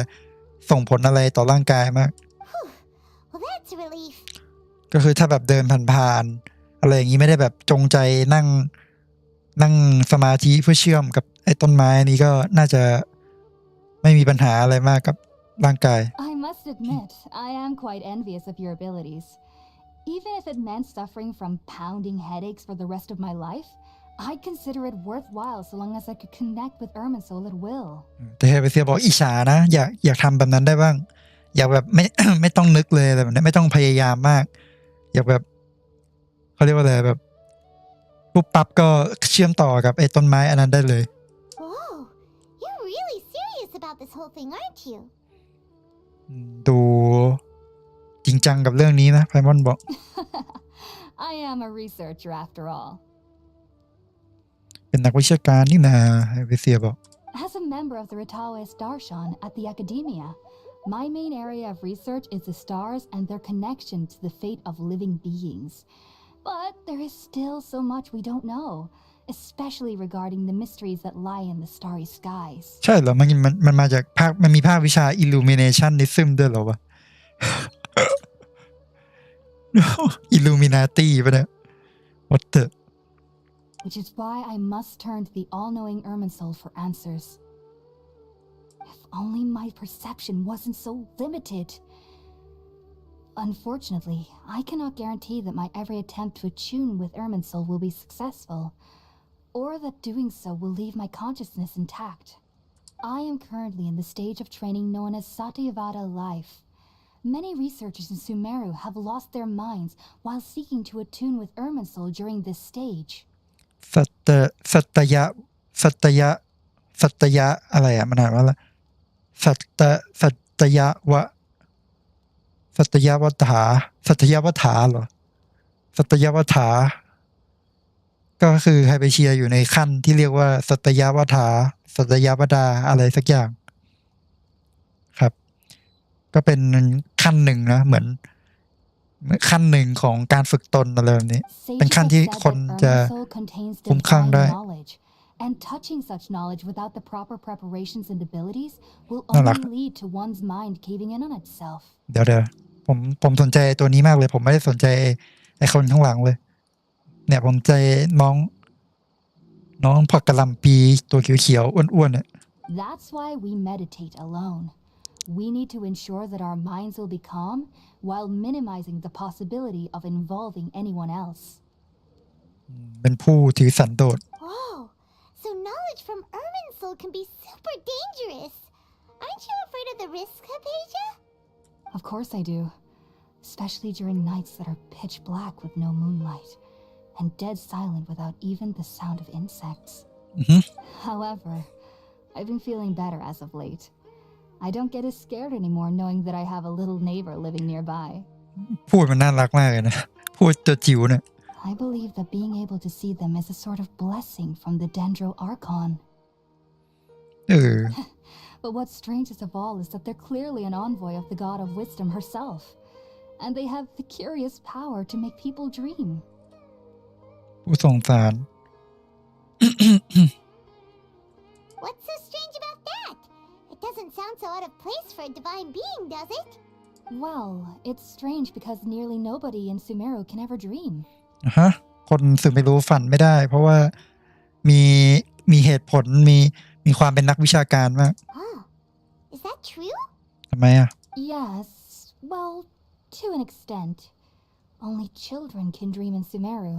ส่งผลอะไรต่อร่างกายมาก Well, that's a relief. ก็คือถ้าแบบเดินผ่านๆอะไรอย่างนี้ไม่ได้แบบจงใจนั่งสมาธิเพื่อเชื่อมกับไอ้ต้นไม้นี้ก็น่าจะไม่มีปัญหาอะไรมากกับร่างกาย I must admit, I am quite envious of your abilities. Even if it meant suffering from pounding headaches for the rest of my life, I'd consider it worthwhile so long as I could connect with Irminsul at will. แต่เฮเบเซียบอกอิจฉานะอยากทำแบบนั้นได้บ้างอยากแบบไม่ต้องนึกเลยอะไรแบบนี้ไม่ต้องพยายามมากอยากแบบเขาเรียกว่าอะไรแบบปุ๊บปั๊บก็เชื่อมต่อกับไอ้ต้นไม้อันนั้นได้เลย Whoa, you're really serious about this whole thing, aren't you? ดูจริงจังกับเรื่องนี้นะไพมอนบอก I am a researcher after all. เป็นนักวิชาการนี่นาไฮเบเซียบอก As a member of the Ritaoes Darshan at the academia, my main area of research is the stars and their connection to the fate of living beings. But there is still so much we don't know, especially regarding the mysteries that lie in the starry skies. ใช่เหรอมันมาจากภาคมันมีภาควิชา Illuminationism ด้วยเหรอวะ Illuminati ป่ะเนี่ย What the which is why I must turn to the all-knowing Irminsul for answers. If only my perception wasn't so limited. Unfortunately, I cannot guarantee that my every attempt to attune with Irminsul will be successful, or that doing so will leave my consciousness intact. I am currently in the stage of training known as Satyavada life. Many researchers in Sumeru have lost their minds while seeking to attune with Irminsul during this stage. สัตยะอะไรอ่ะมันอ่านว่าอะไรสัตยะวะสัตยวัฏฐาเหรอสัตยวัฏฐาก็คือไฮเปเชียอยู่ในขั้นที่เรียกว่าสัตยวัฏฐาสัตยวัฏฐาอะไรสักอย่างครับก็เป็นขั้นหนึ่งนะเหมือนขั้นหนึ่งของการฝึกตนอะไรแบบนี้เป็นขั้นที่คนจะคุ้มคลั่งได้ And touching such knowledge without the proper preparations and abilities will only lead to one's mind caving in on itself. เดี๋ยวผมสนใจตัวนี้มากเลยผมไม่ได้สนใจไอ้คนข้างหลังเลยเนี่ยผมใจน้องผักกะหล่ำปีตัวเขียวๆอ้วนๆเนี่ย That's why we meditate alone. We need to ensure that our minds will be calm while minimizing the possibility of involving anyone else. เป็นผู้ถือสันโดษ Whoa, so knowledge from Irminsul can be super dangerous. Aren't you afraid of the risk, Hypatia? Of course I do, especially during nights that are pitch black with no moonlight and dead silent without even the sound of insects. However, I've been feeling better as of late. I don't get as scared anymore knowing that I have a little neighbor living nearby. พูดมันน่ารักมากเลยนะพูดตัวจิ๋วเนี่ย I believe that being able to see them is a sort of blessing from the Dendro Archon. But what's strangest of all is that they're clearly an envoy of the god of wisdom herself, and they have the curious power to make people dream. ผู้สงสาร What's so strange about that? It doesn't sound so out of place for a divine being, does it? Well, it's strange because nearly nobody in Sumeru can ever dream. คนสื่อไม่รู้ฝันไม่ได้เพราะว่ามีเหตุผลมีความเป็นนักวิชาการมาก Is that true? ทำไมอ่ะ Yes, well, to an extent. Only children can dream in Sumeru.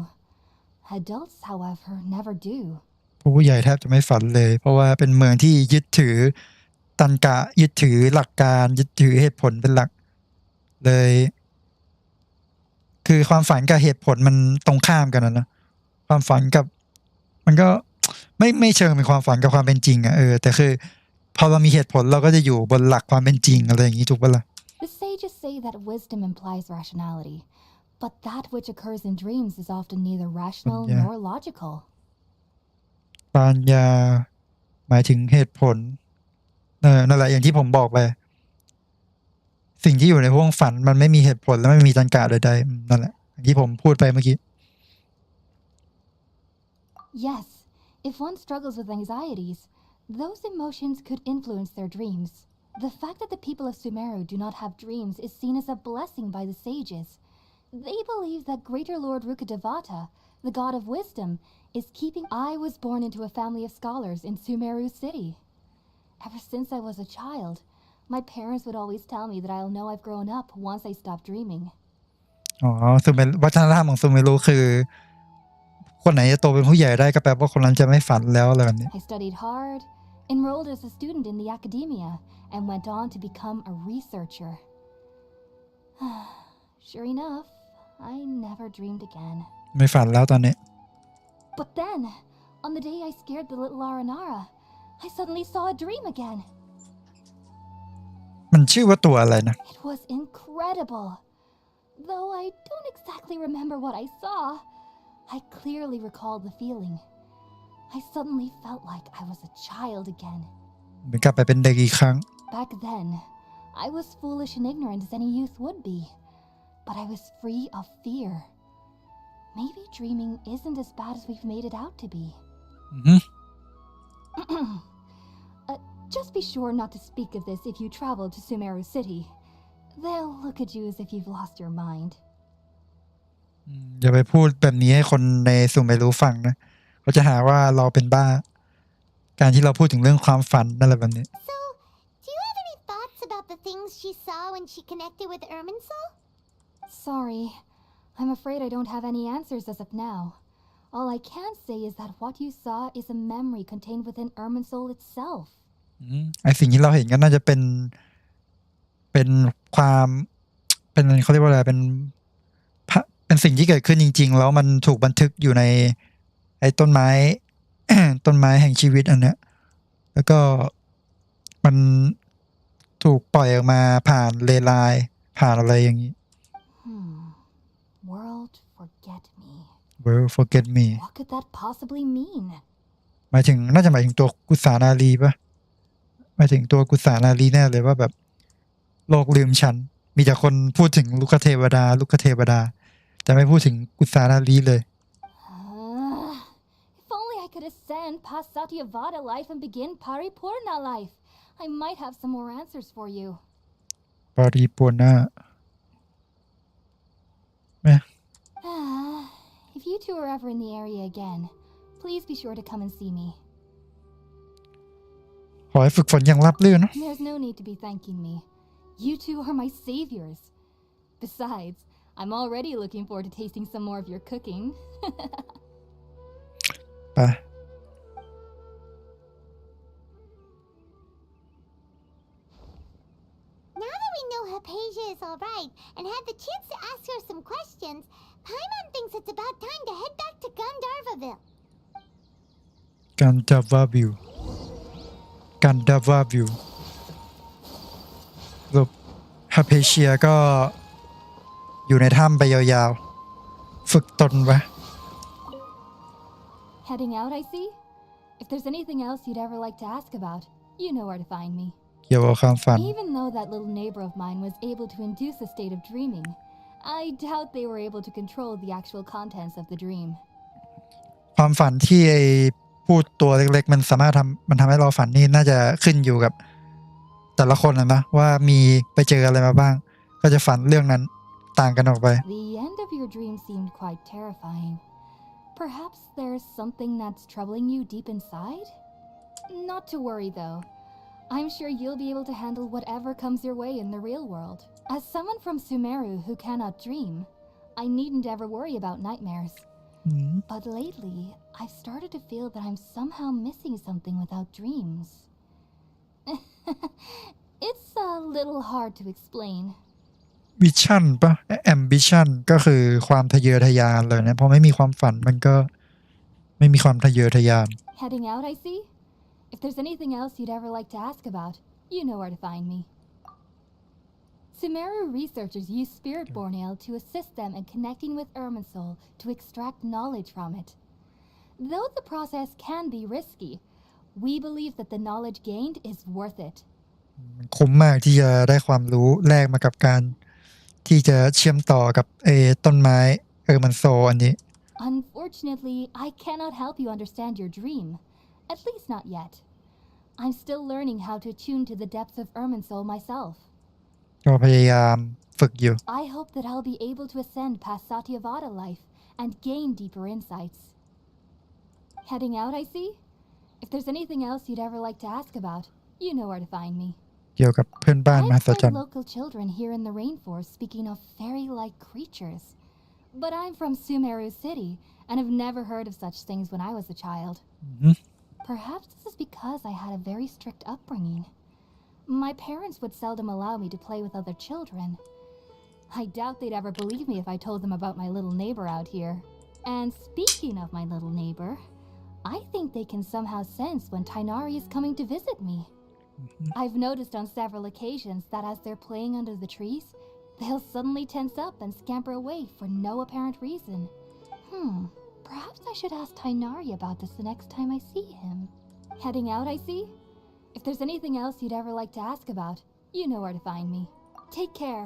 Adults, however, never do. ผู้ใหญ่แทบจะไม่ฝันเลยเพราะว่าเป็นเมืองที่ยึดถือตันกะยึดถือหลักการยึดถือเหตุผลเป็นหลักเลยคือความฝันกับเหตุผลมันตรงข้ามกันนะความฝันกับมันก็ไม่เชิงเป็นความฝันกับความเป็นจริงอ่ะแต่คือพอเรามีเหตุผลเราก็จะอยู่บนหลักความเป็นจริงอะไรอย่างนี้ถูกปะล่ะ The sages say that wisdom implies rationality, but that which occurs in dreams is often neither rational nor logical. ปัญญาหมายถึงเหตุผลนั่นแหละอย่างที่ผมบอกไปสิ่งที่อยู่ในห้วงฝันมันไม่มีเหตุผลและไม่มีตรรกะใดๆนั่นแหละอย่างที่ผมพูดไปเมื่อกี้ Yes, if one struggles with anxieties, those emotions could influence their dreams. The fact that the people of Sumeru do not have dreams is seen as a blessing by the sages. They believe that Greater Lord Rukkhadevata, the god of wisdom, is keeping. I was born into a family of scholars in Sumeru City. Ever since I was a child, my parents would always tell me that I'll know I've grown up once I stop dreaming. วัฒนธรรมของซูเมรุคือคนไหนจะโตเป็นผู้ใหญ่ได้ก็แปลว่าคนนั้นจะไม่ฝันแล้วอะไรแบบนี้ I studied hard, enrolled as a student in the academia, and went on to become a researcher. Sure enough, I never dreamed again. ไม่ฝันแล้วตอนนี้ But then, on the day I scared the little Aranara, I suddenly saw a dream again. มันชื่อว่าตัวอะไรนะ It was incredible. Though I don't exactly remember what I saw, I clearly recalled the feeling. I suddenly felt like I was a child again. เหมือนกลับไปเป็นเด็กอีกครั้ง Back then, I was foolish and ignorant as any youth would be, but I was free of fear. Maybe dreaming isn't as bad as we've made it out to be. Just be sure not to speak of this if you travel to Sumeru City. They'll look at you as if you've lost your mind. อย่าไปพูดแบบนี้ให้คนในซูเมรุฟังนะ เขาจะหาว่าเราเป็นบ้าการที่เราพูดถึงเรื่องความฝันนั่นแหละแบบนี้ So, do you have any thoughts about the things she saw when she connected with Irminsul? Sorry. I'm afraid I don't have any answers as of now. All I can say is that what you saw is a memory contained within Irminsul itself. ไอสิ่งที่เราเห็นก็น่าจะเป็นความเป็นเขาเรียกว่าอะไรเป็นสิ่งที่เกิดขึ้นจริงๆแล้วมันถูกบันทึกอยู่ในไอ้ต้นไม้ ต้นไม้แห่งชีวิตอันเนี้ยแล้วก็มันถูกปล่อยออกมาผ่านเลไลน์ผ่านอะไรอย่างนี้ World forget me. World forget me What could that possibly mean? น่าจะหมายถึงตัวกุศานารีปะหมายถึงตัวกุศานารีแน่เลยว่าแบบโลกลืมฉันมีแต่คนพูดถึงลูกเทวดาแต่ไม่พูดถึงกุศานารีเลย If only I could ascend past Satyavada life and begin Paripurna life. I might have some more answers for you. ปาริปูร์ณะ If you two are ever in the area again, please be sure to come and see me. ขอให้ฝึกฝนอย่างราบรื่นนะ There's no need to be thanking me. You two are my saviors. Besides, I'm already looking forward to tasting some more of your cooking. ไป Now that we know Hypatia is alright and had the chance to ask her some questions, Paimon thinks it's about time to head back to Gandharvaville. กันดาวาวิวรูปฮาเพเชียก็อยู่ในถ้ำไปยาวๆฝึกตนไว้ Heading out, I see? If there's anything else you'd ever like to ask about, you know where to find me. เกี่ยวกับความฝัน Even though that little neighbor of mine was able to induce a state of dreaming, I doubt they were able to control the actual contents of the dream. ความฝันที่ไอ้พูดตัวเล็กๆมันสามารถมันทำให้เราฝันนี่น่าจะขึ้นอยู่กับแต่ละคนนะว่ามีไปเจออะไรมาบ้างก็จะฝันเรื่องนั้นต่างกันออกไป The end of your dream seemed quite terrifying. Perhaps there's something that's troubling you deep inside? Not to worry though. I'm sure you'll be able to handle whatever comes your way in the real world. As someone from Sumeru who cannot dream, I needn't ever worry about nightmares. But lately, I've started to feel that I'm somehow missing something without dreams. It's a little hard to explain. วิชั่นปะแอมบิชั่นก็คือความทะเยอทะยานเลยนะพอไม่มีความฝันมันก็ไม่มีความทะเยอทะยาน Heading out, I see? If there's anything else you'd ever like to ask about, you know where to find me. Sumeru researchers use Spirit-born ale to assist them in connecting with Irminsul to extract knowledge from it. Though the process can be risky, we believe that the knowledge gained is worth it. คุ้มมากที่จะได้ความรู้แลกมากับการที่จะเชื่อมต่อกับต้นไม้มันโซอันนี้ Unfortunately, I cannot help you understand your dream. At least not yet. I'm still learning how to attune to the depths of Irminsul myself. ก็พยายามฝึกอยู่ I hope that I'll be able to ascend past Satyavada life and gain deeper insights. Heading out, I see? If there's anything else you'd ever like to ask about, you know where to find me. เกี่ยวกับเพื่อนบ้านมหัศ I've จรร heard ย์ local children here in the rainforest speaking of fairy-like creatures. But I'm from Sumeru City and have never heard of such things when I was a child. Perhaps this is because I had a very strict upbringing. My parents would seldom allow me to play with other children. I doubt they'd ever believe me if I told them about my little neighbor out here. And speaking of my little neighbor, I think they can somehow sense when Tainari is coming to visit me. I've noticed on several occasions that as they're playing under the trees, they'll suddenly tense up and scamper away for no apparent reason. Perhaps I should ask Tainari about this the next time I see him. Heading out, I see? If there's anything else you'd ever like to ask about, you know where to find me. Take care.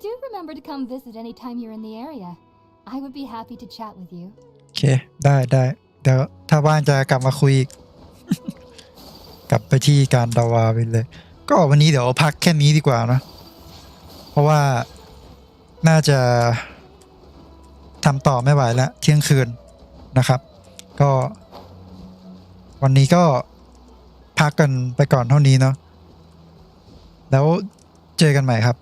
Do remember to come visit anytime you're in the area. I would be happy to chat with you. โอเคได้เดี๋ยวถ้าว่างจะกลับมาคุยอีก กลับไปที่การดาวาไปเลยก็วันนี้เดี๋ยวพักแค่นี้ดีกว่านะเพราะว่าน่าจะทำต่อไม่ไหวแล้วเที่ยงคืนนะครับ ก็วันนี้ก็พักกันไปก่อนเท่านี้เนาะแล้วเจอกันใหม่ครับ